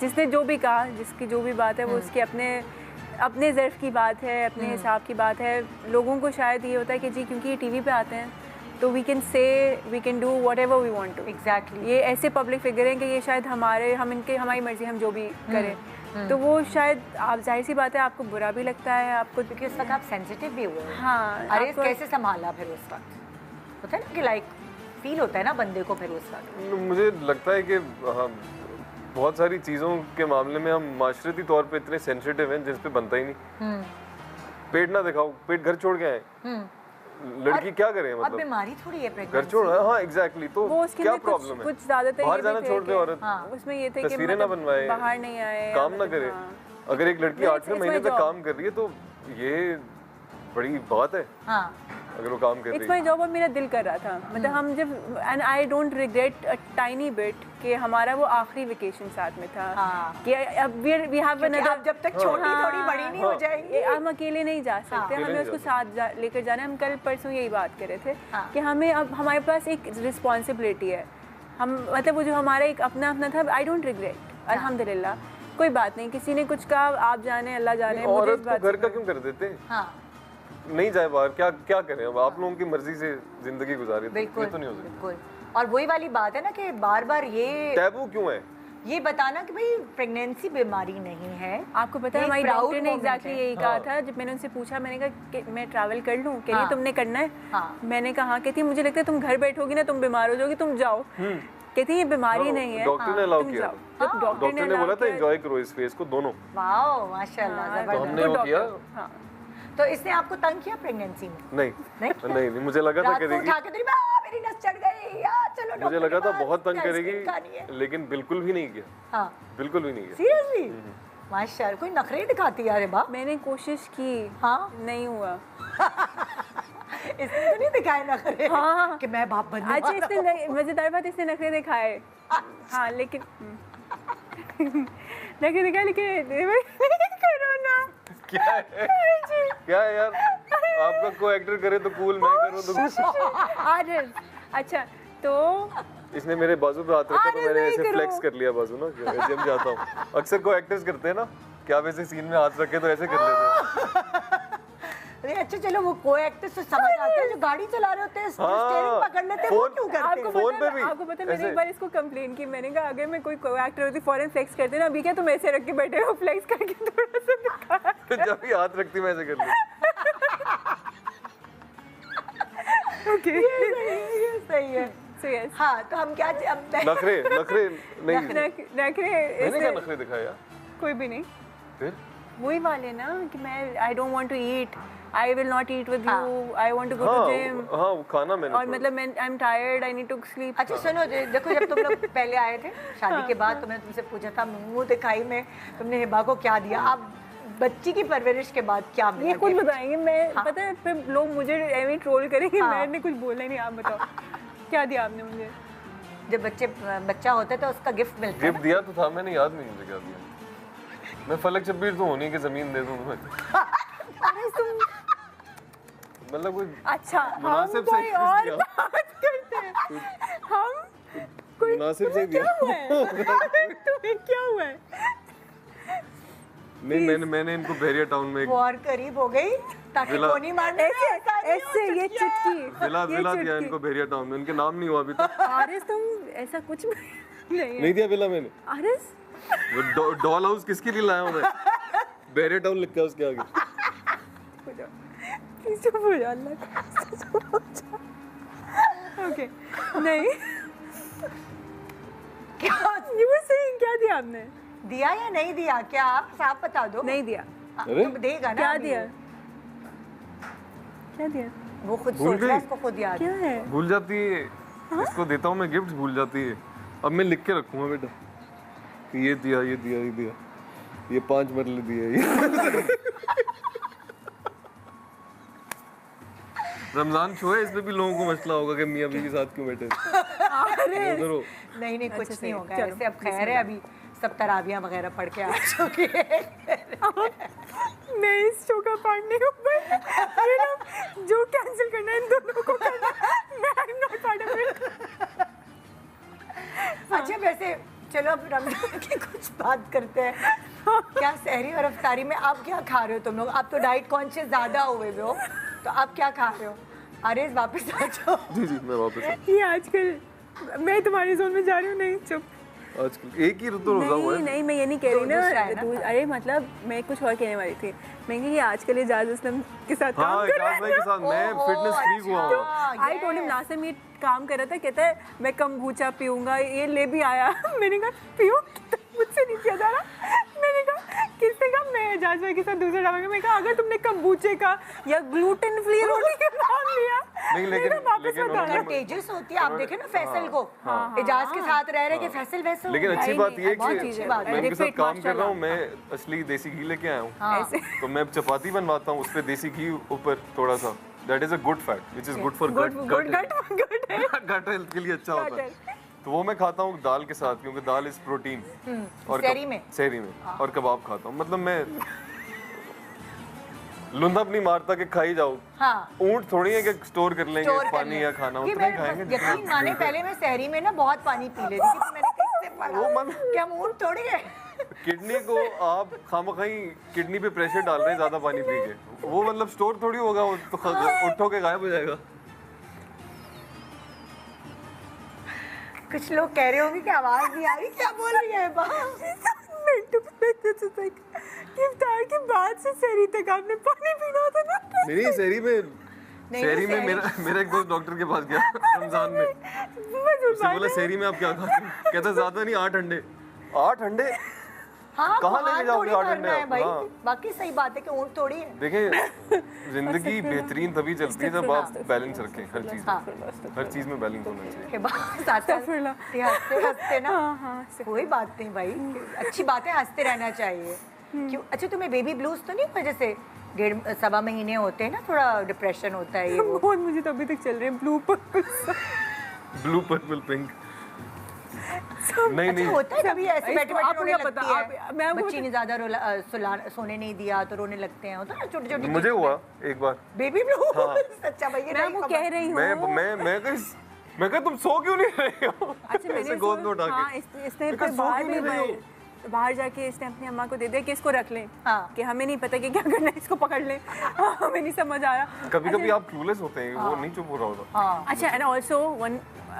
जिसने जो भी कहा, जिसकी जो भी बात है वो उसके अपने ज़र्फ़ की बात है, अपने हिसाब की बात है। लोगों को शायद ये होता है कि जी क्योंकि ये टीवी पे आते हैं तो we can do whatever we want to. Exactly. ये ऐसे पब्लिक फिगर हैं कि ये शायद हमारी मर्ज़ी, हम जो भी करें। तो वो शायद, आप जाहिर सी बात है, आपको बुरा भी लगता है, आपको, क्योंकि उस वक्त आप सेंसिटिव भी हुए। हाँ, अरे आपको- कैसे संभाला फिर उस वक्त? होता है ना कि लाइक फील होता है ना बंदे को फिर उस वक्त। मुझे लगता है कि हाँ, बहुत सारी चीज़ों के मामले में हम माशरती तौर पे इतने सेंसिटिव हैं जिस पे बनता ही नहीं। पेट ना दिखाओ, पेट घर छोड़ के आए, लड़की क्या करे, अब मतलब बीमारी थोड़ी है घर प्रेगनेंसी। छोड़, हाँ एग्जैक्टली। तो वो उसके क्या अंदर प्रॉब्लम है? कुछ ज़्यादातर बाहर ये जाना भी थे छोड़ दे कि- औरत, उसमें ये थे कि तस्वीरें ना मतलब बनवाए, बाहर नहीं आए, काम ना मतलब, करे। हाँ। अगर एक लड़की नहीं, 8वें it's महीने my तक job. काम कर रही है तो ये बड़ी बात है, हाँ, अगर वो काम कर इट्स रही माई है। जॉब। और मेरा दिल कर रहा था, मतलब हम जब, and I don't regret a tiny bit कि हमारा वो आखिरी वेकेशन साथ में था। हाँ। कि अब वी हैव क्योंकि अनदर, आप जब तक छोटी थोड़ी बड़ी नहीं हो जाएंगी। हम अकेले नहीं जा सकते, अकेले हमें नहीं उसको जा साथ लेकर जाना है। हम कल परसों यही बात कर रहे थे हाँ। कि हमें अब हमारे पास एक रिस्पॉन्सिबिलिटी है। हम मतलब वो जो हमारा एक अपना था, आई डोंट रिग्रेट, अल्हम्दुलिल्लाह। कोई बात नहीं, किसी ने कुछ कहा, आप जाने, अल्लाह जाने, मुझे औरत इस को बात घर से का क्यों कर देते हैं? हाँ, नहीं जाए बाहर, क्या क्या करें अब? आप लोगों की मर्जी से जिंदगी गुजारे, बिल्कुल ये तो नहीं हो सकता। बिल्कुल। और वही वाली बात है ना कि बार बार टैबू क्यों है? ये बताना कि भाई प्रेगनेंसी बीमारी नहीं है। आपको पता है, एक हमारी proud डॉक्टर ने moment एग्जैक्टली है। यही कहा हाँ। था। जब मैंने उनसे पूछा, मैंने कहा कि मैं ट्रैवल कर लूँ, कह रही हाँ। तुमने करना है? हाँ। मैंने कहा, कहती मुझे लगता है तुम घर बैठोगी ना, तुम बीमार हो जाओगी, तुम जाओ। कहती ये बीमारी नहीं है, डॉक्टर ने अलाउ तुम किया। जाओ। जब डॉक्टर ने allow बोला था किया- एंजॉय करो इस फेज को दोनों। वाओ, माशाल्लाह, हाँ, तो हमने जबरदस्त। वो किया। हाँ। तो इसने आपको तंग किया प्रेगनेंसी में? नहीं नहीं? नहीं, मुझे लगा था रात को करेगी, उठा के तेरी मेरी नस चढ़ गई यार, चलो मुझे डॉक्टर लगा के था पास, बहुत तंग आइसक्रीम खानी है। करेगी, लेकिन बिल्कुल भी नहीं किया, हाँ, बिल्कुल भी नहीं किया। सीरियसली माशाल्लाह, कोई नखरे दिखाती है? अरे बाप, मैंने कोशिश की, हाँ, नहीं हुआ। इसने तो नहीं दिखाए नखरे हाँ। कि मैं बाप बनने अच्छा, वाला इसने मजेदार बात, इसने नखरे दिखाए। हाँ, लेकिन नखरे दिखाए, लेकिन करो ना। क्या है? क्या है यार? आपका को एक्टर करे तो कूल, मैं करूँ तो आदर। अच्छा, तो इसने मेरे बाजू पे हाथ रखा तो आदर मैंने नहीं ऐसे करो। फ्लेक्स कर लिया बाजू ना, जिम जाता हूँ अक्सर को एक्टर्स करते हैं ना, क्या वैसे सीन में हाथ रखे तो ऐसे कर लेते हैं। नहीं अच्छा चलो वो को एक्टर्स तो समझ आते हैं, जो गाड़ी चला रहे होते हैं स्टीयरिंग पकड़ लेते हैं, वो फोन- क्यों करते आपको हैं? फोन पे भी आपको पता है मैंने ऐसे। एक बार इसको कंप्लेन की, मैंने कहा अगर मैं कोई एक्टर होती फॉरेन फ्लेक्स करते ना, अभी क्या तुम ऐसे रख के बैठे हो, फ्लेक्स करके थोड़ा सा दिखा। जब भी हाथ रखती मैं ऐसे कर ली। ओके सही है। सो यस, हाँ तो हम क्या अब नखरे नहीं नखरे मैंने क्या नखरे दिखाया कोई भी नहीं, फिर वही वाले ना कि मैं I don't want to eat, I will not eat with you, I want to go to gym, हाँ वो खाना मैंने और छोड़ा। मतलब मैं I am tired, I need to sleep. अच्छा सुनो देखो जब तुम लोग पहले आए थे शादी के बाद, तो मैंने तुमसे पूछा था मुंह दिखाई में तुमने हिबा को क्या दिया, अब बच्ची की परवरिश के बाद क्या ये मिला? खुद बताएंगे, मैं पता है फिर लोग मुझे एवी ट्रोल करेंगे, हाँ। मैंने कुछ बोला ही नहीं। आप बताओ क्या दिया आपने मुझे? जब बच्चा होता है तो उसका गिफ्ट मिलता है गिफ्ट दिया तो था, मैंने याद नहीं मुझे क्या दिया। मैं फलक शब्बीर तो होने की जमीन दे दूं तुम्हें। अरे तुम मतलब कोई अच्छा, हम मुनासिब से कोई गिफ्ट और दिया। बात करते हैं, हम कोई मुनासिब से क्या दिया। हुआ है? तुम्हें क्या हुआ है? नहीं मैंने इनको बहरिया टाउन में एक वॉर करीब हो गई ताकि विला- कोनी मारने ऐसे ये चुटकी विला ये दिया चुटकी। इनको बहरिया टाउन में, उनके नाम नहीं हुआ अभी तक। आरिस तुम ऐसा कुछ नहीं है। नहीं दिया विला मैंने। आरिस वो डॉल हाउस किसके लिए लाया हूँ मैं? बहरिया टाउन लिखा है उसके आगे। प्लीज चुप हो जा, अल्लाह का चुप हो जा। ओके नहीं क्या यू वर सेइंग, क्या दिया आपने? दिया या नहीं दिया, क्या आप साफ बता दो। नहीं दिया। अरे? तुम देगा ना क्या अभी। दिया? क्या दिया? वो खुद भूल सोच रहा है, गई? उसको खुद याद क्या है। है? भूल जाती है, इसको देता हूँ मैं गिफ्ट, भूल जाती है। अब मैं लिख के रखूंगा बेटा कि ये दिया ये दिया ये दिया, ये 5 मरले दिए ये। रमजान शो है, इसमें भी लोगों को मसला होगा कि मियां बीवी के साथ क्यों बैठे अरे उधर हो। नहीं कुछ अच्छा, नहीं सही, होगा चलो, ऐसे। अब खैर है अभी सब तराबियां वगैरह पढ़ के आ चुके हैं। मैं इस शो का पार्ट नहीं हूँ, पर जो कैंसिल करना है इन दोनों को करना, मैं I am not part of it. अच्छा वैसे चलो अब रमजान की कुछ बात करते हैं। क्या सहरी और अफ्तारी में आप क्या खा रहे हो तुम लोग? आप तो डाइट कॉन्शियस ज्यादा हुए हो, तो आप क्या खा रहे हो? अरे वापस आ जाओ। जी मैं वापस ये आजकल मैं तुम्हारी जोन में जा रही हूँ। नहीं चुप, आजकल एक ही तो रोजा हुआ है। नहीं मैं ये नहीं कह रही दूसरा है ना, ना? अरे मतलब मैं कुछ और कहने वाली थी। मैं कि ये आजकल इजाज़ असलम के साथ हाँ काम कर इजाज भाई के साथ मैं ओहो, फिटनेस फ्रीक हुआ हूँ। अच्छा, I told him last time, ये काम कर रहा था, कहता है मैं कम्बूचा पीऊंगा, ये ले भी आया। मैंने कहा पियो, मुझसे नहीं किया जा रहा। मैंने कहा किसने कहा? मैं एजाज भाई के साथ दूसरा डालूंगा। मैं कहा अगर तुमने कम्बूचे का या ग्लूटेन फ्री रोटी का नाम लिया, नहीं, मैं लेकिन- कहा वापस लेकिन मत उन्होंने- आना। कंटेजियस होती है। आप देखे ना फैसल को, एजाज के साथ रह रहे कि फैसल वैसे हो लेकिन गया। अच्छी नहीं, बात ये है बहुत कि चीज़ है। बात है। मैं उनके साथ Adequate, काम कर रहा हूँ, माशाल्लाह। मैं असली देसी घी लेके आया हूँ। हाँ। ऐसे तो मैं चपाती बनवाता हूँ, उस पे देसी घी ऊपर थोड़ा सा, that is a good fat which is good for good good good है। गट हेल्थ के लिए अच्छा होता है। Gut तो वो मैं खाता हूँ दाल के साथ, क्योंकि दाल इज प्रोटीन। और सहरी में? सहरी में और कबाब खाता हूँ। मतलब मैं लुंदा नहीं मारता कि खाई जाओ। हाँ ऊंट थोड़ी है कि स्टोर कर लेंगे स्टोर कर पानी लें। या खाना, कि उतना ही मैं खाएंगे यकीन माने पहले मैं सहरी में ना बहुत पानी पी लेती थी, तो मैंने कहीं से पढ़ा कि हम ऊँट थोड़ी है। किडनी को आप खामखाई किडनी पे प्रेशर डाल रहे हैं ज्यादा पानी पी के, वो मतलब स्टोर थोड़ी होगा, वो तो उठो के गायब हो जाएगा। कुछ लोग कह रहे होंगे कि आवाज नहीं आ रही, क्या बोल रही है इफ्तार के बाद से सहरी तक आपने पानी पीना होता ना। नहीं सहरी में नहीं, सहरी तो में सहरी- मेरा एक दोस्त डॉक्टर के पास गया रमजान में, उसने बोला सहरी में आप क्या खाते हैं? कहता ज्यादा नहीं 8 अंडे। 8 अंडे हाँ कहाँ लेके भान जाओगे थोड़ी 8 करना अंडे है आप? भाई। हाँ। बाकी सही बात है कि ऊँट थोड़ी है। देखें जिंदगी बेहतरीन तभी चलती है जब आप बैलेंस रखें हर चीज हाँ। में, हर चीज में बैलेंस होना चाहिए। के बाद साथ अस्तगफिरुल्लाह। हंसते हंसते ना हाँ हाँ कोई बात नहीं भाई, अच्छी बात है, हंसते रहना चाहिए। क्यों? अच्छा तुम्हें बेबी ब्लूज तो नहीं हुआ? जैसे 1.5 महीने होते हैं ना, थोड़ा डिप्रेशन होता है ये वो। बहुत मुझे तो अभी तक चल रहे हैं blue purple. Blue purple pink नहीं अच्छा नहीं होता है कभी ऐसे इसको बैठे बैठे आपको रोने क्या पता? लगती आप- मैं है, आपको बच्ची ने ज्यादा सोने नहीं दिया तो रोने लगते हैं, होता है ना छोटे छोटे। मुझे हुआ एक बार। Baby blue. हाँ। सच्चा भाई ये मैं नई वो खबर। कह रही हूँ। मैं कहा तुम सो क्यों नहीं रहे हो? अच्छा मैंने ऐसे गोद में उठा हाँ, के इसने मैं कहा, फिर सो बाहर क्यों नहीं भी रहे हो? बाहर जाके इसने अपनी अम्मा को दे दिया कि इसको रख लें, हाँ। कि हमें नहीं पता कि क्या करना है, इसको पकड़ लें, हमें नहीं समझ आ रहा। कभी कभी आप क्लूलेस होते हैं, वो नहीं चुप हो रहा होता। हाँ अच्छा, and also one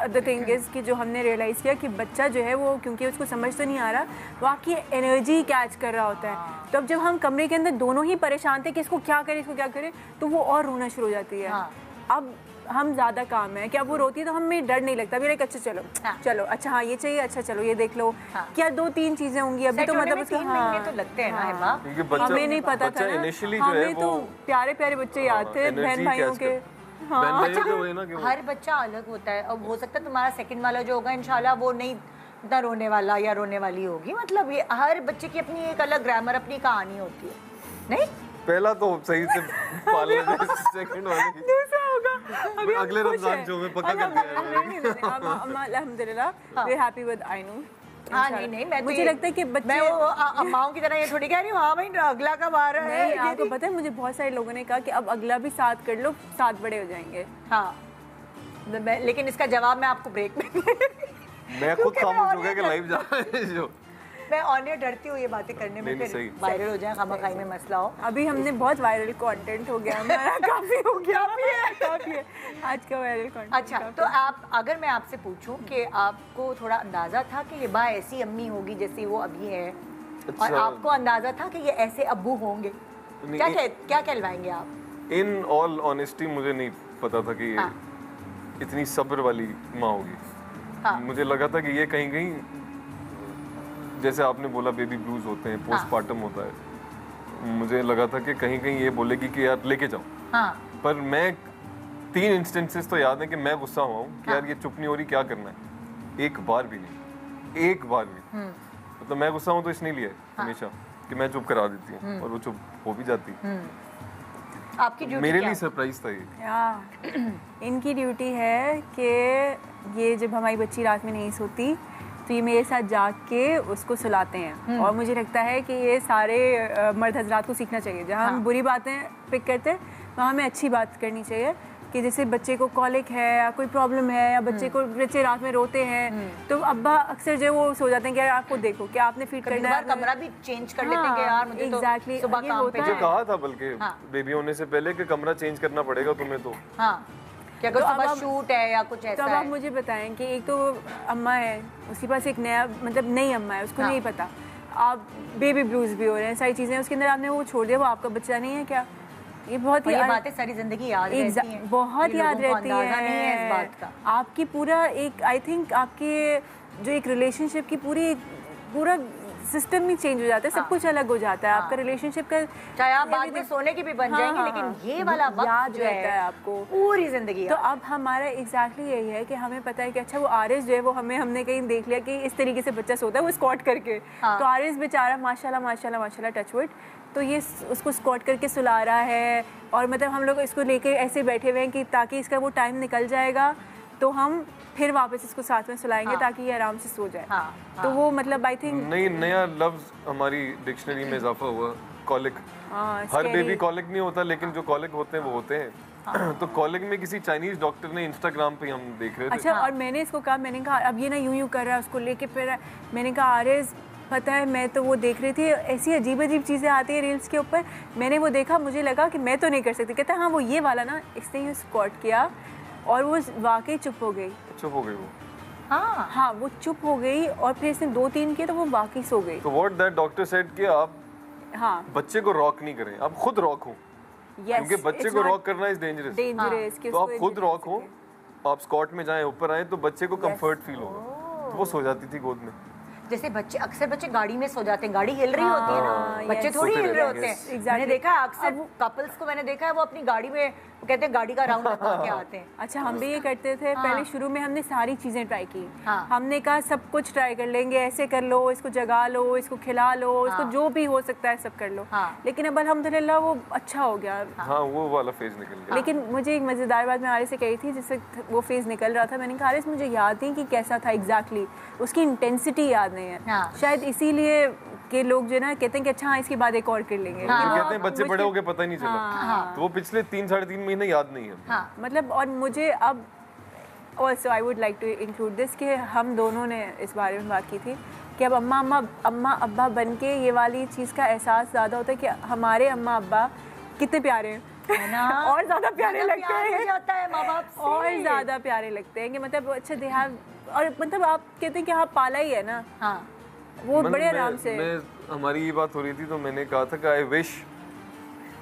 the thing is कि जो हमने रियलाइज़ किया कि बच्चा जो है वो क्योंकि उसको समझ तो नहीं आ रहा, वो आपकी एनर्जी कैच कर रहा होता है। तो अब जब हम कमरे के अंदर दोनों ही परेशान थे कि इसको क्या करें, इसको क्या करें, तो वो और रोना शुरू हो जाती है। हाँ। अब हम ज़्यादा काम है कि अब वो रोती है तो हमें डर नहीं लगता, मेरा अच्छा चलो हाँ। चलो, अच्छा हाँ ये चाहिए, अच्छा चलो ये देख लो, हाँ। क्या 2-3 चीज़ें होंगी अभी सेट तो होने मतलब में उसका 3 महीने तो लगते हैं ना हिबा। क्योंकि बच्चा हमें नहीं पता था ना, इनिशियली जो है हमें तो वो प्यारे प्यारे बच्चे याद थे बहन भाइयों के। बहन भाइयों के वही ना कि वो हर बच्चा अलग होता है। अब हो सकता है तुम्हारा सेकंड वाला जो होगा इंशाल्लाह वो नहीं इतना रोने वाला या रोने वाली होगी। मतलब ये हर बच्चे की अपनी एक अलग ग्रामर, अपनी कहानी होती है, नहीं? पहला तो सही से पाल लेना, सेकंड वाले की दूसरा होगा अभी अगले रमजान शो में पक्का कर दिया है। अल्हम्दुलिल्लाह वी हैप्पी विद आइनू। हाँ नहीं मैं तो मुझे ये- लगता है कि बच्चे मैं वो अम्माओं की तरह ये थोड़ी कह रही हूँ हाँ भाई अगला कब आ रहा है। नहीं, आपको पता है मुझे बहुत सारे लोगों ने कहा कि अब अगला भी 7 कर लो, 7 बड़े हो जाएंगे। हाँ लेकिन इसका जवाब मैं आपको ब्रेक में मैं खुद खामोश हो गया कि लाइव जा रहा है जो। मैं ऑन एयर डरती हूँ ये बातें करने में, नहीं, फिर सही। वायरल हो जाए, खामखाई में मसला हो। अभी हमने बहुत वायरल कंटेंट हो गया हमारा, काफी हो गया, काफी है आज का वायरल कंटेंट। अच्छा तो आप, अगर मैं आपसे पूछूं कि आपको थोड़ा अंदाजा था कि हिबा ऐसी अम्मी होगी जैसी वो अभी है, और अच्छा। आपको अंदाजा था कि ये ऐसे अब्बू होंगे? नहीं, क्या कहलवाएंगे आप? इन ऑल ऑनेस्टी मुझे नहीं पता था कि ये हाँ। इतनी सब्र वाली माँ होगी। हाँ। मुझे लगा था कि ये कहीं कहीं, जैसे आपने बोला बेबी ब्लूज होते हैं, पोस्टमार्टम होता है, मुझे लगा था कि कहीं कहीं ये बोलेगी कि यार लेके जाओ। हाँ पर मैं 3 इंस्टेंसेस तो याद है कि मैं गुस्सा हुआ हूँ कि यार ये चुप नहीं हो रही, क्या करना है। एक बार भी नहीं, एक बार भी। मतलब मैं गुस्सा हूँ तो इसने लिया है हमेशा कि मैं चुप करा देती हूँ, और वो चुप हो भी जाती है। आपकी ड्यूटी मेरे क्या लिए है? सरप्राइज था ये। इनकी ड्यूटी है कि ये जब हमारी बच्ची रात में नहीं सोती तो ये मेरे साथ जाग के उसको सुलाते हैं। और मुझे लगता है कि ये सारे मर्द हजरात को सीखना चाहिए। जहाँ हम बुरी बातें पिक करते हैं वहाँ हमें अच्छी बात करनी चाहिए कि जैसे बच्चे को कॉलिक है या कोई प्रॉब्लम है या बच्चे रात में रोते हैं तो अब्बा अक्सर जो वो सो जाते हैं कि यार आपको देखो क्या आपने फीड कभी करना है। कभार कमरा भी चेंज कर लेते हैं कि यार मुझे तो exactly, सुबह ये काम पे होता मुझे है। कहा था बल्कि हाँ। बेबी होने से पहले कि कमरा चेंज करना पड़ेगा तुम्हें तो। हाँ क्या अगर तो अब सुबह आप- शूट है या कुछ तो ऐसा अब आप है? मुझे बताएं कि एक तो अम्मा है, उसके पास एक नया मतलब नई अम्मा है, उसको हाँ। नहीं पता। आप बेबी ब्लूज भी हो रहे हैं, सारी चीज़ें उसके अंदर आपने वो छोड़ दिया, वो आपका बच्चा नहीं है क्या? ये बहुत और ही ये बातें सारी जिंदगी याद रहती हैं, बहुत ये याद लोगों को रहती अंदाजा नहीं है इस है बात का। आपकी पूरा एक आई थिंक आपके जो एक रिलेशनशिप की पूरा सिस्टम ही चेंज हो जाता है, सब कुछ अलग हो जाता है आपका रिलेशनशिप का। चाहे आप बाद में सोने की भी बन हाँ, जाएंगे हाँ, लेकिन हाँ। ये वाला वक्त याद जो रहता है आपको पूरी जिंदगी तो याद। अब हमारा एग्जैक्टली यही है कि हमें पता है कि अच्छा वो आरिस जो है वो हमने कहीं देख लिया कि इस तरीके से बच्चा सोता है वो स्क्वाट करके। हाँ। तो आरिस बेचारा माशाल्लाह टचवुड, तो ये उसको स्क्वाट करके सुला रहा है और मतलब हम लोग इसको लेके ऐसे बैठे हुए हैं कि ताकि इसका वो टाइम निकल जाएगा तो हम फिर वापस इसको साथ में सुलाएंगे ताकि ये आराम से सो जाए। हाँ, तो वो मतलब आई थिंक नई नया लफ्ज हमारी डिक्शनरी में इजाफा हुआ, कॉलिक। हर बेबी कॉलिक नहीं होता, लेकिन जो कॉलिक होते हैं वो होते हैं। तो कॉलिक में किसी चाइनीज डॉक्टर ने इंस्टाग्राम पे हम देख रहे थे। अच्छा और मैंने इसको कहा, मैंने कहा अब ये ना यूं कर रहा है, उसको लेके फिर मैंने कहा आरिस पता है मैं तो वो देख रही थी ऐसी अजीब चीज़ें आती है रील्स के ऊपर, मैंने वो देखा मुझे लगा कि मैं तो नहीं कर सकती। कहता हाँ वो ये वाला ना, इसने यूँ स्क्वाट किया और वो वाकई चुप हो गई। चुप हो गई वो। हाँ वो चुप हो गई और फिर इसने 2-3 किए तो वो वाकई सो गई। तो व्हाट दैट डॉक्टर सेड कि आप हाँ बच्चे को रॉक नहीं करें, आप खुद रॉक हो। क्योंकि बच्चे को रॉक करना इज डेंजरस। डेंजरस तो आप खुद रॉक हो, आप स्कॉट में जाएं, ऊपर आए तो बच्चे को कंफर्ट फील होगा। तो वो सो जाती थी गोद में। जैसे अक्सर बच्चे गाड़ी में सो जाते हैं, गाड़ी हिल रही होती है ना, बच्चे थोड़ी हिल रहे होते हैं। मैंने देखा है अक्सर कपल्स को, मैंने देखा है वो अपनी गाड़ी में वो कहते हैं गाड़ी का राउंड लगा के आते हैं। अच्छा हम भी ये करते थे पहले शुरू में, हमने सारी चीज़ें ट्राई की। हाँ। हमने कहा सब कुछ ट्राई कर लेंगे, ऐसे कर लो, इसको जगा लो, इसको खिला लो, इसको जो भी हो सकता है सब कर लो। हाँ। लेकिन अब अल्हम्दुलिल्लाह वो अच्छा हो गया। हाँ वो वाला फेज निकल गया। लेकिन मुझे एक मज़ेदार बात मैं आरिस से कही थी, जिससे वो फेज़ निकल रहा था। मैंने कहा आरिस मुझे याद नहीं कि कैसा था एग्जैक्टली, उसकी इंटेंसिटी याद नहीं है। हाँ। शायद इसीलिए कि लोग जो ना कहते हैं कि अच्छा हाँ इसके बाद एक और कर लेंगे। तो कहते हैं बच्चे बड़े हो गए पता ही नहीं चला। तो वो पिछले 3-3.5 महीने याद नहीं है। हाँ मतलब और मुझे अब also I would like to include this कि हम दोनों ने इस बारे में बात की थी कि अब अम्मा अब्बा बन के ये वाली चीज़ का एहसास ज़्यादा होता है कि हमारे अम्मा अब्बा कितने प्यारे हैं, है ना? और ज़्यादा प्यारे ज़्यादा लगते प्यार हो हैं, जाता है माँ बाप से। और ज़्यादा प्यारे लगते हैं कि मतलब अच्छा दे हैव, और मतलब आप कहते हैं कि आप पाला ही है ना, हाँ वो मतलब बड़े आराम से। हमारी ये बात हो रही थी तो मैंने कहा था कि आई विश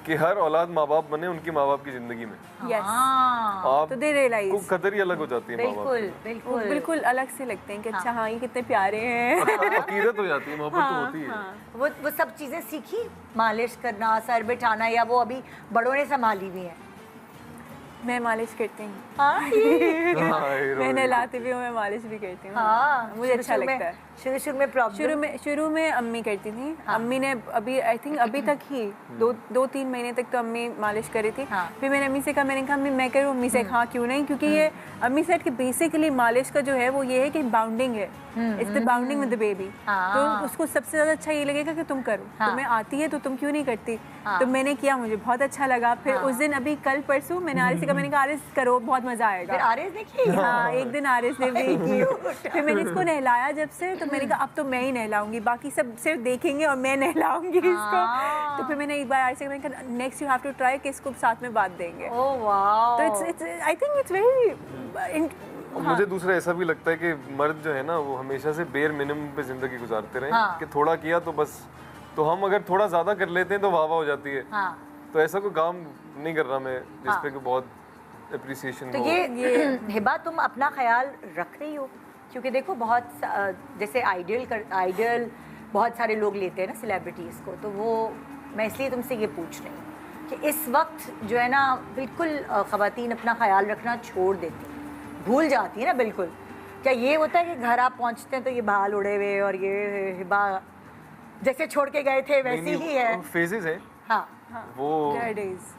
कि हर औलाद माँ बाप बने उनकी माँ बाप की जिंदगी में। यस, हाँ आप तो दे रियलाइज को कदर ही अलग हो जाती है माँ बाप बिल्कुल की। वो बिल्कुल बिल्कुल अलग से लगते हैं कि अच्छा हाँ ये कितने प्यारे हैं। अकीदत हो जाती है, मोहब्बत तो होती है। वो सब चीजें सीखी, मालिश करना, सर बिठाना, या वो अभी बड़ों ने संभाली भी हैं? मैं मालिश करती हूँ, हाँ मैं नहलाती भी हूँ, मैं मालिश भी करती हूँ। हाँ, मुझे अच्छा लगता है। शुरू में प्रॉब्लम, शुरू में अम्मी करती थी। अम्मी ने अभी आई थिंक अभी तक ही 2-3 महीने तक तो अम्मी मालिश करी थी। हाँ। फिर मैंने अम्मी से कहा, मैंने कहा अम्मी मैं करूँ, अम्मी से हाँ क्यों नहीं, क्योंकि ये अम्मी सेड कि बेसिकली मालिश का जो है वो ये है कि बाउंडिंग है, it's the bounding with the baby. तो उसको सबसे ज़्यादा अच्छा ये लगेगा कि तुम करो, तुम्हें आती है तो तुम क्यों नहीं करती। तो मैंने किया, मुझे बहुत अच्छा लगा। फिर उस दिन अभी कल परसों मैंने आरिस से कहा, मैंने कहा आरिस करो, बहुत मज़ा फिर आएगा। आरिस ने की? हाँ, एक दिन आरिस ने भी की। फिर मैंने इसको नहलाया जब से, तो मैंने कहा अब तो मैं ही नहलाऊंगी, बाकी सब सिर्फ देखेंगे और मैं नहलाऊंगी इसको। तो फिर मैंने एक बार आरिस से मैंने कहा next you have to try कि इसको साथ में बात देंगे। ओह वाओ, तो it's I think it's very. मुझे दूसरा ऐसा भी लगता है कि मर्द जो है ना वो हमेशा से बेयर मिनिमम पे जिंदगी गुजारते रहे कि थोड़ा किया तो बस, तो हम अगर थोड़ा ज्यादा कर लेते हैं तो वाह वाह हो जाती है। तो ऐसा कोई काम नहीं कर रहा मैं जिस पे कि बहुत एप्रिसिएशन तो ये हिबा तुम अपना ख्याल रख रही हो? क्योंकि देखो बहुत जैसे आइडियल बहुत सारे लोग लेते हैं ना सेलिब्रिटीज़ को, तो वो मैं इसलिए तुमसे ये पूछ रही हूँ कि इस वक्त जो है ना बिल्कुल ख़वातीन अपना ख्याल रखना छोड़ देती, भूल जाती है ना बिल्कुल। क्या ये होता है कि घर आप पहुँचते हैं तो ये बाल उड़े हुए और ये हिबा जैसे छोड़ के गए थे वैसी ही है? फेजेस है हाँ वो,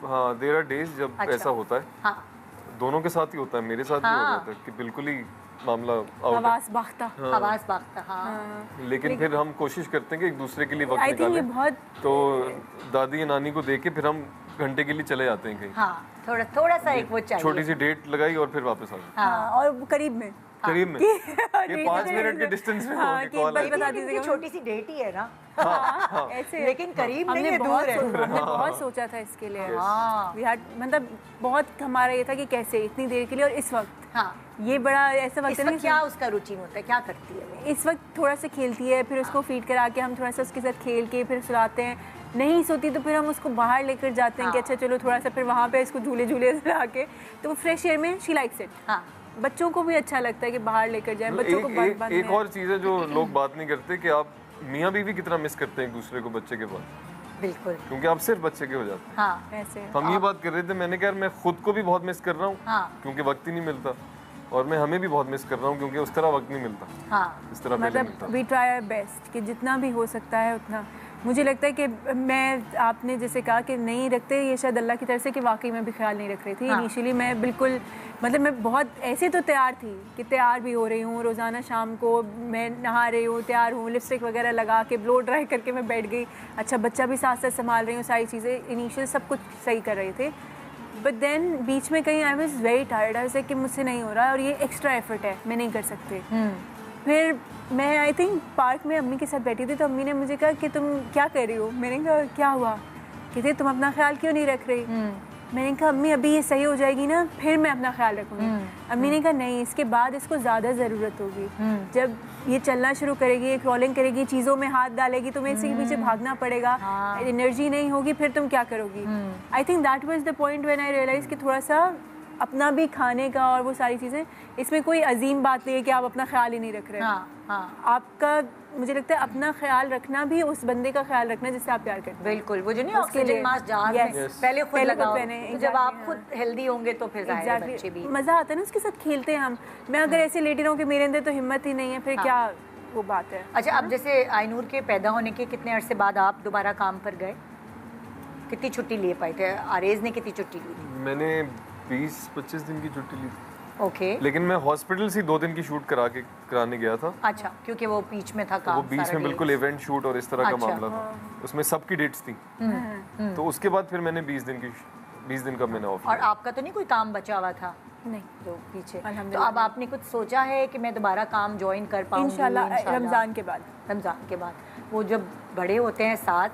हाँ देयर आर डेज जब अच्छा। ऐसा होता है। हाँ दोनों के साथ ही होता है, मेरे साथ भी हो जाता है कि बिल्कुल ही मामला आउट आवाज बाख्ता। आवाज़ बागता, हाँ लेकिन फिर हम कोशिश करते हैं कि एक दूसरे के लिए वक्त आई थिंक ये निकालें। बहुत तो दादी या नानी को देख के फिर हम घंटे के लिए चले जाते हैं कहीं, हाँ थोड़ा सा एक वो चाहिए। छोटी सी डेट लगाई और फिर वापस आ गए हाँ, और वो करीब में करीब में, ये 5 मिनट के डिस्टेंस में हाँ, होगी कि कॉल बस है। बता लेकिन दीजिएगा। इनकी छोटी सी डेट ही है ना, ऐसे लेकिन करीब नहीं हमने है, दूर है। हमने बहुत सोचा था इसके लिए। हाँ We had- मतलब बहुत हमारा ये था कि कैसे इतनी देर के लिए, और इस वक्त हाँ, ये बड़ा ऐसा वक्त इस है ना वक्त क्या उसका रूटीन होता है, क्या करती है वो? इस वक्त थोड़ा सा खेलती है, फिर उसको फीड करा के हम थोड़ा सा उसके साथ खेल के फिर सुलाते हैं। नहीं सोती तो फिर हम उसको बाहर लेकर जाते हैं कि अच्छा चलो थोड़ा सा, फिर वहाँ पे इसको झूले झूले सुला के, तो वो फ्रेश एयर में शी लाइक्स इट। हाँ बच्चों को भी अच्छा लगता है कि बाहर लेकर जाए, बच्चों को बंद बंद एक में। और चीज़ है जो लोग बात नहीं करते कि आप मियाँ बीवी कितना मिस करते हैं एक दूसरे को बच्चे के बाद, बिल्कुल, क्योंकि आप सिर्फ बच्चे के हो जाते हैं। हाँ ऐसे हम ये बात कर रहे थे, मैंने कहा यार मैं खुद को भी बहुत मिस कर रहा हूँ हाँ क्योंकि वक्त ही नहीं मिलता, और मैं हमें भी बहुत मिस कर रहा हूँ क्योंकि उस तरह वक्त नहीं मिलता हाँ इस तरह पहले मतलब मिलता। वी ट्राई आवर बेस्ट कि जितना भी हो सकता है उतना। मुझे लगता है कि मैं, आपने जैसे कहा कि नहीं रखते, ये शायद अल्लाह की तरफ से कि वाकई में भी ख्याल नहीं रख रही थी। इनिशियली मैं बिल्कुल, मतलब मैं बहुत ऐसे तो तैयार थी कि तैयार भी हो रही हूँ, रोज़ाना शाम को मैं नहा रही हूँ, तैयार हूँ, लिपस्टिक वगैरह लगा के ब्लो ड्राई करके मैं बैठ गई। अच्छा बच्चा भी साथ साथ संभाल रही हूँ, सारी चीज़ें इनिशियल सब कुछ सही कर रहे थे। बट देन बीच में कहीं आई वॉज वेरी टायर्ड, ऐसे कि मुझसे नहीं हो रहा है और ये एक्स्ट्रा एफर्ट है, मैं नहीं कर सकती। फिर मैं आई थिंक पार्क में अम्मी के साथ बैठी थी, तो अम्मी ने मुझे कहा कि तुम क्या कर रही हो। मैंने कहा क्या हुआ, कहते तुम अपना ख्याल क्यों नहीं रख रही। मैंने कहा अम्मी अभी ये सही हो जाएगी ना फिर मैं अपना ख्याल रखूँगी। अम्मी ने कहा नहीं, इसके बाद इसको ज़्यादा ज़रूरत होगी, जब ये चलना शुरू करेगी, क्रॉलिंग करेगी, चीज़ों में हाथ डालेगी, तुम्हें इसके पीछे भागना पड़ेगा, एनर्जी नहीं होगी, फिर तुम क्या करोगी। I think that was the point when I realise कि थोड़ा सा अपना भी खाने का और वो सारी चीज़ें, इसमें कोई अजीम बात नहीं है कि आप अपना ख्याल ही नहीं रख रहे हैं। आपका, मुझे लगता है अपना ख्याल रखना भी उस बंदे का ख्याल रखना जिससे आप प्यार करते हैं। बिल्कुल, वो जो नहीं उसके ऑक्सीजन लिए- मास्क जहाज Yes. में पहले खुद पहले खुद लगाओ, पहने, तो जब exactly, आप खुद हेल्दी होंगे तो फिर जाहिर है बच्चे भी। मज़ा आता है ना उसके साथ खेलते हैं हम। मैं अगर ऐसे लेटी रहूँ कि मेरे अंदर तो हिम्मत ही नहीं है, फिर क्या वो बात है। अच्छा, अब जैसे आइनूर के पैदा होने के कितने अरसे बाद आप दोबारा काम पर गए, कितनी छुट्टी ले पाए थे? आरेज ने कितनी छुट्टी ली थी? मैंने 20-25 दिन की छुट्टी ली थी, ओके, लेकिन मैं हॉस्पिटल से 2 दिन की शूट कराने गया था। अच्छा, क्योंकि वो बीच में था काम, वो बीच में बिल्कुल इवेंट शूट और इस तरह का अच्छा। मामला था, उसमें सबकी डेट्स थी। तो उसके बाद फिर मैंने 20 दिन का मैंने ऑफ और आपका तो नहीं कोई काम बचा हुआ था? नहीं जो पीछे। तो अल्हम्दुलिल्लाह अब आपने कुछ सोचा है कि मैं दोबारा काम ज्वाइन कर पाऊंगी? इंशाल्लाह रमज़ान के बाद। रमज़ान के बाद वो जब बड़े होते हैं साथ,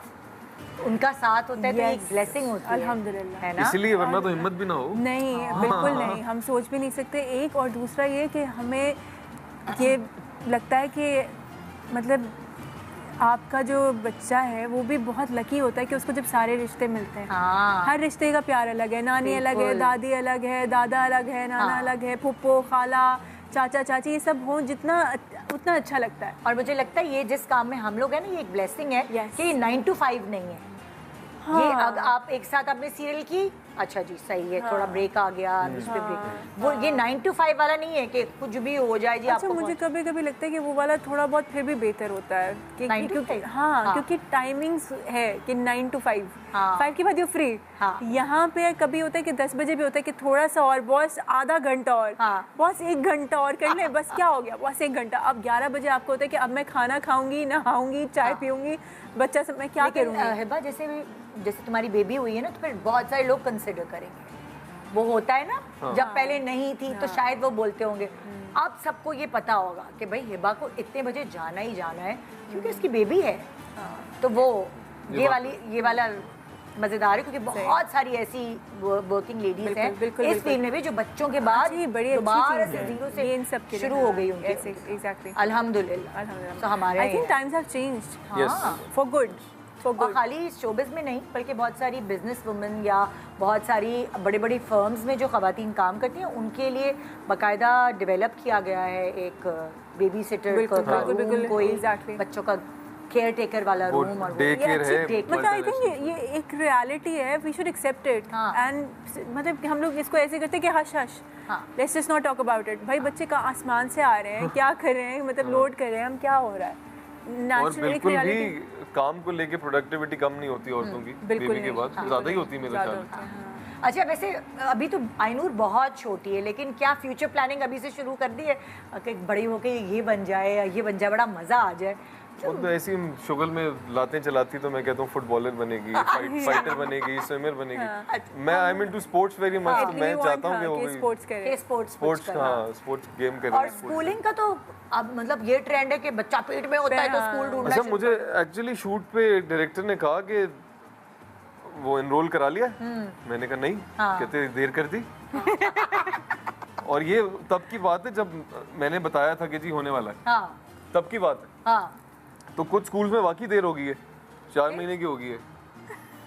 उनका साथ होता है तो एक Yes. ब्लेसिंग होती है, अल्हम्दुलिल्लाह। है ना? इसीलिए वरना तो हिम्मत भी ना हो। नहीं बिल्कुल नहीं, हम सोच भी नहीं सकते। एक और दूसरा ये कि हमें ये लगता है कि मतलब आपका जो बच्चा है वो भी बहुत लकी होता है कि उसको जब सारे रिश्ते मिलते हैं। हाँ। हर रिश्ते का प्यार अलग है, नानी अलग है, बिल्कुल। दादी अलग है, दादा अलग है, नाना हाँ। अलग है, फुप्पो खाला चाचा चाची, ये सब हों जितना उतना अच्छा लगता है। और मुझे लगता है ये जिस काम में हम लोग हैं ना, ये एक ब्लेसिंग है Yes. कि 9 to 5 नहीं है। हाँ। ये अब आप एक साथ आपने सीरियल की, अच्छा जी सही है, थोड़ा ब्रेक आ गया, उस पे ब्रेक, वो ये 9 to 5 वाला नहीं है कि कुछ भी हो जाए जी। अच्छा आपको मुझे कभी कभी लगता है कि वो वाला थोड़ा बहुत फिर भी बेहतर होता है 9 to क्योंकि 5? हाँ, हाँ। क्योंकि टाइमिंग्स है कि 9 to 5, हाँ। 5 के बाद यू फ्री। हाँ। यहाँ पे कभी होता है कि 10 बजे भी होता है कि थोड़ा सा और बॉस आधा घंटा और, हाँ। बॉस 1 घंटा और कर ले, बस क्या हो गया बॉस 1 घंटा। अब 11 बजे आपको होता है कि अब मैं खाना खाऊंगी, नहाऊंगी, चाय पीऊंगी, बच्चा सब मैं क्या लेकिन करूँगी। हिबा जैसे तुम्हारी बेबी हुई है ना, तो फिर बहुत सारे लोग कंसिडर करेंगे, वो होता है ना। जब पहले नहीं थी तो शायद वो बोलते होंगे, अब सबको ये पता होगा कि भाई हिबा को इतने बजे जाना ही जाना है क्योंकि उसकी बेबी है। तो वो ये वाला मजेदार है क्योंकि बहुत सारी ऐसी वर्किंग लेडीज बिल्कुल, हैं बिल्कुल, इस बिल्कुल। फील्ड में भी जो बच्चों के बाद जी, बड़ी अच्छी दोबारा चीज़ से है। जीरो ये इन से सब के लिए, शुरू हो हाँ, गई उनकी। एग्जैक्टली। अल्हम्दुलिल्लाह। तो हमारे आई थिंक यहाँ- टाइम्स हैव चेंज्ड हाँ। फॉर गुड, फॉर और गुड। खाली शोबिस में नहीं बल्कि बहुत सारी बिजनेस वुमेन या बहुत सारी बड़ी बड़ी फर्म्स में जो खवातीन काम करती हैं उनके लिए बाकायदा डेवलप किया गया है एक बेबी सिटर बिल्कुल, का बिल्कुल, रूम, बिल्कुल, कोई exactly. बच्चों का केयर टेकर वाला वो रूम, और वो डे ये केयर अच्छी है, take- मतलब आई थिंक ये एक रियलिटी है, वी शुड एक्सेप्ट इट। हाँ। एंड मतलब कि हम लोग इसको ऐसे करते हैं कि हश हश, हाँ। Let's just not talk about it. भाई बच्चे का आसमान से आ रहे हैं, क्या कर रहे हैं, मतलब लोड कर रहे हैं हम, क्या हो रहा है। और नेचुरल एक बिल्कुल भी रियलिटी काम को लेके प्रोडक्टिविटी कम नहीं होती औरतों की बिल्कुल बेबी के नहीं, बाद, हाँ, ज्यादा ही होती है मेरे ज़्यादा ख्याल होता है, हाँ। अच्छा वैसे अभी तो आइनूर बहुत छोटी है, लेकिन क्या फ्यूचर प्लानिंग अभी से शुरू कर दी है कि बड़ी होके ये बन जाए या ये बन जाए, बड़ा मजा आ जाए? वो तो ऐसी शुगल में लातें चलाती तो मैं कहता हूँ फुटबॉलर बनेगी, फाइटर बनेगी, स्विमर बनेगी। मैं I mean to sports very much, मैं चाहता हूँ कि वो भी स्पोर्ट्स करे। ये स्पोर्ट्स स्पोर्ट्स, हाँ स्पोर्ट्स गेम करे। और स्कूलिंग का तो अब मतलब ये ट्रेंड है कि बच्चा पेट में होता है तो स्कूल ढूंढना अच्छा शुरू मुझे एक्चुअली शूट पे डायरेक्टर ने कहा कि वो एनरोल करा लिया, मैंने कहा नहीं, कहते देर कर दी। और ये तब की बात है जब मैंने बताया था कि जी होने वाला है, हाँ तब की बात है। हाँ। तो कुछ स्कूल्स में वाकई देर हो गई है, 4 महीने की हो गई है।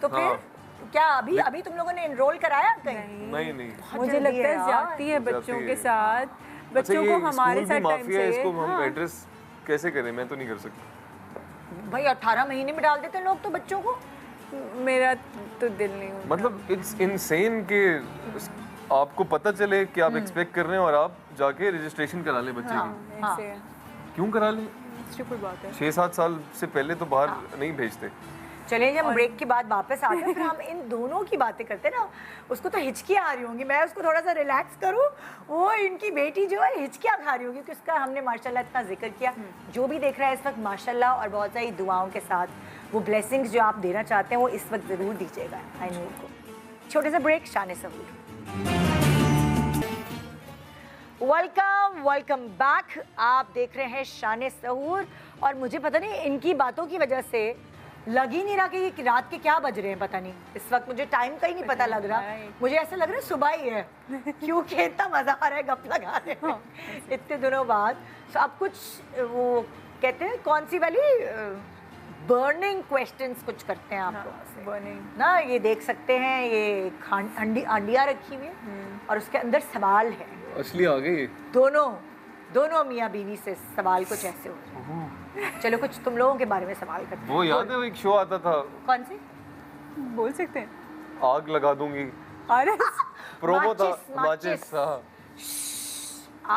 तो फिर क्या अभी अभी तुम लोगों ने एनरोल कराया कहीं? नहीं मुझे जल्दी लगता है है यार। ज्यादती है बच्चों ज्यादती के है। साथ, अच्छा बच्चों ये को हमारे स्कूल भी साथ टाइम माफिया है, चाहिए। इसको हम हाँ। एड्रेस कैसे करें, मैं तो नहीं कर सकता। भाई 18 महीने में डाल देते हैं लोग तो बच्चों को। मेरा तो दिल नहीं होता। मतलब इट्स इनसेन कि आपको पता चले कि आप एक्सपेक्ट कर रहे हैं और आप जाके रजिस्ट्रेशन करा लें बच्चे की। ऐसे क्यों करा लें? स्टूपिड बात है। 6-7 साल से पहले तो बाहर नहीं भेजते। चलिए जब ब्रेक के बाद वापस आते हैं फिर हम इन दोनों की बातें करते हैं ना। उसको तो हिचकियाँ आ रही होंगी, मैं उसको थोड़ा सा रिलैक्स करूँ, वो इनकी बेटी जो है हिचकियाँ खा रही होगी क्योंकि उसका हमने माशाल्लाह इतना जिक्र किया। जो भी देख रहा है इस वक्त माशाल्लाह और बहुत सारी दुआओं के साथ वो ब्लेसिंग्स जो आप देना चाहते हैं वो इस वक्त ज़रूर दीजिएगा आइनूर को। छोटे सा ब्रेक, शान सहूर। Welcome back. आप देख रहे हैं शान सहूर और मुझे पता नहीं इनकी बातों की वजह से लग ही नहीं रहा कि ये रात के क्या बज रहे हैं, पता नहीं इस वक्त मुझे टाइम का ही नहीं पता लग रहा। मुझे ऐसा लग रहा है सुबह ही है क्योंकि इतना मजा आ रहा है गप लगाने में इतने दिनों बाद। तो अब कुछ वो कहते हैं कौन सी वाली बर्निंग क्वेश्चंस कुछ करते हैं आपको बर्निंग ना। ये देख सकते हैं ये अंडिया रखी हुई है और उसके अंदर सवाल है। असली आ गई। दोनों मियाँ बीवी से सवाल कुछ ऐसे हो रहे हैं। चलो कुछ तुम लोगों के बारे में सवाल करते हैं। वो याद है वो एक शो आता था, कौन सी? बोल सकते हैं। आग लगा दूंगी, अरे प्रोमो था माचिस। माचिस। हाँ,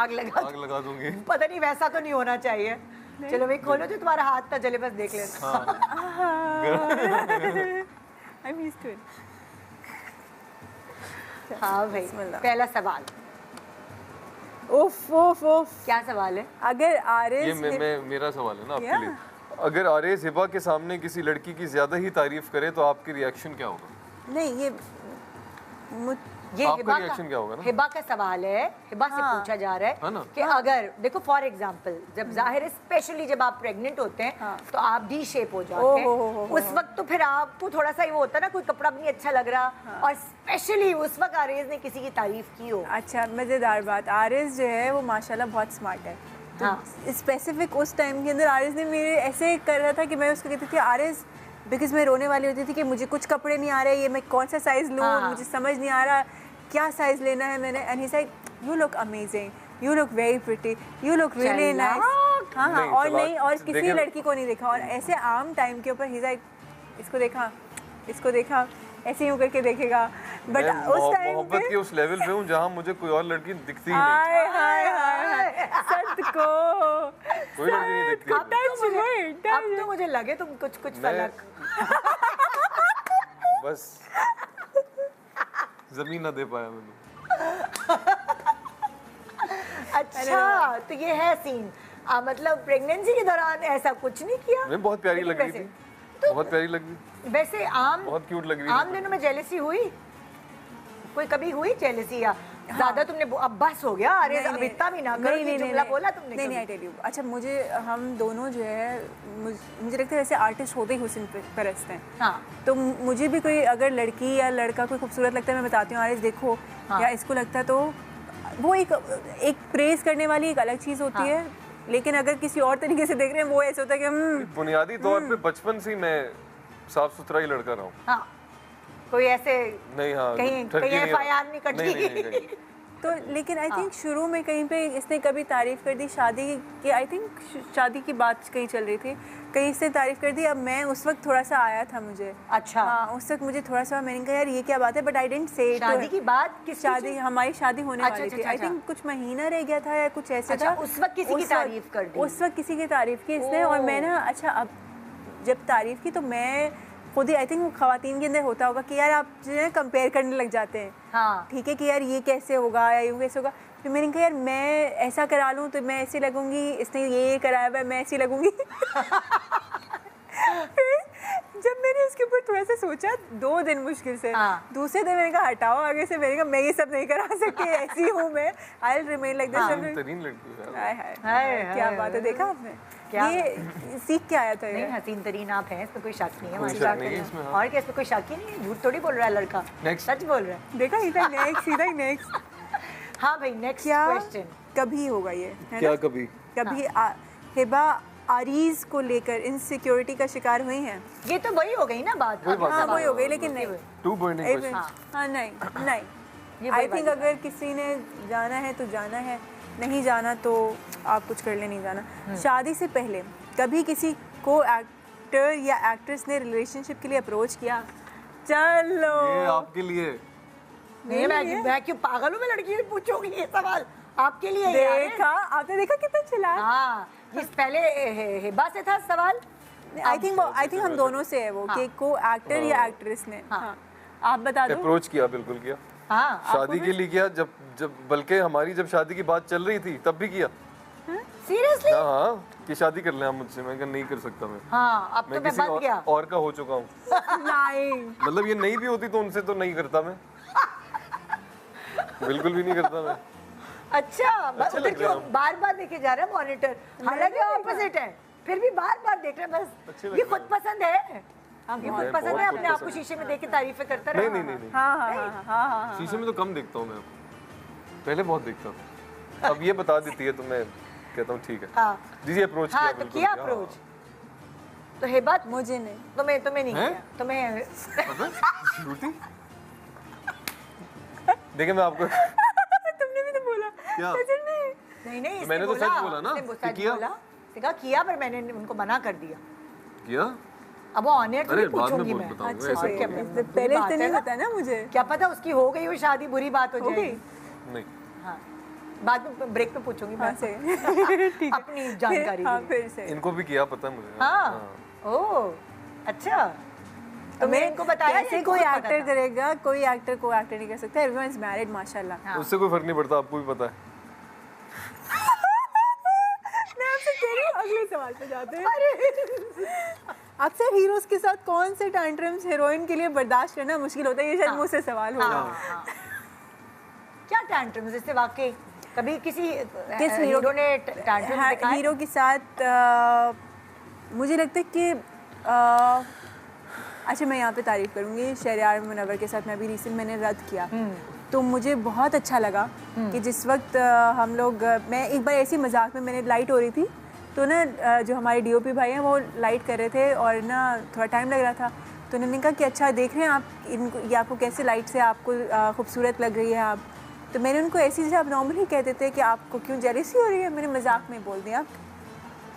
आग लगा दूंगी। पता नहीं वैसा तो नहीं होना चाहिए। चलो भाई खोलो जो तुम्हारा हाथ ना जले बस देख लेना। I am used to it. हाँ भाई पहला सवाल। उफ उफ उफ। क्या सवाल है? अगर ये आरिस मेरा सवाल है ना आपके Yeah. लिए। अगर आरिस हिबा के सामने किसी लड़की की ज्यादा ही तारीफ करे तो आपकी रिएक्शन क्या होगा? नहीं ये ये आपका रिएक्शन क्या होगा ना? हिबा का सवाल है, हिबा से पूछा जा रहा है ना? है कि अगर देखो फॉर एग्जांपल जब जाहिर है स्पेशली जब आप प्रेग्नेंट होते हैं तो आप डी शेप हो जाते हैं, उस वक्त तो फिर आपको थोड़ा सा ये होता है ना, कोई कपड़ा भी नहीं अच्छा लग रहा, और स्पेशली उस वक्त आरेज ने किसी की तारीफ की हो। अच्छा, मज़ेदार बात, आरिस जो है वो माशाल्लाह बहुत स्मार्ट है। तो स्पेसिफिक उस टाइम के अंदर आरिस ने मेरे ऐसे कर रहा था कि मैं उसको कहती थी आरिस, बिकॉज मैं रोने वाली होती थी कि मुझे कुछ कपड़े नहीं आ रहे, ये मैं कौन सा साइज़ लूँ, मुझे समझ नहीं आ रहा क्या साइज़ लेना है मैंने। And he said you look amazing, you look very pretty, you look really nice. हाँ, और नहीं, और किसी लड़की को नहीं देखा, और ऐसे आम टाइम के ऊपर ही सेड इसको देखा ऐसे यूं करके देखेगा। बट उस टाइम मोहब्बत के उस लेवल पे हूँ जहाँ मुझे कोई और लड़की दिखती ही नहीं। हाय हाय हाय सद को कोई लड़की नहीं दिखती। अब तो मुझे लगे तुम कुछ फलक बस जमीन ना दे पाया मैंने। अच्छा, तो ये है सीन। मतलब प्रेगनेंसी के दौरान ऐसा कुछ नहीं किया? मैं बहुत प्यारी लग रही थी, बहुत प्यारी लग रही, वैसे आम बहुत क्यूट लग रही थी। आम दिनों में जेलसी हुई? कोई कभी हुई जेलसी? या ज्यादा तुमने अब बस हो गया, अरे अब इतना भी ना करो, ये जुमला बोला तुमने? नहीं, आई टेल यू। अच्छा, मुझे हम दोनों जो है मुझे लगता है वैसे आर्टिस्ट होते ही हुस्न परस्त हैं। हाँ। तो मुझे भी कोई अगर लड़की या लड़का कोई खूबसूरत लगता है, मैं बताती हूँ आरिस देखो, या इसको लगता है, तो वो एक प्रेज करने वाली एक अलग चीज़ होती है। लेकिन अगर किसी और तरीके से देख रहे हैं, वो ऐसा होता है कि बुनियादी तौर पे बचपन से मैं साफ सुथरा ही लड़का रहा हूँ। हाँ, कोई ऐसे नहीं, हाँ, कहीं FIR नहीं कटी। तो लेकिन आई थिंक शुरू में कहीं पे इसने कभी तारीफ कर दी शादी की, आई थिंक शादी की बात कहीं चल रही थी, कहीं इसने तारीफ कर दी। अब मैं उस वक्त थोड़ा सा आया था मुझे। अच्छा। हाँ, उस वक्त मुझे थोड़ा सा, मैंने कहा यार ये क्या बात है, but I didn't say it. शादी की बात? किस शादी, हमारी शादी होने अच्छा, वाली अच्छा, थी। आई अच्छा। थिंक कुछ महीना रह गया था या कुछ ऐसे अच्छा, था। उस वक्त किसी की तारीफ कर दी? उस वक्त किसी की तारीफ की इसने, और मैं ना, अच्छा अब जब तारीफ की तो मैं खुद ही, आई थिंक वो खवातीन के अंदर होता होगा कि यार आप जो है कंपेयर करने लग जाते हैं। हाँ। ठीक है कि यार ये कैसे होगा या यूँ कैसे होगा। फिर मैंने कहा यार मैं ऐसा करा लूँ तो मैं ऐसी लगूंगी, इसने ये कराया हुआ है मैं ऐसी लगूंगी। फिर जब मैंने उसके ऊपर थोड़ा सा सोचा 2 दिन मुश्किल से, दूसरे दिन मैंने कहा हटाओ आगे से, मैंने कहा मैं ये सब नहीं करा सकती, ऐसी हूँ मैं, I will remain like this. बेहतरीन लड़की है। हाय हाय, क्या बात है, देखा आपने? ये सीख के आया था ये। नहीं, हसीन तरीन आप हैं, इसमें कोई शक नहीं है। कोई शक नहीं है इसमें। और क्या, इसमें कोई शक ही नहीं है, झूठ थोड़ी बोल रहा है लड़का, सच बोल रहा है। देखा, सीधा नेक्स्ट। हाँ भाई, नेक्स्ट क्या क्वेश्चन। कभी होगा ये, है क्या ना? कभी हिबा आरीज को लेकर इनसिक्योरिटी का शिकार हुई हैं? ये तो वही हो गई ना बात। हाँ, वही हो गई, लेकिन नहीं, टू बर्निंग हाँ नहीं, आई थिंक अगर किसी ने जाना है तो जाना है, नहीं जाना तो आप कुछ कर ले, नहीं जाना। शादी से पहले कभी किसी को एक्टर या एक्ट्रेस ने रिलेशनशिप के लिए अप्रोच किया? चलो ये आपके लिए नहीं, मैं क्यों पागल हूँ, मैं लड़की से पूछूंगी ये सवाल आपके लिए। देखा, आपने देखा कितना चला। हाँ, ये पहले हिबा से था सवाल। आई थिंक हम दोनों से है वो, कि को एक्टर या एक्ट्रेस ने। हाँ, आप बता दो। अप्रोच किया, बिल्कुल किया। हाँ, शादी के लिए किया, जब बल्कि हमारी जब शादी की बात चल रही थी तब भी किया। सीरियसली? हाँ, कि शादी कर ले आप मुझसे। मैं कहा नहीं कर सकता मैं। हाँ, अब तो मैं बच गया। और का हो चुका हूँ। नहीं, मतलब ये नहीं भी होती तो उनसे तो नहीं करता मैं, बिल्कुल भी नहीं करता मैं। अच्छा, लग क्यों रहा है। बार देखे जा रहा है मॉनिटर? हालांकि ऑपोजिट है, फिर भी बार देख रहे हैं बस। ये खुद पसंद है, ये खुद पसंद है, अपने आप को शीशे में देख के तारीफें करता रहे। नहीं। हाँ। शीशे में तो कम देखता हूँ मैं, पहले बहुत देखता था। अब ये बता देती है तो मैं कहता हूँ ठीक है। हाँ जी, अप्रोच किया। हाँ, तो किया अप्रोच। तो हिबत मुझे नहीं, तुम्हें नहीं किया, तुम्हें। झूठी। देखिए मैं आपको तुमने भी तो बोला क्या? नहीं, मैंने तो सच बोला ना, सच किया। बोला, किया, पर मैंने उनको मना कर दिया। किया? अब वो ऑन एयर अरे थोड़ी बाद में पूछूंगी बोल मैं। बताऊंगा, अच्छा, ऐसा और क्या, क्यों? पहले बात से है नहीं ना? पता ना मुझे। क्या पता उसकी हो गई हो शादी, बुरी बात हो जाए। नहीं। हाँ, बाद में ब्रेक में पूछूंगी मैं। हाँ, ठीक है। अपनी जानकारी हाँ, के फिर से। इनको भी किया, पता है मुझे। हाँ, ओह, अच्छा। तो मैं इनको बताया कैसे कोई एक्टर करेगा, कोई एक्टर को एक्टर नहीं कर सकता। एवरीवन इज मैरिड माशाल्लाह। उससे कोई फर्क नहीं पड़ता, आपको भी पता है। मैं आपसे कह रही हूँ, अगले सवाल पे जाते हैं। अक्सर हीरोज के साथ कौन से टैंट्रम्स हीरोइन के लिए बर्दाश्त करना मुश्किल होता है? ये शायद मुझसे सवाल होगा। टैंट्रम्स जैसे वाकई कभी किसी किस हीरो ने टैंट्रम्स दिखाए? हीरो के साथ मुझे लगता है कि अच्छा मैं यहाँ पे तारीफ़ करूँगी शहरयार मुनव्वर के साथ मैं अभी रिसेंट मैंने रद्द किया तो मुझे बहुत अच्छा लगा कि जिस वक्त हम लोग मैं एक बार ऐसी मजाक में मैंने लाइट हो रही थी तो ना जो हमारे डीओपी भाई हैं वो लाइट कर रहे थे और ना थोड़ा टाइम लग रहा था तो उन्होंने कहा कि अच्छा देख रहे हैं आप इनको ये आपको कैसे लाइट से आपको खूबसूरत लग रही है आप तो मैंने उनको ऐसी चीज़ें आप नॉर्मली कहते थे कि आपको क्यों जेलसी हो रही है मैंने मजाक में बोल दिया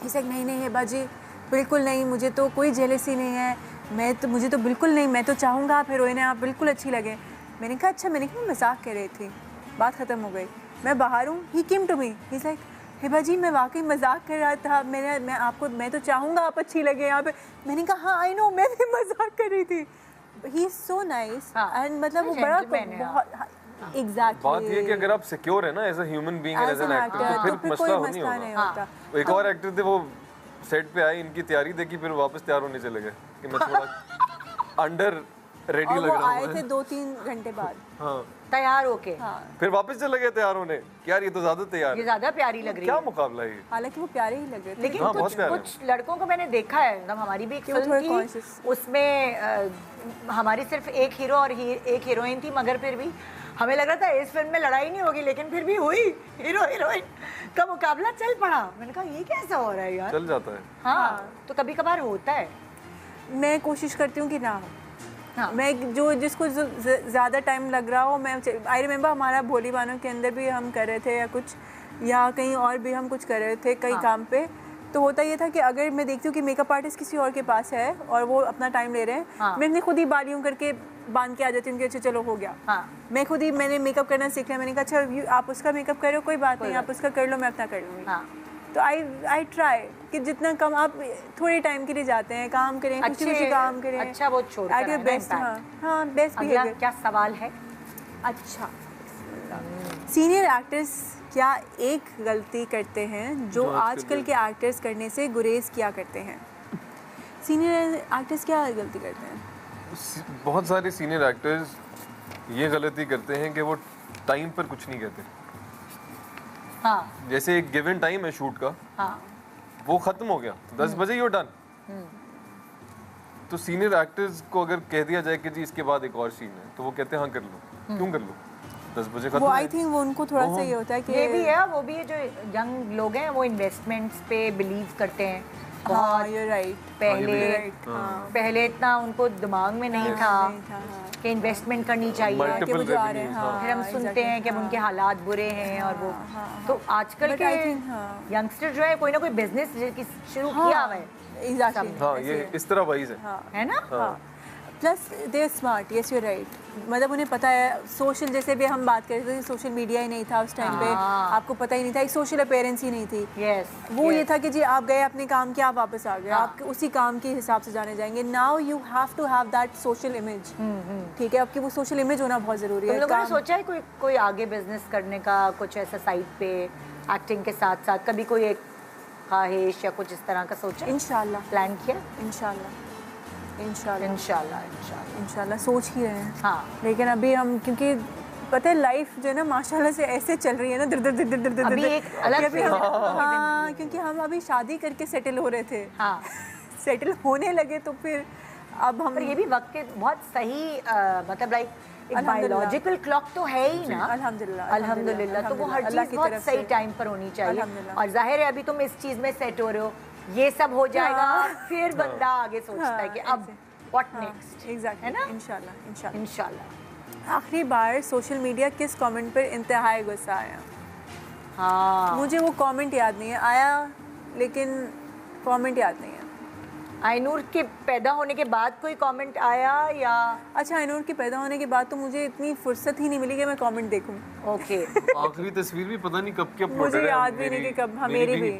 इसे नहीं है बाजी बिल्कुल नहीं मुझे तो कोई जेलसी नहीं है मुझे तो बिल्कुल नहीं मैं तो चाहूँगा आप हीरोइन हैं आप बिल्कुल अच्छी लगे मैंने कहा अच्छा मैंने कहा मजाक कर रही थी बात ख़त्म हो गई मैं बाहर हूँ he came to me he like Hiba ji मैं वाकई मजाक कर रहा था मैं तो चाहूँगा आप अच्छी लगे यहाँ पे मैंने कहा हाँ आई नो मैं भी मजाक कर रही थी he is so nice and मतलब वो बड़ा बहुत एग्जैक्टली बात ये कि अगर आप सिक्योर है ना as a human being as an actor तो फिर मसला नहीं होगा एक और एक्टर थे वो सेट पे आए इनकी तैयारी देखी फिर वापस तैयार होने चले गए कि मैं थोड़ा अंडर रेडी लग रहा हूँ आए थे 2-3 घंटे बाद हाँ तैयार होके फिर वापस चले गए तैयार होने यार ये तो ज्यादा तैयार ये ज्यादा प्यारी लग रही क्या है मुकाबला है ये हालांकि वो प्यारे ही लग रहे थे लेकिन हाँ, कुछ बहुत प्यारे कुछ लड़कों को मैंने देखा है मतलब हमारी भी एक कि वो फिल्म थोड़े थी conscious। उसमें हमारी सिर्फ एक हीरो और एक हीरोइन थी मगर फिर भी हमें लग रहा था इस फिल्म में लड़ाई नहीं होगी लेकिन फिर भी हुई हीरो हीरोइन का मुकाबला चल पड़ा मैंने कहा ये कैसा हो रहा है यार चल जाता है हाँ तो कभी कभार होता है मैं कोशिश करती हूँ कि ना हो हाँ। मैं जो जिसको ज़्यादा टाइम लग रहा हो मैं आई रिमेंबर हमारा भोली बानों के अंदर भी हम कर रहे थे या कुछ या कहीं और भी हम कुछ कर रहे थे कई काम पे तो होता ये था कि अगर मैं देखती हूँ कि मेकअप आर्टिस्ट किसी और के पास है और वो अपना टाइम ले रहे हैं मैं अपने खुद ही बालियों करके बांध के आ जाती हूँ कि अच्छा चलो हो गया मैं खुद ही मैंने मेकअप करना सीख लिया मैंने कहा अच्छा आप उसका मेकअप कर रहे हो कोई बात नहीं आप उसका कर लो मैं अपना कर लूँगी तो आई ट्राई कि जितना कम आप थोड़े टाइम के लिए जाते हैं काम करें खुशी काम करें अच्छा वो छोड़ आगे बेस्ट हाँ बेस्ट बिहेवियर क्या सवाल है अच्छा सीनियर एक्टर्स क्या एक गलती करते हैं जो आजकल के एक्टर्स करने से गुरेज किया करते हैं सीनियर एक्टर्स क्या गलती करते हैं बहुत सारे सीनियर एक्टर्स ये गलती करते हैं कि वो टाइम पर कुछ नहीं कहते हाँ जैसे एक गिवन टाइम है शूट का वो खत्म हो गया 10 बजे ही डन तो सीनियर एक्टर्स को अगर कह दिया जाए कि जी इसके बाद एक और सीन है तो वो कहते हैं हाँ कर लो क्यों कर लो 10 बजे खत्म वो आई थिंक वो उनको थोड़ा सा ये होता है कि ये भी है वो भी है जो यंग लोग हैं वो इन्वेस्टमेंट्स पे बिलीव करते हैं हाँ you're right पहले इतना उनको दिमाग में नहीं था कि इन्वेस्टमेंट करनी चाहिए Multiple वो जो आ रहे हैं revenues, फिर हम सुनते हैं कि अब उनके हालात बुरे हैं और वो तो आजकल But के I think, यंगस्टर जो है कोई ना कोई बिजनेस शुरू किया हुआ है एग्जैक्टली हाँ ये इस तरह वाइज है है ना plus they are smart yes you right मतलब उन्हें पता है सोशल जैसे भी हम बात कर रहे थे सोशल मीडिया ही नहीं था उस टाइम पे आपको पता ही नहीं था एक सोशल अपीयरेंस ही नहीं थी यस वो ये था कि जी आप गए अपने काम के आप वापस आ गए आप उसी काम के हिसाब से जाने जाएंगे now you have to have that social image ठीक है आपकी वो सोशल इमेज होना बहुत ज़रूरी है तुम लोगों ने सोचा है कोई आगे बिजनेस करने का कुछ ऐसा साइड पे एक्टिंग के साथ साथ कभी कोई एक ख्वाहिश या कुछ इस तरह का सोचा इंशाल्लाह प्लान किया इंशाल्लाह सोच ही रहे हैं हाँ लेकिन अभी हम क्योंकि पता है लाइफ जो है ना माशाल्लाह से ऐसे चल रही है ना दर अभी एक अलग अभी हाँ क्योंकि हम अभी शादी करके सेटल हो रहे थे हाँ सेटल होने लगे तो फिर अब हम पर ये भी वक्त के बहुत सही मतलब लाइक एक बायोलॉजिकल क्लॉक तो है ही ना अल्हम्दुलिल्लाह तो वो हर चीज़ बहुत सही टाइम पर होनी चाहिए और जाहिर है अभी तुम इस चीज़ में सेट हो रहे हो ये सब हो जाएगा फिर बंदा आगे सोचता है कि अब व्हाट नेक्स्ट एग्जैक्टली है ना इंशाल्लाह आखिरी बार सोशल मीडिया किस कमेंट पर इंतहाई गुस्सा आया हाँ मुझे वो कमेंट याद नहीं है आया लेकिन कमेंट याद नहीं है आइनूर के पैदा होने के बाद कोई कमेंट आया या अच्छा आइनूर के पैदा होने के बाद तो मुझे इतनी फुर्सत ही नहीं मिली कि मैं कमेंट देखूं ओके आखिरी तस्वीर भी पता नहीं कब की अपलोड मुझे याद भी नहीं कि कब हाँ मेरी भी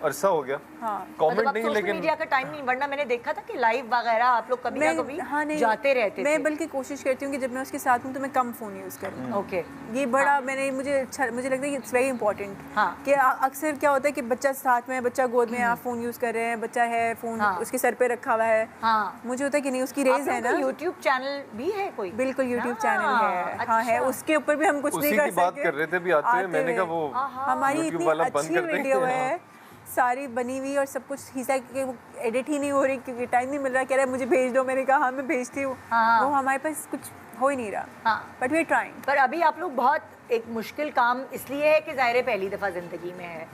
अरसा हो गया हाँ कमेंट नहीं सोशल लेकिन मीडिया का टाइम नहीं वरना मैंने देखा था कि लाइव वगैरह आप लोग कभी ना कभी हाँ नहीं जाते रहते मैं थे बल्कि कोशिश करती हूँ कि जब मैं उसके साथ हूँ तो मैं कम फ़ोन यूज़ करूँ ओके ये बड़ा मैंने मुझे लगता है कि इट्स वेरी इंपॉर्टेंट हाँ। कि अक्सर क्या होता है कि बच्चा साथ में है बच्चा गोद में आप फ़ोन यूज़ कर रहे हैं बच्चा है फ़ोन उसके सर पे रखा हुआ है। हाँ। मुझे होता है कि नहीं उसकी रेज है ना। यूट्यूब चैनल भी है कोई? बिल्कुल यूट्यूब चैनल है। अच्छा। हाँ है, उसके ऊपर भी हम कुछ उसी नहीं कर की सकते। बात कर रहे थे अभी आते हुए, मैंने कहा वो हमारी YouTube इतनी वाला बंद अच्छी कर देंगे। वीडियो है सारी बनी हुई और सब कुछ, हिस्सा कि वो एडिट ही नहीं हो रही क्योंकि टाइम नहीं मिल रहा। कह रहा है मुझे भेज दो, मैंने कहा हाँ मैं भेजती हूँ। हाँ। वो हमारे पास कुछ हो ही नहीं रहा। हाँ। But we trying. पर अभी आप लोग बहुत एक मुश्किल काम इसलिए है कि ज़ाहिर है पहली दफ़ा ज़िंदगी में है,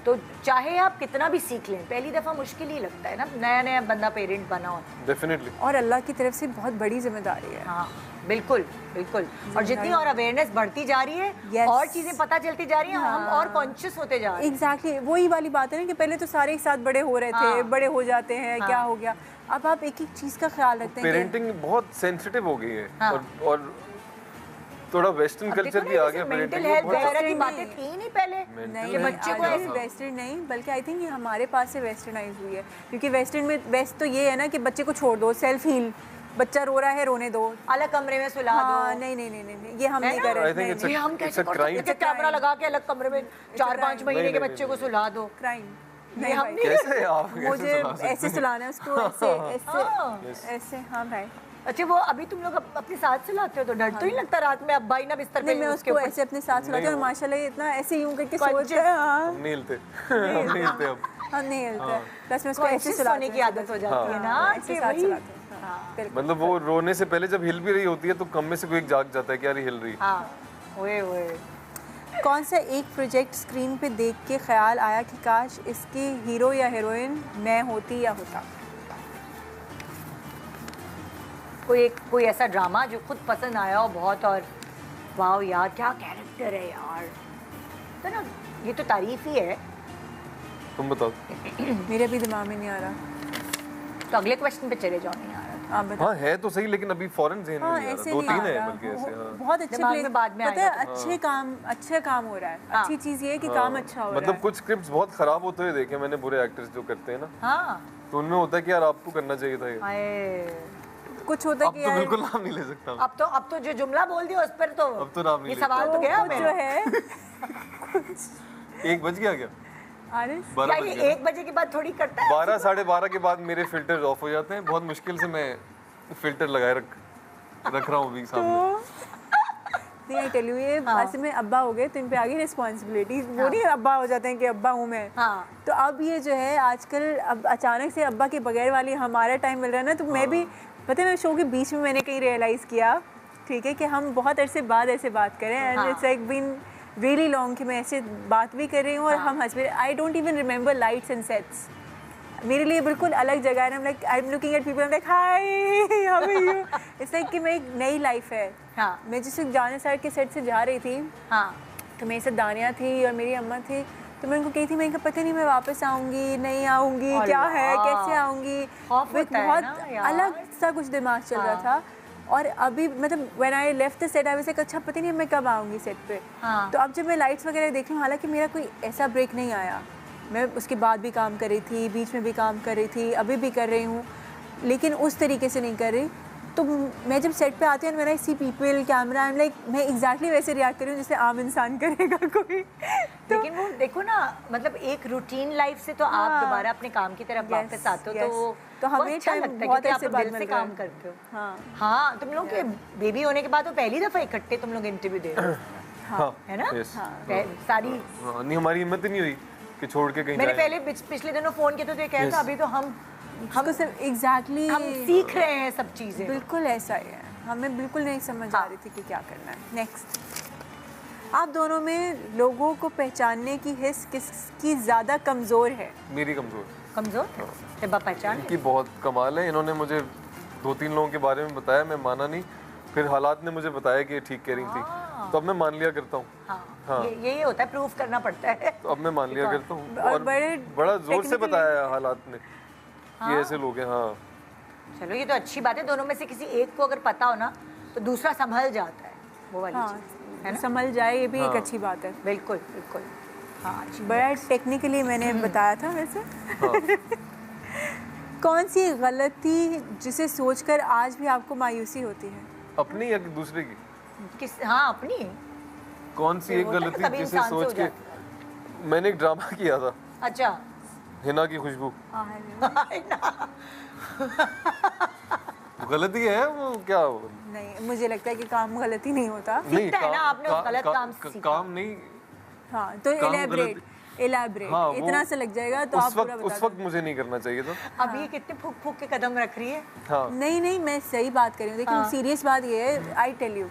तो चाहे आप कितना भी सीख लें पहली दफ़ा मुश्किल ही लगता है ना, नया नया बंदा पेरेंट बना हो। डेफिनेटली। और अल्लाह की तरफ से बहुत बड़ी जिम्मेदारी है। हाँ बिल्कुल बिल्कुल। और जितनी और अवेयरनेस बढ़ती जा रही है, Yes. और चीज़ें पता चलती जा रही हैं, हम और कॉन्शियस होते जा रहे हैं। एग्जैक्टली वही वाली बात है ना कि पहले तो सारे एक साथ बड़े हो रहे थे, हाँ। बड़े हो जाते हैं, क्या हो गया। अब आप एक एक चीज़ का ख्याल रखते हैं कि पेरेंटिंग बहुत सेंसिटिव हो गई है। हाँ। और थोड़ा वेस्टर्न कल्चर भी आ गया मेंटल पेरेंटिंग हेल्थ में। वगैरह की नहीं। बातें थी ही नहीं पहले नहीं कि बच्चे को नहीं, ऐसे वेस्टर्न नहीं, बल्कि आई थिंक ये हमारे पास से वेस्टर्नाइज हुई है। क्योंकि वेस्टर्न में वेस्ट तो ये है ना कि बच्चे को छोड़ दो, सेल्फ हील, बच्चा रो रहा है रोने दो, अलग कमरे में सुला हाँ, दो। नहीं नहीं नहीं नहीं नहीं, ये हम है नहीं ना? कर I रहे। think नहीं, it's a- ये हम It's कैसे a कर crime. सकते हैं? कैमरा लगा के अलग कमरे में 4-5 crime. महीने के नहीं, बच्चे को सुला दो। क्राइम ये नहीं हम भाई। नहीं कैसे आप कैसे मुझे सुना सकते ऐसे सुलाना है उसको, ऐसे ऐसे ऐसे। हाँ भाई, अच्छा वो अभी तुम लोग अपने साथ सुलाते हो तो डर तो नहीं लगता रात में अब्बा ही ना बिस्तर पे नहीं मैं उसको ऐसे अपने साथ सुलाती हूँ और माशाल्लाह ये इतना ऐसे यूं करके सोच रहा है। हाँ हम नहीं हिलते हम नहीं हिलते अब। हम नहीं हिलते, प्लस मैं उसको ऐसे कॉन्शियस सुलाती होने हूँ। की आदत हो जाती है ना ऐसे कि साथ भाई सुलाती हूँ। हाँ, बिल्कुल। मतलब वो रोने से पहले जब हिल भी रही होती है तो कम में से कोई एक जाग जाता है कि यार ये हिल रही। हाँ ओए ओए। कौन सा एक प्रोजेक्ट स्क्रीन पे देख के ख्याल आया कि काश इसकी हीरो या हीरोइन मैं होती या होता? कोई ऐसा ड्रामा जो खुद पसंद आया हो बहुत और वाह यार क्या कैरेक्टर है यार, तो ना ये तो तारीफ ही है। तुम बताओ। मेरे अभी दिमाग में नहीं आ रहा। तो अगले क्वेश्चन पे चले जाओ। नहीं आ रहा आप बताओ। हाँ है तो सही, लेकिन अभी फॉरेन ज़हन में हाँ नहीं आ ऐसे रहा। नहीं 2-3 आ है रहा। बल्कि ऐसे। हाँ। बहुत अच्छे दिमाग में प्लेस, बाद में पता है आएगा अच्छे काम हो रहा है। हाँ। अच्छी चीज़ ये है कि काम अच्छा हो रहा मतलब है। कुछ स्क्रिप्ट्स बहुत खराब होते हुए देखे मैंने, बुरे एक्टर्स जो करते हैं ना, हाँ तो उनमें होता है कि यार आपको करना चाहिए था ये। हाय कुछ होता है अब कि तो यार बिल्कुल नाम नहीं ले सकता। अब तो जो जुमला बोल दिया उस पर तो अब तो नाम नहीं ये लेते। सवाल तो गया कुछ जो मेरा। है 1 बज गया क्या? आरिस 12 क्या बज ये गया। 1 बजे के बाद थोड़ी करता है? 12 साढ़े 12 के बाद मेरे फिल्टर्स ऑफ हो जाते हैं। बहुत मुश्किल से मैं फिल्टर लगाए रख रहा हूँ अभी सामने। नहीं आई टेल यू, ये ऐसे में अब्बा हो गए तो इन पे आ गई रिस्पॉन्सिबिलिटी। वो नहीं अब्बा हो जाते हैं कि अब्बा हूँ मैं। हाँ। तो अब ये जो है आजकल अब अचानक से अब्बा के बगैर वाली हमारा टाइम मिल रहा है ना, तो मैं भी पता है मैं शो के बीच में मैंने कहीं रियलाइज़ किया, ठीक है, कि हम बहुत अरसे बाद ऐसे बात करें and it's like been really long कि मैं ऐसे बात भी कर रही हूँ और हम हंसबे। I don't even remember lights and sets. मेरे लिए बिल्कुल अलग जगह है। Like I am looking at people, I am like hi how are you. It's like कि मैं एक नई लाइफ है। हाँ। मैं जिस जाने सर के सेट से जा रही थी, हाँ तो मेरे साथ दानिया थी और मेरी अम्मा थी, तो मैं उनको कही थी, मैं इनका पता नहीं मैं वापस आऊँगी नहीं आऊँगी, क्या है अल्लाह। कैसे आऊँगी। खौफ होता है बहुत ना यार। अलग सा कुछ दिमाग चल रहा था। और अभी मतलब when I left the set I was like अच्छा पता नहीं मैं कब आऊँगी सेट पे। हाँ। तो अब जब मैं लाइट्स वगैरह देख रही हूँ, हालांकि मेरा कोई ऐसा ब्रेक नहीं आया, मैं उसके बाद भी काम कर रही थी, बीच में भी काम कर रही थी, अभी भी कर रही हूँ, लेकिन उस तरीके से नहीं कर रही। तो मैं जब सेट पे आती हूँ मेरा see people camera, I am like मैं एग्जैक्टली वैसे रिएक्ट कर रही हूँ जैसे आम इंसान करेगा कोई। तो लेकिन वो देखो ना, मतलब एक रूटीन लाइफ से तो आप दोबारा अपने काम की तरफ वापस आते हो, तो वो तो हमें अच्छा टाइम लगता है बहुत क्योंकि आप ऐसे लोग बाद दिल से मिल रहा काम है। करते हो। हाँ हाँ तुम लोग के बेबी होने के बाद तो पहली दफा इकट्ठे तुम लोग इंटरव्यू दे रहे हो, हाँ है ना? yes। सारी हाँ, नहीं हमारी हिम्मत ही नहीं हुई कि छोड़ के कहीं मैंने जाएं। पहले पिछले दिनों फोन किया तो ये कह था अभी तो हम हमको सिर्फ एग्जैक्टली हम सीख रहे हैं सब चीजें। बिल्कुल ऐसा ही है, हमें बिल्कुल नहीं समझ आ रही थी कि क्या करना है। नेक्स्ट, आप दोनों में लोगों को पहचानने की हिस्स किसकी ज़्यादा कमज़ोर है? मेरी कमजोर। कमजोर हिब्बा पहचान इनकी बहुत कमाल है। इन्होंने मुझे 2-3 लोगों के बारे में बताया, मैं माना नहीं, फिर हालात ने मुझे बताया कि ये ठीक कह रही थी, तो अब मैं मान लिया करता हूँ। हाँ ये होता है, प्रूफ करना पड़ता है। तो अब मैं मान लिया करता हूँ। और और बड़ा जोर से technically- बताया है हालात ने कि ऐसे लोग हैं। हाँ चलो ये तो अच्छी बात है, दोनों में से किसी एक को अगर पता हो ना तो दूसरा संभल जाता है, वो वाली हाँ, चीज़ है ना? समझ जाए, ये भी एक अच्छी बात है। बिल्कुल बिल्कुल। हाँ अच्छी बड़ा टेक्निकली मैंने बताया था वैसे। कौन सी गलती जिसे सोचकर आज भी आपको मायूसी होती है? अपनी या दूसरे की? किस, हाँ अपनी। कौन सी एक होता है ना, गलती कभी जिसे इंसान से सोच हो के? मैंने एक ड्रामा किया था, अच्छा हिना की खुशबू हाँ, गलती है वो क्या? नहीं, मुझे लगता है कि काम गलती नहीं होता। नहीं, सीखता है ना, आपने उस गलत काम से सीखा। काम नहीं। हाँ, तो काम इलेबरेट हाँ, इतना से लग जाएगा तो आप पूरा उस वक्त मुझे नहीं करना चाहिए था। अब ये कितने फूक फूक के कदम रख रही है। हाँ, नहीं, मैं सही बात कर रही हूँ, लेकिन सीरियस बात ये है, I tell you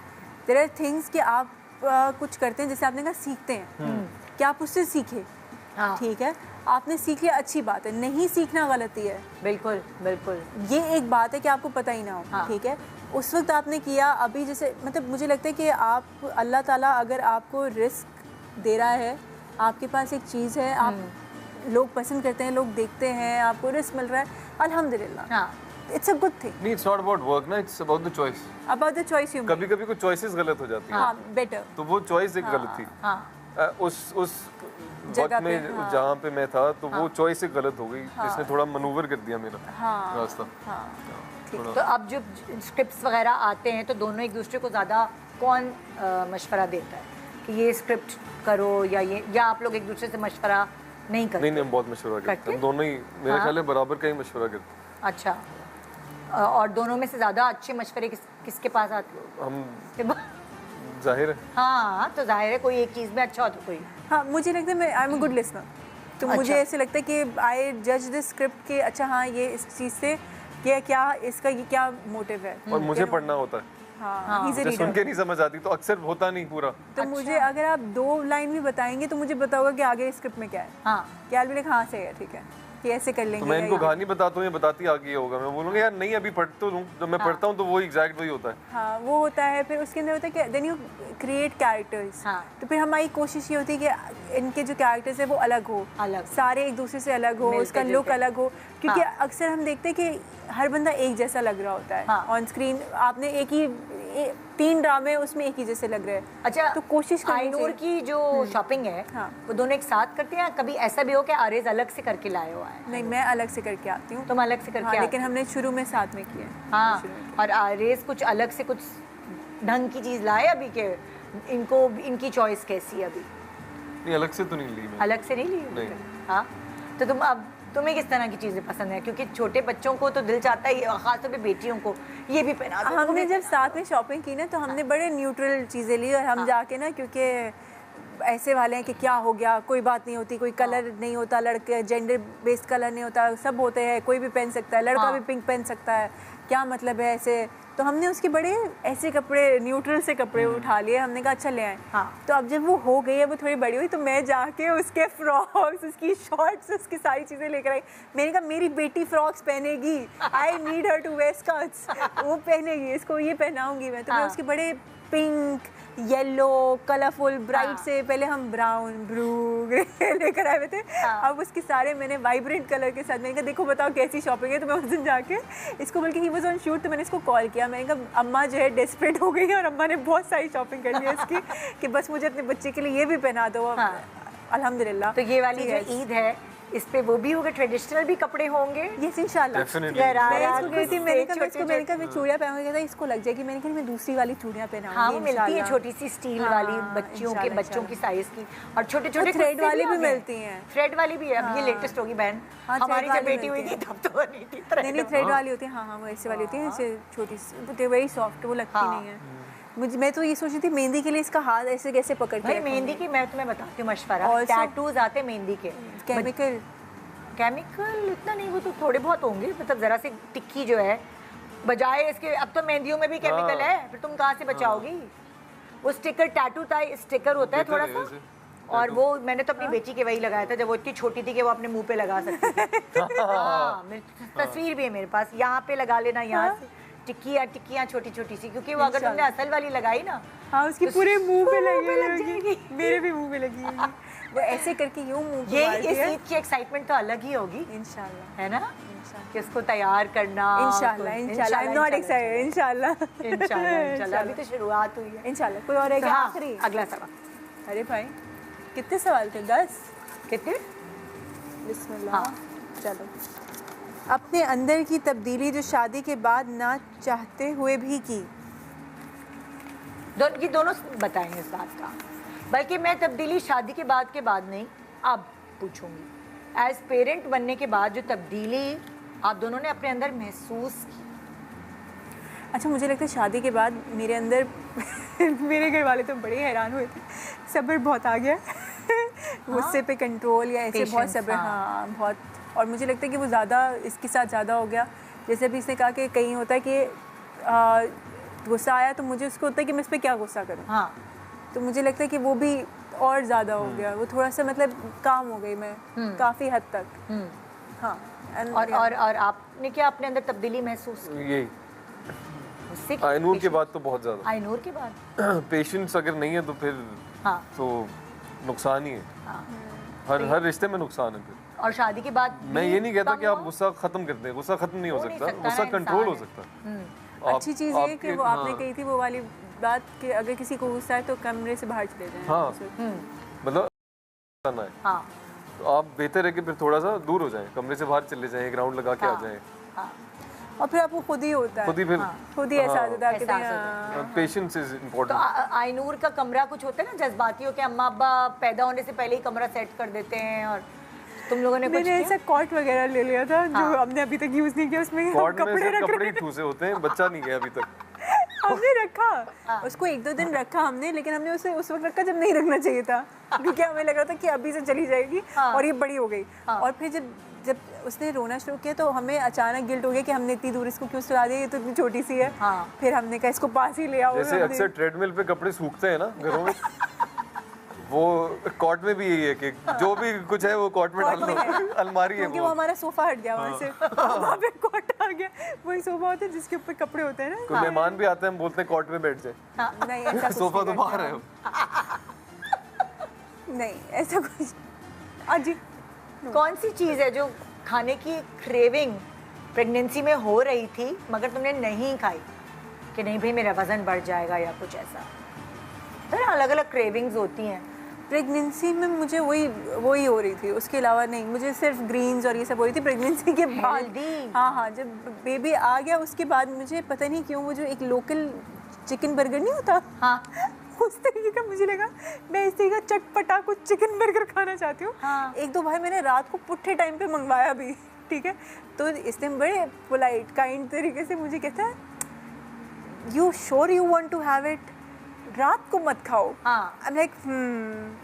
there are things कि आप कुछ करते हैं, जैसे आपने कहा सीखते हैं, कि आप उससे सीखे, हाँ। ठीक है, आपने सीख लिया, अच्छी बात है, नहीं सीखना गलती है। बिल्कुल बिल्कुल। ये एक बात है कि आपको पता ही ना हो, हाँ। ठीक है, उस वक्त आपने किया। अभी जैसे मतलब मुझे लगता है कि आप अल्लाह ताला अगर आपको रिस्क दे रहा है, आपके पास एक चीज़ है, आप लोग पसंद करते हैं, लोग देखते हैं, आपको रिस्क मिल रहा है, अल्हम्दुलिल्लाह, हाँ इट्स अ गुड थिंग। नहीं, इट्स नॉट अबाउट वर्क ना, it's about the choice. About the choice you कभी कभी कुछ चॉइसेस गलत हो जाती है, हाँ, बेटर तो वो चॉइस एक गलत थी। हाँ उस जगह वक्त में पे, हाँ। जहाँ पे मैं था, तो वो चॉइस एक गलत हो गई, जिसने थोड़ा मनूवर कर दिया मेरा हाँ। रास्ता। तो अब जो स्क्रिप्ट्स वगैरह आते हैं तो दोनों एक दूसरे को ज़्यादा कौन मशवरा देता है कि ये स्क्रिप्ट करो या आप लोग एक दूसरे से मशवरा नहीं करते? नहीं, हम बहुत मशवरा करते हैं, हम दोनों ही मेरे ख्याल है बराबर का ही मशवरा करते हैं। अच्छा, और दोनों में से ज़्यादा अच्छे मशवरे किसके पास आते हैं? हम जाहिर है। हाँ, तो जाहिर है कोई एक चीज़ में अच्छा हो तो कोई। हाँ, मुझे लगता है मैं I am a good listener, तो अच्छा। मुझे ऐसे लगता है कि आई जज दिस स्क्रिप्ट के अच्छा हाँ ये इस चीज़ से क्या इसका ये क्या मोटिव है, और मुझे पढ़ना होता है, हाँ, he's a मुझे सुन reader। के नहीं समझ आती तो अक्सर होता नहीं पूरा। तो मुझे अगर आप 2 लाइन भी बताएंगे तो मुझे पता होगा कि आगे स्क्रिप्ट में क्या है। हाँ क्या भी लिखा, हाँ सही है, ठीक है, कि ऐसे कर लेंगे। तो मैं या इनको ये। कहानी बताता हूँ, ये बताती आगे ये होगा, मैं बोलूँगा यार नहीं अभी पढ़ तो लूँ, जब मैं पढ़ता हूँ तो वो एग्जैक्ट वही होता है। हाँ, वो होता है, फिर उसके अंदर होता है कि देन यू क्रिएट कैरेक्टर्स। हाँ। तो फिर हमारी कोशिश ये होती है कि इनके जो कैरेक्टर्स है वो अलग हो, अलग। सारे एक दूसरे से अलग हो, मिलते उसका लुक जुलते। अलग हो, क्योंकि हाँ। अक्सर हम देखते हैं कि हर बंदा एक जैसा लग रहा होता है हाँ। On screen. आपने 3 ड्रामे उसमें एक ही जैसे लग रहे हैं। अच्छा, तो कोशिश करनी आईनूर चाहिए। की जो शॉपिंग है हाँ। वो दोनों एक साथ करते हैं? कभी ऐसा भी हो कि आरेज अलग से करके लाए हुआ है? नहीं, मैं अलग से करके आती हूँ। तुम अलग से करके हाँ, आते लेकिन हमने शुरू में साथ में किया है। हाँ, और आरेज कुछ अलग से कुछ ढंग की चीज लाए अभी के? इनको इनकी चॉइस कैसी है अभी? नहीं, अलग से तो नहीं ली मैं। अलग से नहीं ली? नहीं। हाँ, तो तुम्हें किस तरह की चीजें पसंद है? क्योंकि छोटे बच्चों को तो दिल चाहता है, खासतौर पे बेटियों को, ये भी पहना दो। हमने जब साथ में शॉपिंग की ना तो हमने बड़े न्यूट्रल चीज़ें ली, और हम जाके ना, क्योंकि ऐसे वाले हैं कि क्या हो गया, कोई बात नहीं होती, कोई कलर नहीं होता, लड़के जेंडर बेस्ड कलर नहीं होता, सब होते हैं, कोई भी पहन सकता है, लड़का भी पिंक पहन सकता है, क्या मतलब है ऐसे। तो हमने उसके बड़े ऐसे कपड़े, न्यूट्रल से कपड़े उठा लिए, हमने कहा अच्छा ले आए। हाँ। तो अब जब वो हो गई है, वो थोड़ी बड़ी हुई, तो मैं जाके उसके फ्रॉक्स, उसकी शॉर्ट्स, उसकी सारी चीज़ें लेकर आई। मैंने कहा मेरी बेटी फ्रॉक्स पहनेगी, I need her to wear skirts, वो पहनेगी, इसको ये पहनाऊंगी मैं। तो मैं उसके बड़े पिंक, येलो, कलरफुल, ब्राइट से, पहले हम ब्राउन, ब्लू लेकर आए हुए थे। अब उसके सारे मैंने वाइब्रेंट कलर के साथ, मैंने कहा देखो बताओ कैसी शॉपिंग है। तो मैं उस दिन जाके इसको, बल्कि ही वाज ऑन शूट, तो मैंने इसको कॉल किया, मैंने कहा अम्मा जो है डेस्परेट हो गई है और अम्मा ने बहुत सारी शॉपिंग कर ली है इसकी कि बस मुझे अपने बच्चे के लिए ये भी पहना दो। अल्हम्दुलिल्लाह। तो ये वाली जो ईद है, इस पे वो भी होगा, ट्रेडिशनल भी कपड़े होंगे? यस इंशाल्लाह। Definitely। मैं इसको गई थी, मैंने कहा मैं चूड़ियाँ पहनूंगी, कहता इसको लग जाएगी, मैंने कहा मैं दूसरी वाली चूड़ियाँ पहनाऊंगी। हाँ, वो मिलती है इंशाल्लाह। छोटी सी स्टील हाँ, वाली, बच्चों की साइज की, और छोटे छोटे थ्रेड वाली भी मिलती हैं। थ्रेड वाली भी है, अब ये लेटेस्ट होगी बहन। हाँ, हमारी thread जब वाली बेटी हुई थी मिलती तब तो नहीं थी thread। नहीं, थ्रेड वाली होती है। हाँ, वो ऐसे वाली होती है, ऐसे छोटी सी, वेरी सॉफ्ट, वो लगती हाँ। नहीं है मुझे। मैं तो ये सोच रही थी मेहंदी के लिए इसका हाथ ऐसे कैसे पकड़ के भाई रखूंगी। मेहंदी की मैं तुम्हें बताती हूँ मशवरा, Also- टैटूज आते हैं मेहंदी के, केमिकल इतना नहीं, वो तो थोड़े बहुत होंगे, मतलब जरा सी टिक्की जो है, बजाय इसके अब तो मेहंदियों में भी केमिकल है, फिर तुम कहाँ से बचाओगी? वो स्टिकर, टैटू स्टिकर होता है थोड़ा सा, और वो मैंने तो अपनी बेटी के वही लगाया था जब वो इतनी छोटी थी कि वो अपने मुंह पे लगा सकती थी। हाँ, तस्वीर भी है मेरे पास, यहाँ पे लगा लेना, यहाँ से टिक्कियाँ छोटी छोटी सी, क्योंकि वो अगर तुमने असल वाली लगाई ना, हाँ, उसकी पूरे मुंह पे लग लगी जाएगी। होगी, मेरे भी मुंह पे लगी होगी। वो ऐसे करके यूं मुंह पे ये मारती इस है। ईद की एक्साइटमेंट तो अलग ही होगी, इंशाल्लाह है ना, कि उसको तैयार करना। इंशाल्लाह इंशाल्लाह, आई एम नॉट एक्साइटेड। इंशाल्लाह इंशाल्लाह, अभी तो शुरुआत हुई है। इंशाल्लाह। कोई और है क्या? हाँ, आखिरी अगला सवाल। अरे भाई कितने सवाल थे? 10? कितने? बिस्मिल्लाह। हाँ। चलो, अपने अंदर की तब्दीली जो शादी के बाद ना चाहते हुए भी की। ये दोनों बताएंगे इस बात का, बल्कि मैं तब्दीली शादी के बाद नहीं, अब पूछूंगी। एज पेरेंट बनने के बाद जो तब्दीली आप दोनों ने अपने अंदर महसूस की? अच्छा, मुझे लगता है शादी के बाद मेरे अंदर मेरे घर वाले तो बड़े हैरान हुए थे, सब्र बहुत आ गया गुस्से पे कंट्रोल या ऐसे बहुत Patience, सब्र, हाँ। हाँ बहुत। और मुझे लगता है कि वो ज़्यादा इसके साथ ज़्यादा हो गया। जैसे अभी इसने कहा कि कहीं होता है कि गुस्सा आया तो मुझे उसको होता है कि मैं इस पर क्या गुस्सा करूँ, हाँ, तो मुझे लगता है कि वो भी और ज़्यादा हो गया। वो थोड़ा सा मतलब काम हो गई मैं काफ़ी हद तक। हाँ और आपने क्या अपने अंदर तब्दीली महसूस की? यही उससे आइनूर के बाद तो बहुत ज्यादा आइनूर के बाद पेशेंस अगर नहीं है तो फिर हाँ तो नुकसान ही है। हाँ। हर रिश्ते में नुकसान है फिर। और शादी के बाद मैं भी ये नहीं कहता कम कि आप हुआ? गुस्सा खत्म कर दें, गुस्सा खत्म नहीं हो हो नहीं सकता, सकता गुस्सा ना, कंट्रोल हो इंसान है। सकता है। अच्छी चीज़ ये है कि वो आपने हाँ, कही थी वो वाली बात कि अगर किसी को गुस्सा है तो कमरे से बाहर चले जाएं। हाँ मतलब करना है हाँ तो आप बेहतर है कि फिर थोड़ा सा दूर हो जाएं, कमरे से बाहर चले जाएं, एक राउंड लगा के आ जाएं, हाँ और फिर आपको खुद ही होता है, खुद ही फिर खुद ही एहसास होता है कि एहसास नहीं, हाँ। पेशेंस इज तो इम्पोर्टेंट। आइनूर का कमरा कुछ होता है ना जज्बाती हो के अम्मा अब्बा पैदा होने से पहले ही कमरा सेट कर देते हैं, और तुम लोगों ने कुछ मैंने किया? ऐसा कॉट वगैरह ले लिया था जो हाँ। हमने अभी तक यूज़ नहीं किया, उसमें कॉर्ड में कपड़े सिर्फ रख कपड़े ही रखे ठूसे होते हैं, बच्चा नहीं गया अभी तक। हमने रखा उसको 1-2 दिन रखा हमने, लेकिन हमने उसे उस वक्त रखा जब नहीं रखना चाहिए था क्योंकि हमें लग रहा था कि अभी से चली जाएगी और ये बड़ी हो गई। और फिर जब उसने रोना शुरू किया तो हमें अचानक गिल्ट हो गया कि हमने इतनी दूर इसको क्यों सुला दिया, ये तो इतनी छोटी सी है। फिर हमने कहा इसको पास ही ले आओ। जैसे अक्सर ट्रेडमिल पे कपड़े सूखते हैं ना घरों में, वो कॉट में भी यही है कि जो भी कुछ है वो कॉट में डाल दो, अलमारी है क्योंकि वो वो। हमारा सोफा हट गया वहाँ से, वहाँ पे कॉट आ गया। वही सोफा होता है जिसके ऊपर कपड़े होते हैं ना। कोई मेहमान भी आते हैं, हम बोलते हैं कॉट में बैठ जाए, नहीं ऐसा कुछ सोफा नहीं तो बाहर है। नहीं ऐसा कुछ। अजी कौन सी चीज़ है जो खाने की क्रेविंग प्रेगनेंसी में हो रही थी मगर तुमने नहीं खाई कि नहीं भाई मेरा वजन बढ़ जाएगा या कुछ ऐसा? तो अलग अलग क्रेविंग्स होती हैं। प्रेगनेंसी में मुझे वही हो रही थी, उसके अलावा नहीं। मुझे सिर्फ ग्रीन्स और ये सब हो रही थी प्रेगनेंसी के बाद। Healthy। हाँ, जब बेबी आ गया उसके बाद मुझे पता नहीं क्यों वो जो एक लोकल चिकन बर्गर नहीं होता, हाँ उस तरीके का मुझे लगा मैं इस तरीके का चटपटा कुछ चिकन बर्गर खाना चाहती हूँ। हाँ। 1-2 बार मैंने रात को पुट्ठे टाइम पे मंगवाया भी, ठीक है। तो इसने बड़े पोलाइट काइंड तरीके से मुझे कहता है you sure you want to have it, रात को मत खाओ। हाँ। I am like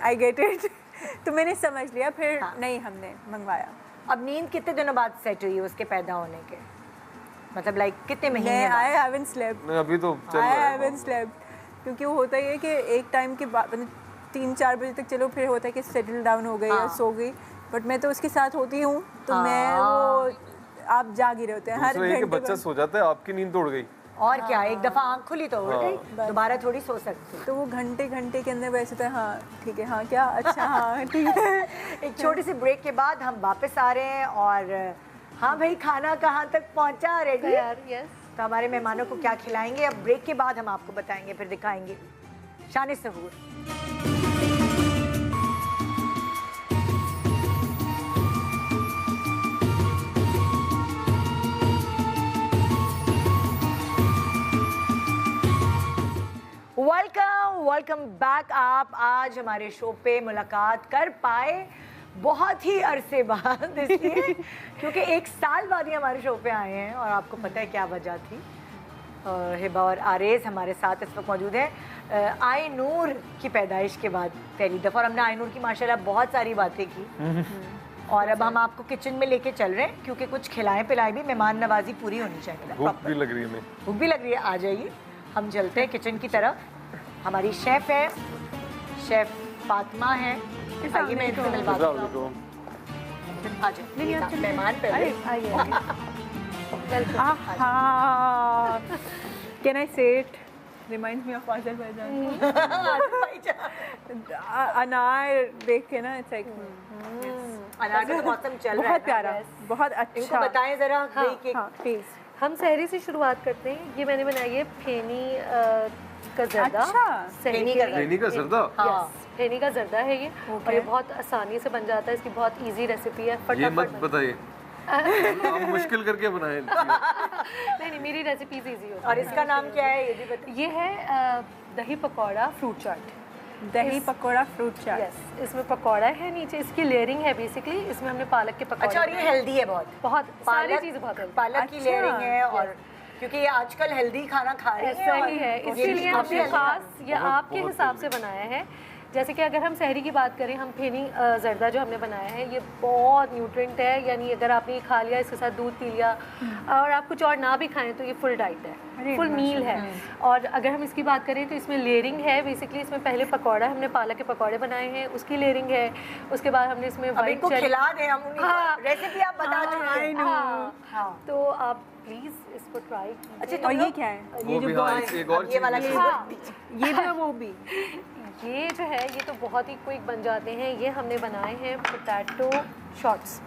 I get it. तो मैंने समझ लिया, फिर नहीं हमने मंगवाया। अब नींद कितने दिनों बाद सेट हुई उसके पैदा होने के, मतलब लाइक कितने महीने मैं बाद? आई हैवंट स्लेप्ट, नहीं, अभी तो चल आई रहा है। हैवंट स्लेप्ट, क्योंकि वो होता ही है कि एक टाइम के बाद मतलब 3-4 बजे तक चलो फिर होता है कि सेटल डाउन हो गई या सो गई, बट मैं तो उसके साथ होती हूँ तो मैं वो आप जाग ही रहे होते हैं हर दूसरा ये कि घंटे बच्चा बाद। सो जाता है, आपकी नींद तोड़ गई। और क्या, एक दफा आँख खुली तो उड़ गई, दोबारा थोड़ी सो सकती। तो वो घंटे के अंदर वैसे था, हाँ ठीक है, हाँ क्या, अच्छा हाँ ठीक है। एक छोटी सी ब्रेक के बाद हम वापस आ रहे हैं और हाँ भाई खाना कहाँ तक पहुँचा, रेडी? यस। तो हमारे मेहमानों को क्या खिलाएंगे अब ब्रेक के बाद हम आपको बताएंगे, फिर दिखाएंगे। शान सहूर। Welcome back. आप आज हमारे शो पे मुलाकात कर पाए बहुत ही अरसे बाद, इसलिए क्योंकि 1 साल बाद ही हमारे शो पे आए हैं और आपको पता है क्या वजह थी। हिबा और आरेज हमारे साथ इस वक्त मौजूद हैं आई नूर की पैदाइश के बाद पहली दफ़ा, और हमने आई नूर की माशाल्लाह बहुत सारी बातें की और अब हम आपको किचन में लेके चल रहे हैं क्योंकि कुछ खिलाएं पिलाएं भी, मेहमान नवाजी पूरी होनी चाहिए। भूख भी लग रही है हमें। भूख भी लग रही है, आ जाइए हम चलते हैं किचन की तरफ। हमारी शेफ़ है, शेफ़ फातिमा है, आइए मैं इनसे मिलवाती हूँ। आ जाओ मेहमान पहले। Can I say it? Reminds me of Azerbaijan. अनार देख के ना it's like अनार का मौसम चल रहा है बहुत ना? प्यारा, बहुत इनको अच्छा। बताएं जरा भाई कि हाँ प्लीज। हम सहरी से शुरुआत करते हैं। ये मैंने बनाई है फेनी का जर्दा। अच्छा, फेनी का फेनी का जर्दा? यस, फेनी का जर्दा है ये, और ये बहुत आसानी से बन जाता है। इसकी बहुत इजी रेसिपी है, ये फटाफट मत बताइए, आप मुश्किल करके बनाए। नहीं, मेरी रेसिपीज इजी होती और इसका नाम क्या है ये भी बताइए। है। ये है दही पकौड़ा फ्रूट चाट। दही पकौड़ा फ्रूट चाट। यस, इसमें पकौड़ा है, नीचे इसकी लेयरिंग है बेसिकली। इसमें हमने पालक के पकौड़े अच्छा, और ये हेल्दी है बहुत। बहुत सारी चीज़ें बहुत healthy। पालक की अच्छा, लेयरिंग है, और क्योंकि ये आजकल हेल्दी खाना खा रही है, ऐसा और ही है, ये इसीलिए काफी हमने healthy खास या बहुत- आपके बहुत हिसाब से बनाया है। जैसे कि अगर हम सहरी की बात करें, हम फेनी जर्दा जो हमने बनाया है, ये बहुत न्यूट्रिएंट है। यानी अगर आपने ये खा लिया, इसके साथ दूध पी लिया और आप कुछ और ना भी खाएं तो ये फुल डाइट है, फुल मील है। और अगर हम इसकी बात करें तो इसमें लेयरिंग है बेसिकली। इसमें पहले पकौड़ा, हमने पालक के पकौड़े बनाए हैं, उसकी लेयरिंग है। उसके बाद हमने इसमें अब वाइट इनको खिला दें हम उन्हीं हाँ। को। रेसिपी आप बता चुके हैं। हाँ। तो आप प्लीज़ इसको ट्राई कीजिए। अच्छा, और तुम ये लोग- क्या है? वो ये भी जो हाँ, बॉल एक और अब ये वाला चीज़ चीज़ हाँ। ये भी और वो भी। ये जो है, ये तो बहुत ही क्विक बन जाते हैं। ये हमने बनाए हैं पोटैटो शॉट्स।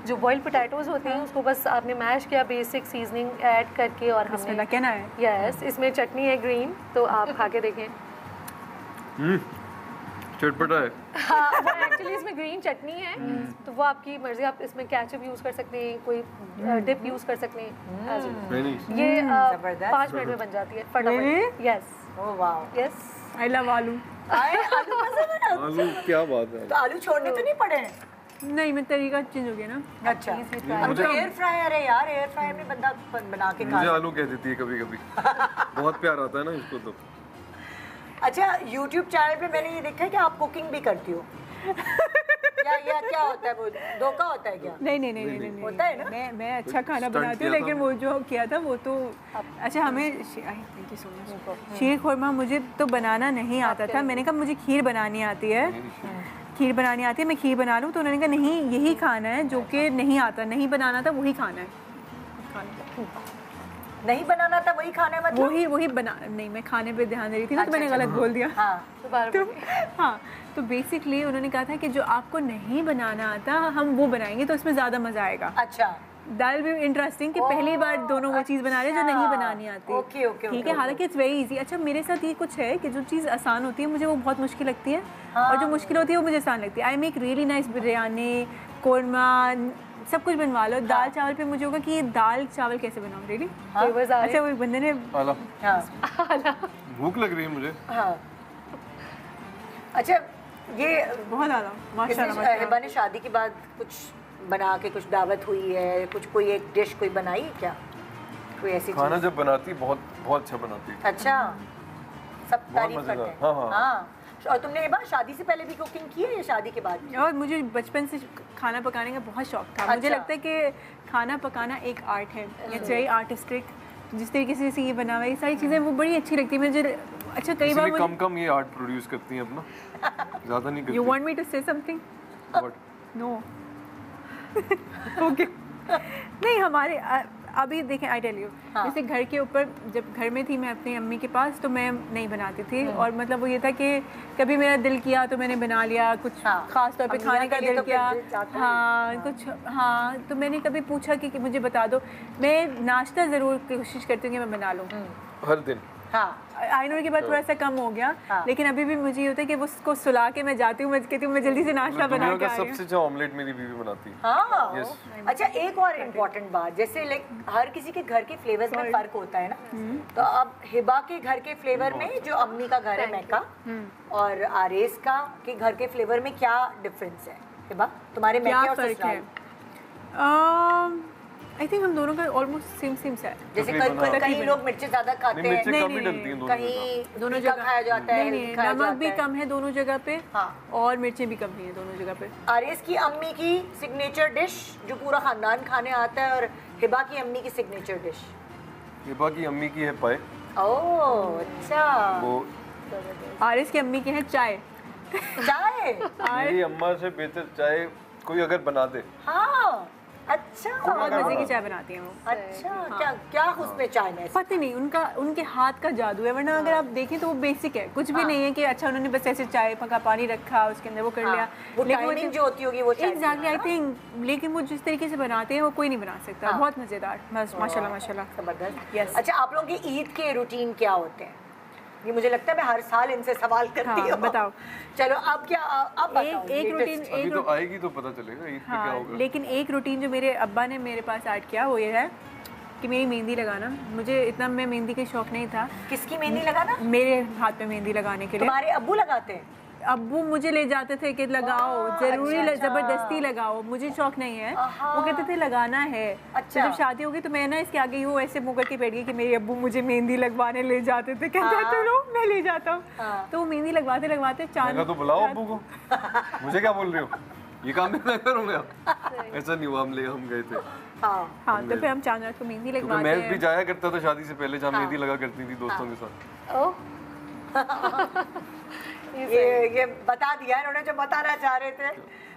जो बॉइल्ड पोटैटोज होते हैं उसको बस आपने मैश किया, बेसिक सीजनिंग ऐड करके, और हमने बिस्मिल्लाह, कहना है। यस, इसमें चटनी है ग्रीन, तो आप खा के देखें। चटपटा है। हाँ, वो एक्चुअली इसमें ग्रीन चटनी है, तो वो आपकी मर्जी। आप इसमें केचप यूज़ कर सकते हैं, कोई डिप यूज़ कर सकते हैं as you- नहीं ये जबरदस्त। 5 मिनट में बन जाती है फटाफट। यस ओह वाह। यस। आई लव आलू। आए, आलू पसंद है ना? आलू क्या बात है। तो आलू छोड़ने तो नहीं पड़े हैं? नहीं, मैं तरीका चेंज हो गया ना। अच्छा, try अब मुझे- तो एयर फ्रायर है यार, एयर फ्रायर में बंदा बना के खा मुझे सकता आलू कह देती है कभी कभी। बहुत प्यार आता है ना इसको तो। है। अच्छा, YouTube चैनल पे मैंने ये देखा है कि आप कुकिंग भी करती हो। या क्या होता है वो, धोखा होता है क्या? नहीं नहीं नहीं नहीं नहीं होता है ना? मैं अच्छा खाना stunt बनाती हूँ, किया लेकिन था। वो जो किया था वो तो अच्छा। हमें थैंक यू सो मच। शीर खुरमा मुझे तो बनाना नहीं आता था। मैंने कहा मुझे खीर बनानी आती है, खीर बनानी आती है, मैं खीर बना लूँ। तो उन्होंने कहा नहीं, यही खाना है जो कि नहीं आता, नहीं बनाना था वही खाना है। नहीं बनाना था वही खाना है, मतलब? वही बना नहीं, मैं खाने पे ध्यान दे रही थी ना, तो मैंने गलत बोल दिया। हाँ। दोबारा तो बोलिए। हाँ, तो बेसिकली उन्होंने कहा था कि जो आपको नहीं बनाना आता हम वो बनाएंगे तो उसमें ज़्यादा मज़ा आएगा। अच्छा, दैट विल बी इंटरेस्टिंग कि पहली बार दोनों वो चीज़ बना रहे हैं जो नहीं बनानी आती। ओके, ओके, ठीक ओके, है, हालांकि इट्स वेरी इजी। अच्छा, मेरे साथ ये कुछ है कि जो चीज़ आसान होती है मुझे वो बहुत मुश्किल लगती है, और जो मुश्किल होती है वो मुझे आसान लगती है। I make really nice biryani, korma, सब कुछ बनवा लो। दाल चावल पे मुझे होगा कि ये दाल चावल कैसे बनाऊँ। रियली फ्लेवर्स आ रहे अच्छा, वो एक बंदे ने आला हाँ, भूख लग रही है मुझे। हाँ। अच्छा, ये बहुत ज़्यादा माशाल्लाह किसी हिबा ने शादी के बाद कुछ बना के, कुछ दावत हुई है, कुछ कोई एक डिश कोई बनाई है क्या? कोई ऐसी खाना चीज़? जब बनाती बहुत बहुत अच्छा बनाती है। अच्छा, सब तारीफ मज़ेदार। करते हैं। हाँ, हाँ। हाँ। और तुमने हिबा शादी से पहले भी कुकिंग की है या शादी के बाद? और मुझे बचपन से खाना पकाने का बहुत शौक था। मुझे अच्छा। लगता है कि खाना पकाना एक आर्ट है, इट्स वेरी आर्टिस्टिक। जिस तरीके से ये बना हुआ है, ये सारी चीज़ें वो बड़ी अच्छी लगती है मुझे। अच्छा, कई बार इसीलिए मुझे कम कम ये आर्ट प्रोड्यूस करती हैं अपना, ज़्यादा नहीं करती। You want me to say something? What? No. Okay. नहीं, हमारे अभी देखें, आई टेल यू, जैसे घर के ऊपर जब घर में थी मैं अपनी अम्मी के पास, तो मैं नहीं बनाती थी। और मतलब वो ये था कि कभी मेरा दिल किया तो मैंने बना लिया कुछ, हाँ। खास तौर पे अम्मियाँ खाने का के लिए दिल तो फिर किया। दिल चाहता है। हाँ, कुछ, हाँ, तो मैंने कभी पूछा कि मुझे बता दो। मैं नाश्ता ज़रूर कोशिश करती हूँ कि मैं बना लूँ। हर दिन। हाँ, आइनोर के बाद थोड़ा सा कम हो गया, हाँ। लेकिन अभी भी मुझे ये होता है कि वो उसको सुला के मैं जाती हूँ, मैं कहती हूँ मैं जल्दी से नाश्ता बना दुनिया के का आ रही सबसे हूँ। अच्छा ऑमलेट मेरी बीवी बनाती है। हाँ। Yes. अच्छा, एक और इम्पोर्टेंट बात, जैसे लाइक हर किसी के घर के फ्लेवर्स में फर्क होता है ना, तो अब हिबा के घर के फ्लेवर में, जो अम्मी का घर है मैका, और आरेस का के घर के फ्लेवर में क्या डिफरेंस है हिबा, तुम्हारे क्या मैके और फ़र्क है? ससुराल? आई थिंक हम दोनों का ऑलमोस्ट सेम सेम सा है। जैसे तकरीबन, हाँ। कहीं लोग मिर्ची ज्यादा खाते नहीं, हैं, मिर्ची कम ही नहीं, डलती हैं दोनों जगह। कहीं दोनों तीखा जगह खाया जाता है, नहीं हेल्दी नहीं, खाया नमक भी जाता है। कम है दोनों जगह पे, हाँ। और मिर्चें भी कम हैं दोनों जगह पे। आरेस की अम्मी की सिग्नेचर डिश जो पूरा खानदान खाने आता है, और हिबा की अम्मी की सिग्नेचर डिश? हिबा की अम्मी की है पाए, ओह अच्छा। वो आरिस की अम्मी के हैं चाय। चाय? मेरी अम्मा से बेहतर चाय कोई अगर बना दे। हाँ, अच्छा। बहुत मजे की चाय बनाती हैं वो। अच्छा, क्या क्या उसमें चाय में? पता नहीं, उनके हाथ का जादू है, वरना अगर आप देखें तो वो बेसिक है, कुछ भी नहीं है कि अच्छा उन्होंने बस ऐसे चाय पका, पानी रखा, उसके अंदर वो कर लिया। वो टाइमिंग जो होती होगी वो चाय की। एग्जैक्टली, आई थिंक, लेकिन वो जिस तरीके से बनाते हैं वो कोई नहीं बना सकता। बहुत मजेदार, माशाल्लाह माशाल्लाह। जबरदस्त। Yes. अच्छा, आप लोगों के ईद के रूटीन क्या होते हैं? ये मुझे लगता है मैं हर साल इनसे सवाल करती हाँ, हूँ। बताओ। चलो, अब क्या, अब बताओ एक रूटीन, latest। अभी तो आएगी तो पता चलेगा ईद पे क्या हाँ, होगा। लेकिन एक रूटीन जो मेरे अब्बा ने मेरे पास ऐड किया वो ये है कि मेरी मेहंदी लगाना, मुझे इतना मैं मेहंदी का शौक नहीं था। किसकी मेहंदी लगाना? मेरे हाथ में मेहंदी लगाने के लिए तुम्हारे अब्बू लगाते हैं? अब्बू मुझे ले जाते थे कि लगाओ, जरूरी अच्छा। जबरदस्ती लगाओ, मुझे शौक नहीं है। वो कहते थे लगाना है। अच्छा। तो जब शादी होगी तो मैं ना इसके आगे यूँ ऐसे मुँह करके बैठ गई कि मेरे अब्बू मुझे मेहंदी लगवाने ले जाते थे। कहते चलो मैं ले जाता हूँ। तो वो मेहंदी लगवाते लगवाते मैंने तो बुलाओ अब्बू को, मुझे क्या बोल रहे हो, ये काम भी मैं करूँगा। ऐसा नहीं हुआ, हम गए थे हाँ, तो फिर हम चांद रात को मेहंदी क्योंकि लगवाते मैं हैं। भी जाया करता था शादी से पहले, जहाँ मेहंदी लगा करती थी दोस्तों के साथ। ओह ये बता दिया इन्होंने जो बताना चाह रहे थे।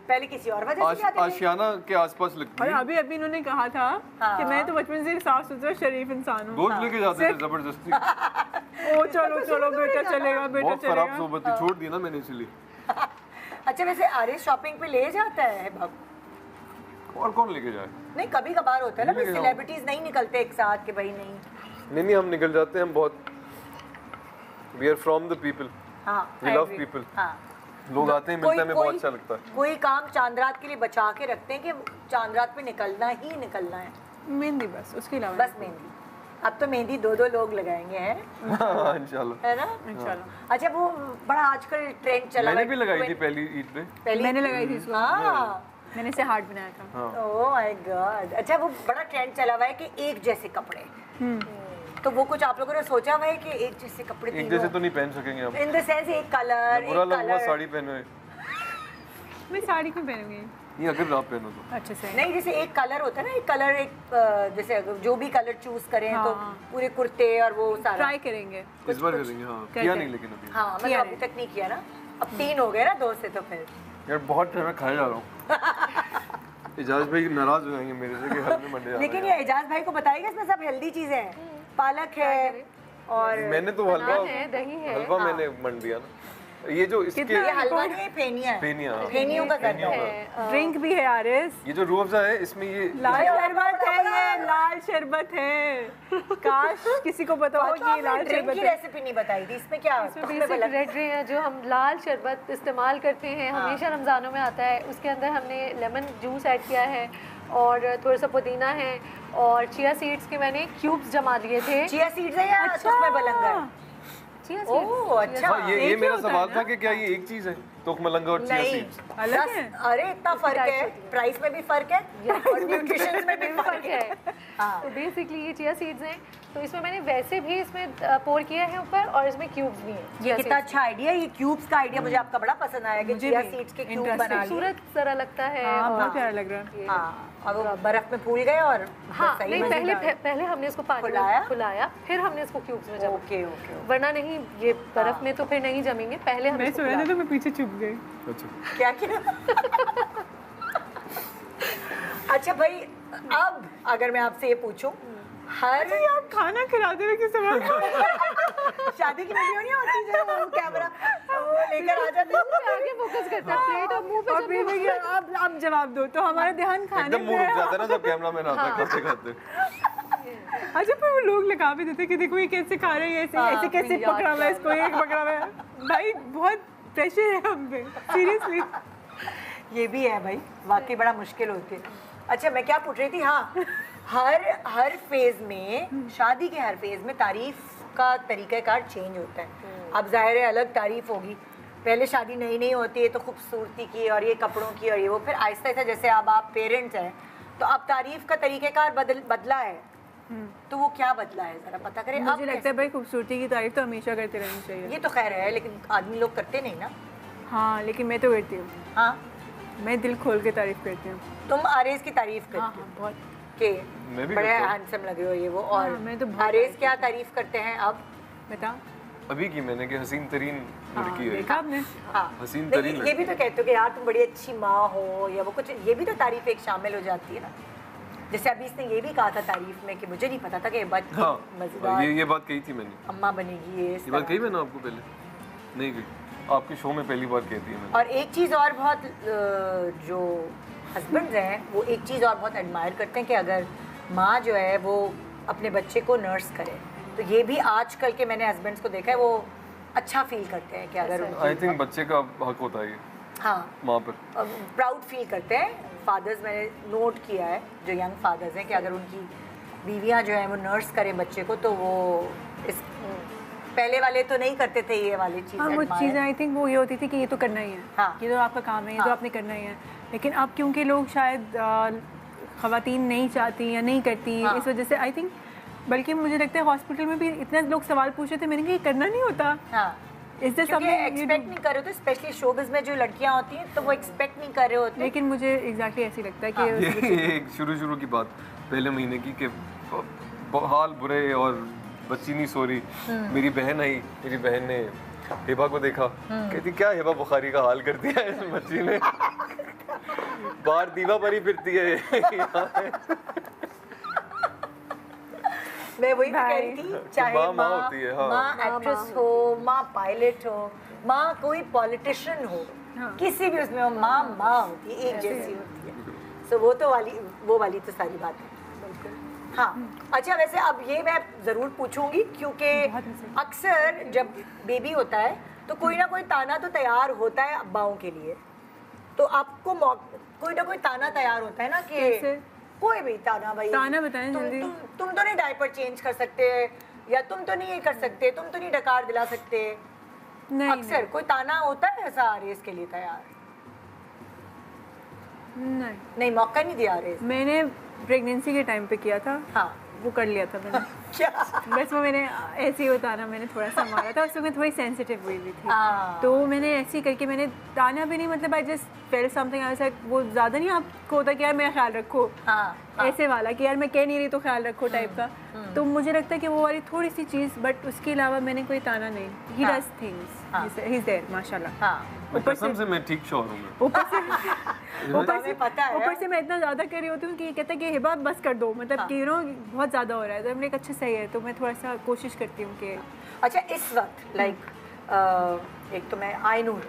पहले किसी और वजह से जाते थे? आशियाना के आसपास लगती और है, अभी अभी इन्होंने कहा था कि मैं तो बचपन से साफ सुथरा शरीफ इंसान हूँ। दोस्त लेके जाते थे जबरदस्ती। ओ चलो चलो बेटा चलेगा, बेटा बहुत खराब चलेगा। सोबत थी, छोड़ दी ना मैंने इसलिए। अच्छा, वैसे आरिस शॉपिंग पे ले जाता है बाबू? और कौन लेके जाए? नहीं, कभी कभार होता है ना, नहीं ले जाओ। सेलिब्रिटीज नहीं निकलते एक साथ कि भाई नहीं। नहीं हम निकल जाते हैं, हम बहुत, we are from the people, हाँ, we I love agree। People. हाँ, लोग आते हैं, मिलते हैं, हमें बहुत अच्छा लगता है। कोई काम चांद रात के लिए बचा के रखते हैं कि चांद रात पे निकलना ही निकलना है? मेहंदी बस, उसके अलावा बस मेहंदी। अब तो मेहंदी दो दो लोग लगाएंगे, हैं? हाँ, इंशाल्लाह। है ना? इंशाल्लाह। अच्छा, वो बड़ा आजकल ट्रेंड चला मैंने हुआ भी है, लगाई थी पहली ईद पे। पहली मैंने लगाई थी इसको, हाँ। मैंने इसे हार्ट बनाया था। Oh my God. अच्छा, वो बड़ा ट्रेंड चला हुआ है कि एक जैसे कपड़े, तो वो कुछ आप लोगों ने सोचा हुआ है कि एक जैसे कपड़े एक जैसे तो नहीं पहन सकेंगे हम, इन द सेंस एक कलर, बुरा एक लगूंगा कलर। साड़ी पहने हुए। मैं साड़ी क्यों पहनूंगी? नहीं, अगर आप पहनो तो। अच्छे से नहीं, जैसे एक कलर होता है ना, एक कलर, एक जैसे अगर जो भी कलर चूज करें तो हाँ। पूरे कुर्ते और वो सारा। ट्राई करेंगे। इस बार करेंगे, हाँ। करते किया हैं। नहीं लेकिन अभी। हाँ, मतलब किया अभी तक नहीं किया ना। अब 3 हो गए ना 2 से, तो फिर यार बहुत टाइम में खाया जा रहा हूँ। इजाज भाई नाराज हो जाएंगे मेरे से कि हल में मंडे जा लेकिन रहे हैं। ये एजाज भाई को बताइएगा, इसमें सब हेल्दी चीजें हैं, पालक है और मैंने तो हलवा, है, दही है। हलवा मैंने मंड दिया ना। ये जो इसके ये हलवा नहीं है, फेनिया है। फेनिया, हाँ। फेनियों का घर है। ड्रिंक भी है आरिस। ये जो रूह अफ़ज़ा है, इसमें ये लाल शरबत है, ये लाल शरबत है। काश किसी को पता हो कि ये लाल ड्रिंक शरबत की है। रेसिपी नहीं बताई थी, इसमें क्या इसमें बेसिक रेड रे है जो हम लाल शरबत इस्तेमाल करते हैं, हमेशा रमज़ानों में आता है। उसके अंदर हमने लेमन जूस ऐड किया है और थोड़ा सा पुदीना है और चिया सीड्स के मैंने क्यूब्स जमा लिए थे। चिया सीड्स है या तुखमे बलंगर? चिया ओह अच्छा। हाँ, ये एक ही मेरा होता है सवाल ना? था कि क्या ये एक चीज़ है, तुख मलंगा और चिया नहीं, सीड्स? अलग है? अरे इतना फर्क है, प्राइस में भी फर्क है और न्यूट्रिशन में भी फर्क फर्क है। है। तो बेसिकली ये चिया सीड्स हैं, तो इसमें मैंने वैसे भी इसमें पोर किया है ऊपर और इसमें क्यूब्स भी हैं। ये कितना अच्छा आइडिया, ये क्यूब्स का आइडिया मुझे आपका बड़ा पसंद आया कि मुझे चिया भी सीड्स के क्यूब interesting। बना लिए। खूबसूरत जरा लगता है। हाँ, और बहुत प्यारा लग रहा है। हाँ, और वो बर्फ में फूल गए और हाँ, सही नहीं मजेदार। पहले हमने इसको पानी फुलाया? में फुलाया, फिर हमने इसको क्यूब्स में जमा। Okay okay. वरना नहीं, ये बर्फ में तो फिर नहीं जमेंगे। पहले हम मैं इसको सोया था फुलाते तो मैं पीछे छुप गई। अच्छा, क्या किया? अच्छा भाई, अब अगर मैं आपसे ये पूछूं, हर ये आप खाना खिलाते हुए किस समय शादी की वीडियो नहीं होती जो वो कैमरा वो लेकर आ जाते हैं? आगे फोकस करता है, प्लेट और मुंह पे और जब फिर मैं क्या, अब जवाब दो तो हमारा ध्यान खाने एकदम मुंह पे रुक है। जाता है ना जब कैमरा मैन आता है खाते खाते। अच्छा, फिर वो लोग लगा भी देते कि देखो ये कैसे खा रहे हैं, ऐसे ऐसे कैसे याद पकड़ा हुआ है इसको, एक पकड़ा हुआ है। भाई बहुत प्रेशर है हम पे, सीरियसली। ये भी है भाई, वाकई बड़ा मुश्किल होती है। अच्छा, मैं क्या पूछ रही थी, हाँ, हर फेज में, शादी के हर फेज में तारीफ का तरीक़ाकार चेंज होता है। अब जाहिर है अलग तारीफ होगी, पहले शादी नई नई होती है तो खूबसूरती की और ये कपड़ों की और ये वो, फिर आहिस्ता आहिस्ता जैसे अब आप पेरेंट्स हैं तो अब तारीफ का तरीक़ाकार बदला है। तो वो क्या बदला है, जरा पता करें। अब मुझे लगता है भाई खूबसूरती की तारीफ तो हमेशा करते रहनी चाहिए। ये तो खैर है, लेकिन आदमी लोग करते नहीं ना। हाँ, लेकिन मैं तो करती हूँ, हाँ, मैं दिल खोल के तारीफ करती हूँ। तुम आरेज की तारीफ हाँ करते हाँ, हो बहुत। कि मैं भी बड़े करता हूँ। हैंडसम लगे हो ये वो, और हाँ, मैं तो बहुत आरेज तारीफ क्या तारीफ करते हैं अब? बता। अभी की मैंने कि हसीन तरीन हाँ, लड़की है, देखा आपने? हाँ, हसीन नहीं, तरीन ये भी तो कहते हो कि यार तुम बड़ी अच्छी माँ हो या वो कुछ, ये भी तो तारीफ एक शामिल हो जाती है ना। जैसे अभी इसने ये भी कहा था तारीफ में कि मुझे नहीं पता था कि ये बच्ची हाँ, मजेदार ये बात कही थी मैंने। अम्मा बनेगी ये इस ये बात तरह। कही मैंने आपको पहले? नहीं कही, आपके शो में पहली बार कहती है मैंने। और एक चीज़ और बहुत जो हस्बैंड्स हैं वो एक चीज़ और बहुत एडमायर करते हैं कि अगर माँ जो है वो अपने बच्चे को नर्स करे, तो ये भी आजकल के मैंने हस्बैंड्स को देखा है, वो अच्छा फील करते हैं कि अगर आई थिंक बच्चे का हक होता है ये हाँ माँ पर। प्राउड फील करते हैं। फादर्स मैंने नोट किया है जो यंग फादर्स हैं कि अगर उनकी बीवियां जो है वो नर्स करें बच्चे को, तो वो इस पहले वाले तो नहीं करते थे ये वाली चीज़। हाँ, वो चीज़ें आई थिंक वो ये होती थी कि ये तो करना ही है, हाँ। ये तो आपका काम है, ये तो आपने करना ही है। लेकिन अब क्योंकि लोग शायद ख़वातीन नहीं चाहती या नहीं करती, इस वजह से आई थिंक, बल्कि मुझे लगता है हॉस्पिटल में भी इतने लोग सवाल पूछे थे, मैंने कहा ये करना नहीं होता। हाँ, एक्सपेक्ट नहीं कर रहे होते, स्पेशली शोबिज़ में जो लड़कियां होती हैं तो वो एक्सपेक्ट नहीं कर रहे होते। लेकिन मुझे एग्जैक्टली ऐसे ही लगता है कि ये एक शुरू की बात पहले महीने की कि हाल बुरे और बच्ची नहीं सो रही। मेरी बहन आई, मेरी बहन ने हिबा को देखा, कहती क्या हिबा बुखारी का हाल कर दिया इस बच्ची ने, बाहर दीवा पर ही फिरती है। मैं वही तो कह रही थी, चाहे माँ होती है, हाँ। माँ एक्ट्रेस हो, माँ पायलट हो, माँ कोई पॉलिटिशियन हो, किसी भी उसमें हो, माँ होती है, एक जैसी होती है। सो वो वाली तो सारी बात है। हाँ, अच्छा, वैसे अब ये मैं ज़रूर पूछूंगी क्योंकि अक्सर जब बेबी होता है तो कोई ना कोई ताना तो तैयार होता है अब्बाओं के लिए, तो आपको कोई ना कोई ताना तैयार होता है ना कि कोई भी ताना, भाई ताना बताएं जल्दी। तुम तो नहीं डायपर चेंज कर सकते, या तुम तो नहीं ये कर सकते, तुम तो नहीं डकार दिला सकते। नहीं, अक्सर कोई ताना होता है ऐसा रेस के लिए तैयार? नहीं, मौका नहीं दिया रेस। मैंने प्रेगनेंसी के टाइम पे किया था, हाँ, वो कर लिया था मैंने। क्या? बस वो मैंने ऐसे ही ताना मैंने थोड़ा सा मारा था, उसमें मैं थोड़ी सेंसिटिव हुई भी थी, हाँ। तो मैंने ऐसे ही करके, मैंने ताना भी नहीं, मतलब आई जस्ट फेल समथिंग ऐसा, वो ज़्यादा नहीं आपको होता कि यार मेरा ख्याल रखो, हाँ, ऐसे वाला कि यार मैं कह नहीं रही तो ख्याल रखो टाइप का। तो मुझे लगता है कि वो वाली थोड़ी सी चीज़, बट उसके अलावा मैंने कोई ताना नहीं। He does things, he is there माशाल्लाह। हाँ, कसम से मैं ठीक श्योर हूँ। ऊपर से मैं इतना ज़्यादा कर रही होती हूँ कि कहता है कि हिबा बस कर दो, मतलब कि बहुत ज़्यादा हो रहा है, तो हमने कहा अच्छा सही है, तो मैं थोड़ा सा कोशिश करती हूँ कि अच्छा, इस वक्त लाइक एक तो मैं आइनूर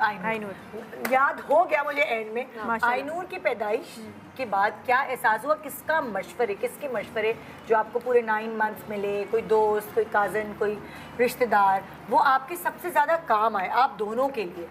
याद हो गया मुझे एंड में। आइनूर की पैदाइश के बाद क्या एहसास हुआ, किसके मशवरे जो आपको पूरे 9 मंथ्स मिले, कोई दोस्त, कोई काजन, कोई रिश्तेदार, वो आपके सबसे ज़्यादा काम आए आप दोनों के लिए?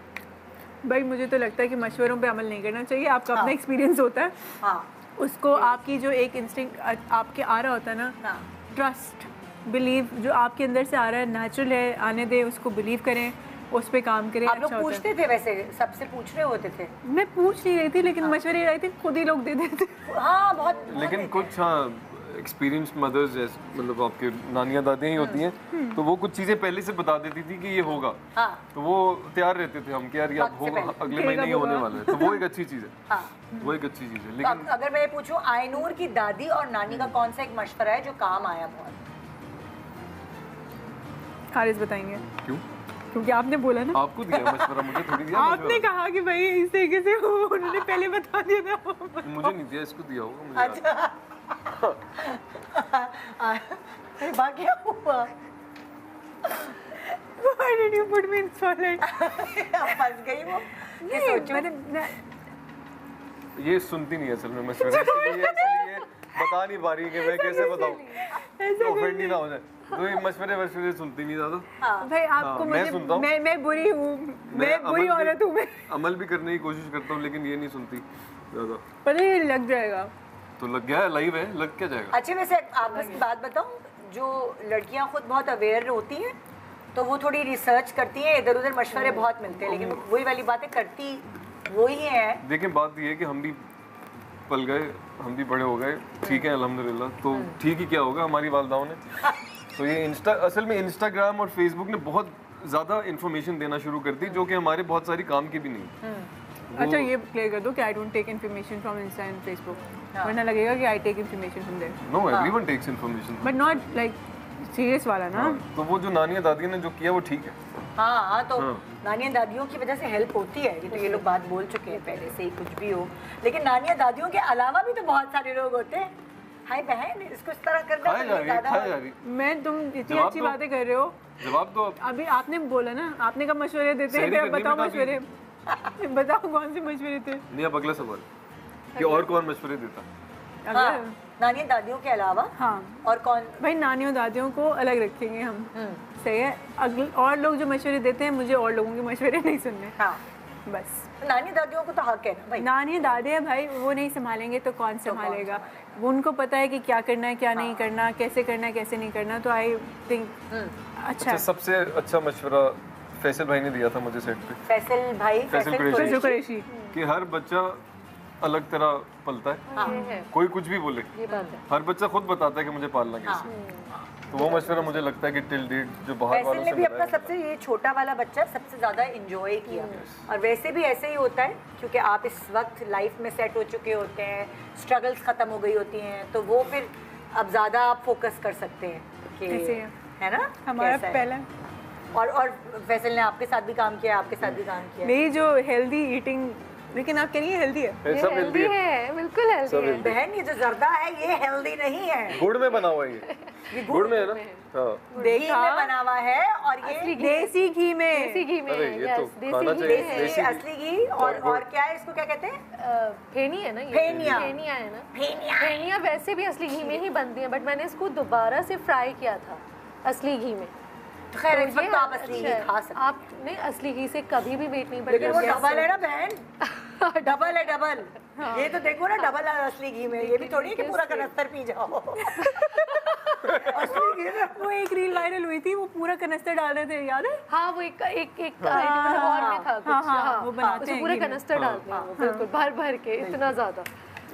भाई मुझे तो लगता है कि मशवरों पे अमल नहीं करना चाहिए, आपका अपना एक्सपीरियंस होता है, हाँ, उसको आपकी जो एक इंस्टिंक्ट आपके आ रहा होता है ना, ट्रस्ट, बिलीव जो आपके अंदर से आ रहा है, नेचुरल है, आने दे, उसको बिलीव करें, उस पे काम करें। आप लोग पूछते थे, वैसे सबसे पूछ रहे होते थे? मैं पूछ नहीं रही थी, लेकिन मशवरे आई थी खुद ही लोग दे देते। हाँ, बहुत। लेकिन कुछ एक्सपीरियंस मदर्स जैसे, मतलब आपके नानियाँ दादियाँ ही होती हैं, तो वो कुछ चीज़ें पहले से बता देती थी कि ये होगा, तो वो तैयार रहते थे हम कि यार ये अब होगा, अगले महीने ही होने वाला है, तो वो एक अच्छी चीज़ है। वो एक अच्छी चीज़ है। लेकिन अगर मैं पूछूं, आइनूर की दादी और नानी का कौन सा एक मशवरा है जो काम आया बहुत? हारिस बताएंगे। क्यों? क्योंकि आपने बोला ना, आपको दिया मशवरा, मुझे थोड़ी दिया आपने कहा कि भाई इस तरीके से उन्होंने पहले बता दिया था। मुझे नहीं दिया, इसको दिया होगा मुझे। अच्छा। बाकी हुआ? Why did you put me in spotlight? फंस गई वो। ये सोचो, ये सुनती नहीं है असल में मशवरे, इसलिए बता नहीं पा रही कि मैं कैसे बताऊं, ऑफेंड नहीं ना हो जाए, तो ये मशवरे सुनती नहीं ज़्यादा। भाई आपको मैं सुनता हूँ, मैं बुरी हूँ, मैं बुरी औरत हूँ, मैं अमल भी करने की कोशिश करता हूँ, लेकिन ये नहीं सुनती ज़्यादा। पता है लग जाएगा तो लग गया है, लाइव है, लग क्या जाएगा। अच्छा, वैसे आपको एक बात बताऊं, जो लड़कियां खुद बहुत अवेयर होती हैं तो वो थोड़ी रिसर्च करती हैं, इधर उधर मशवरे बहुत मिलते हैं, लेकिन वही वाली बातें करती वही है। देखिए बात ये है कि हम भी पल गए, हम भी बड़े हो गए, ठीक है अल्हम्दुलिल्लाह, तो ठीक ही क्या होगा, हमारी वालिदाओं ने तो ये असल में इंस्टाग्राम और फेसबुक ने बहुत ज़्यादा इन्फॉर्मेशन देना शुरू कर दी, जो कि हमारे बहुत सारी काम की भी नहीं। अच्छा, ये क्लियर कर दो कि I don't take information from Insta and Facebook, वरना लगेगा कि I take information from there. No, everyone takes information, but not like serious वाला ना। तो वो जो नानियाँ दादियों ने जो किया वो ठीक है। हाँ, तो नानियाँ दादियों की वजह से हेल्प होती है, ये तो ये लोग बात बोल चुके हैं पहले से ही, कुछ भी हो, लेकिन नानियाँ दादियों के अलावा भी तो बहुत सारे लोग होते हैं। हाय बहन, इसको इस तरह करना खाया जा रही। मैं तुम इतनी अच्छी बातें कर रहे हो, जवाब दो। अभी आपने बोला ना, आपने कब मशवरे देते हैं, फिर बताओ मशवरे बताओ कौन से मशवरे थे। नहीं, अब अगला सवाल कि और कौन मशवरे देता? हाँ, नानियाँ दादियों के अलावा हाँ, और कौन? भाई नानियों दादियों को अलग रखेंगे हम, सही है। अगले और लोग जो मशवरे देते हैं, मुझे और लोगों के मशवरे नहीं सुनने। हाँ, बस नानी दादियों को तो हक है ना भाई। नानी दादी है भाई, वो नहीं संभालेंगे तो कौन संभालेगा। वो उनको पता है कि क्या करना है क्या नहीं करना, कैसे करना है कैसे नहीं करना, तो आई थिंक अच्छा सबसे अच्छा मशवरा फैसल भाई ने दिया था मुझे सेट पे। फैसल भाई, फैसल कुरैशी। कुरैशी कि हर बच्चा अलग तरह पलता है, कोई कुछ भी बोले, हर बच्चा खुद बताता है कि मुझे पालना कैसे। तो वो मशवरा मुझे लगता है कि टिल डेट जो बाहर फैसल वालों ने से भी मिला अपना है, सबसे ये छोटा वाला बच्चा सबसे ज्यादा एंजॉय किया। और वैसे भी ऐसे ही होता है क्योंकि आप इस वक्त लाइफ में सेट हो चुके होते हैं, स्ट्रगल्स खत्म हो गई होती हैं, तो वो फिर अब ज्यादा आप फोकस कर सकते हैं कि ऐसे है। है ना हमारा कैसा है? पहला और फैसल ने आपके साथ भी काम किया, आपके साथ भी काम किया। मेरी जो हेल्दी ईटिंग, लेकिन आप कह रही है हेल्दी है, ये सब हेल्दी है, है, बिल्कुल हेल्दी सब है। हेल्दी। बहन ये जो जर्दा है ये हेल्दी नहीं है, गुड़ में बना हुआ है ये गुड़ में है ना। हाँ घी में बना हुआ है और ये देसी घी में, देसी घी में, अरे ये तो yes, खाना देसी घी चाहिए। में। देसी असली घी और क्या है इसको क्या कहते हैं? फेनी है ना ये, फेनिया। फेनिया है ना। फेनिया। फेनिया वैसे भी असली घी में ही बनती है, बट मैंने इसको दोबारा से फ्राई किया था असली घी में। तो खैर इस तो वक्त ये तो आप असली घी अच्छा है। खा सकते हैं। आपने असली घी से कभी भी वेट नहीं लेकिन वो बढ़ेगा। डबल है ना बहन, डबल है डबल। ये तो देखो ना डबल है असली घी में, ये भी थोड़ी है कि पूरा कनस्तर पी जाओ। असली घी में वो एक रील वायरल हुई थी, वो पूरा कनस्तर डाल रहे थे, याद है? हाँ वो एक और में था कुछ। हाँ, वो बनाते उसमें हैं पूरा घी में। कनस्तर डालते हैं वो, बिल्कुल भर भर के, इतना ज्यादा।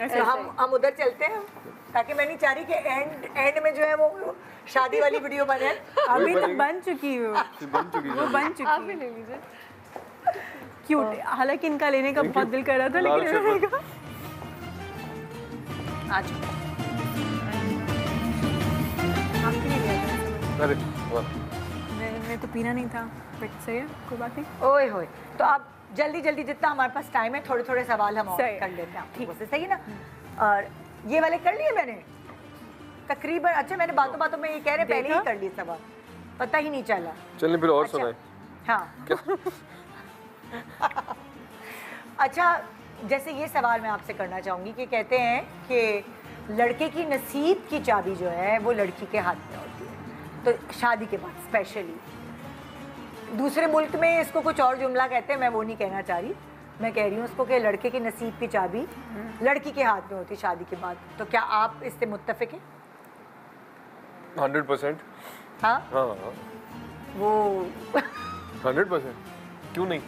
तो हम उधर चलते हैं ताकि मैं नहीं चाह रही कि एंड में जो है वो शादी वाली वीडियो बने। अभी तो बन चुकी है ये बन चुकी वो है। बन आप चुकी भी है, ले लीजिए। क्यूट। हालांकि इनका लेने का बहुत दिल कर रहा था, लाल लेकिन शरबत। इन्होंने आज आपके लिए लिया था। अरे वाह, मैंने तो पीना नहीं था, बट सही है, कोई बात नहीं। ओए होए, तो आप जल्दी जल्दी जितना हमारे पास टाइम है थोड़े थोड़े सवाल हम और सही। कर लेते हैं आप लोगों से, सही है ना? और ये वाले कर लिए मैंने तकरीबन। अच्छा मैंने बातों बातों में ये कह रहे पहले ही देखा? कर लिए सवाल, पता ही नहीं चला। चलिए फिर और अच्छा। सुनाए। हाँ अच्छा, जैसे ये सवाल मैं आपसे करना चाहूँगी कि कहते हैं कि लड़के की नसीब की चाबी जो है वो लड़की के हाथ में होती है, तो शादी के बाद स्पेशली। दूसरे मुल्क में इसको कुछ और जुमला कहते हैं, मैं वो नहीं कहना चाह रही, मैं कह रही हूँ उसको कि लड़के की नसीब की चाबी लड़की के हाथ में होती है शादी के बाद। तो क्या आप इससे मुत्तफिक हैं? 100%। हाँ हाँ हाँ वो 100%। क्यों नहीं?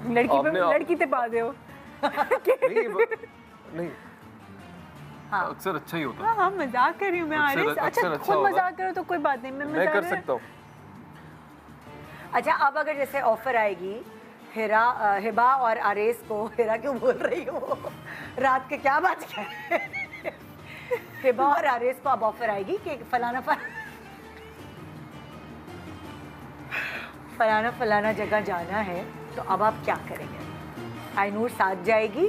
लड़की आपने पे आप- लड़की ते पा दो। नहीं हाँ अक्सर अच्छा ही होता है। हाँ हाँ, मजाक कर रही हूँ मैं अक्सर- आरिस। अच्छा अक्सर अच्छा खुद होगा। मजाक करो तो कोई बात नहीं, मैं मैं मजाक कर सकता हूँ। अच्छा, अब अगर जैसे ऑफर आएगी हिबा और आरेस को, हिरा क्यों बोल रही हो, रात के क्या बात है? हिबा और आरेस को अब ऑफर आएगी कि फलाना जगह जाना है, तो अब आप क्या करेंगे? आइनूर साथ जाएगी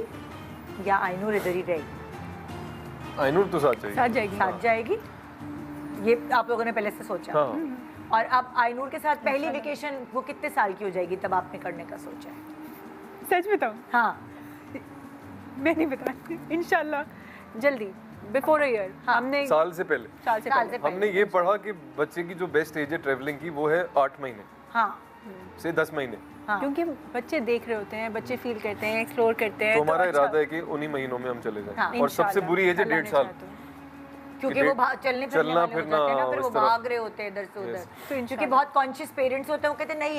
या आइनूर इधर ही रहेगी? आइनूर तो साथ चाहिए। साथ जाएगी। साथ जाएगी, ये आप लोगों ने पहले से सोचा। हाँ और अब आइनूर के साथ पहली वेकेशन वो कितने साल की हो जाएगी तब आपने करने का सोचा है? सच बताओ, हाँ मैं नहीं बताती, इंशाल्लाह जल्दी, बिफोर अ ईयर। हाँ। हमने साल से पहले साल से साल पहले से हमने ये पढ़ा कि बच्चे की जो बेस्ट एज है ट्रेवलिंग की वो है 8 महीने हाँ से 10 महीने। हाँ क्योंकि बच्चे देख रहे होते हैं, बच्चे फील करते हैं, एक्सप्लोर करते हैं। तो हमारा अच्छा, इरादा है कि उन्हीं महीनों में हम चले जाएं। हाँ, और सबसे इंशाल्लाह, बुरी एज है अल्लाह 1.5 ने साल। चाहा तो। क्योंकि वो चलने फिरने चलना वाले हो फिरना, जाते हैं ना, फिर वो इस तरह। भाग रहे होते हैं इधर से उधर। Yes. तो इंशाल्लाह। क्योंकि बहुत कॉन्शियस पेरेंट्स होते हैं, वो कहते हैं नहीं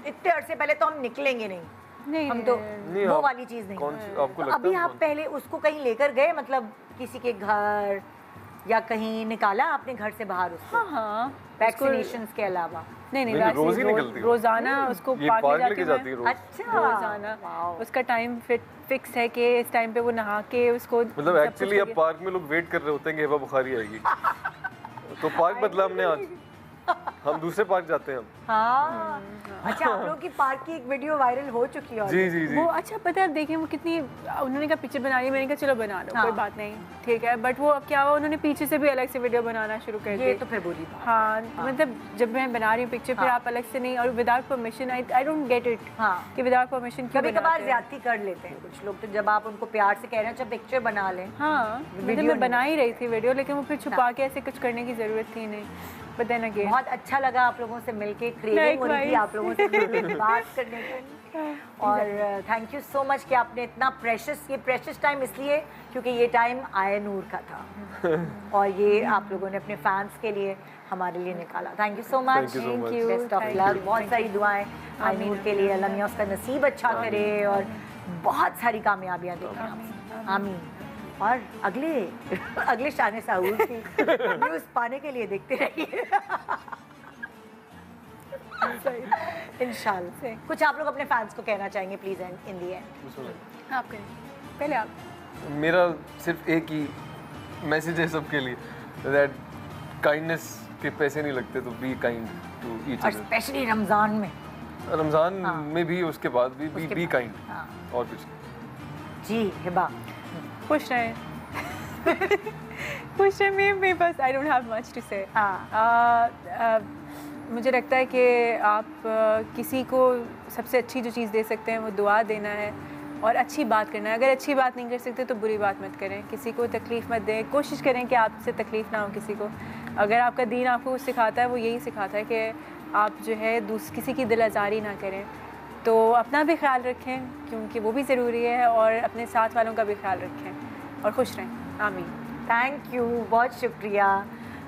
इतने अरसे पहले तो हम निकलेंगे नहीं, नहीं हम तो नहीं, वो आप- वाली चीज नहीं। कौन सी- आपको तो लगता अभी है आप कौन- पहले उसको कहीं लेकर गए, मतलब किसी के घर या कहीं निकाला आपने घर से बाहर उसको, हाँ हाँ, वैक्सीनेशन के अलावा? नहीं नहीं, रोज ही निकलती हो। रोजाना उसको ये पार्क पार्क ले लेके जाती जाती है हूँ रोज। अच्छा रोजाना। वाओ। उसका टाइम फिक्स है कि इस टाइम पे वो नहा के उसको मतलब सब कुछ एक्चुअली अब करके- पार्क में लोग वेट कर रहे होते हैं कि हिबा बुखारी आएगी तो पार्क बदला हमने आज, हम दूसरे पार्क जाते हैं हम। हाँ अच्छा, आप लोगों की पार्क की एक वीडियो वायरल हो चुकी है जी जी जी। वो अच्छा पता है, देखिए वो कितनी, उन्होंने कहा पिक्चर बना ली, मैंने कहा चलो बना लो, हाँ। कोई बात नहीं, ठीक है। बट वो अब क्या हुआ, उन्होंने पीछे से भी अलग से वीडियो बनाना शुरू कर ये दी। तो फिर बुरी बात। हाँ मतलब जब मैं बना रही हूँ पिक्चर, फिर हाँ। आप अलग से नहीं, और without permission, I don't get it हाँ। कि विदाउट परमिशन क्यों कभी कभार बनाते हैं। ज्यादती कर लेते हैं कुछ लोग, तो जब आप उनको प्यार से कह रहे हैं अच्छा पिक्चर बना लें। हाँ मतलब वीडियो मैं नहीं। बना ही रही थी वीडियो, लेकिन वो फिर छुपा के ऐसे कुछ करने की जरूरत थी नहीं। बट देन अगेन बहुत अच्छा लगा आप लोगों से मिलके, क्रेविंग हो रही थी Likewise. आप लोगों से मिलके बात करने की। और थैंक यू सो मच कि आपने इतना प्रेशियस टाइम इसलिए क्योंकि ये टाइम आए नूर का था और ये आप लोगों ने अपने फैंस के लिए हमारे लिए निकाला। Thank you so much, Thank you so much. Best of luck, बहुत सारी दुआएं आए नूर के लिए, अल्लाह मियां उसका नसीब अच्छा करे और बहुत सारी कामयाबियां दें आप। आमीन। और अगले शान सहूर की न्यूज़ पाने के लिए देखते रहिए इंशाल्लाह। कुछ आप लोग अपने फैंस को कहना चाहेंगे प्लीज इन दी एंड? आप करें, पहले आप। मेरा सिर्फ एक ही मैसेज है सबके लिए, दैट काइंडनेस के पैसे नहीं लगते, तो बी काइंड टू ईच और अदर। स्पेशली रमजान में। रमजान हाँ। में भी, उसके बाद भी उसके बी बाद, काइंड। हाँ। और कुछ जी हिबा। खुश रहें खुश रहें। मेरे पास I don't have much to say. मुझे लगता है कि आप किसी को सबसे अच्छी जो चीज़ दे सकते हैं वो दुआ देना है और अच्छी बात करना है। अगर अच्छी बात नहीं कर सकते तो बुरी बात मत करें, किसी को तकलीफ़ मत दें, कोशिश करें कि आपसे तकलीफ़ ना हो किसी को। अगर आपका दीन आपको सिखाता है वो यही सिखाता है कि आप जो है किसी की दिल आज़ारी ना करें। तो अपना भी ख्याल रखें क्योंकि वो भी ज़रूरी है, और अपने साथ वालों का भी ख्याल रखें और खुश रहें। आमीन। थैंक यू, बहुत शुक्रिया।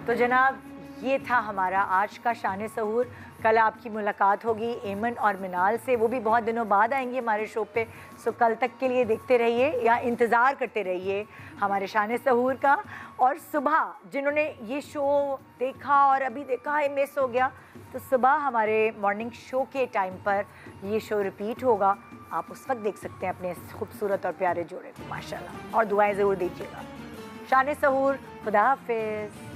तो जनाब ये था हमारा आज का शान सहूर। कल आपकी मुलाकात होगी एमन और मिनाल से, वो भी बहुत दिनों बाद आएंगे हमारे शो पे। सो कल तक के लिए देखते रहिए या इंतज़ार करते रहिए हमारे शान सहूर का। और सुबह जिन्होंने ये शो देखा और अभी देखा है मिस हो गया, तो सुबह हमारे मॉर्निंग शो के टाइम पर ये शो रिपीट होगा, आप उस वक्त देख सकते हैं अपने इस खूबसूरत और प्यारे जोड़े को माशाल्लाह। और दुआएं ज़रूर दीजिएगा। शान सहूर, खुदा हाफिज़।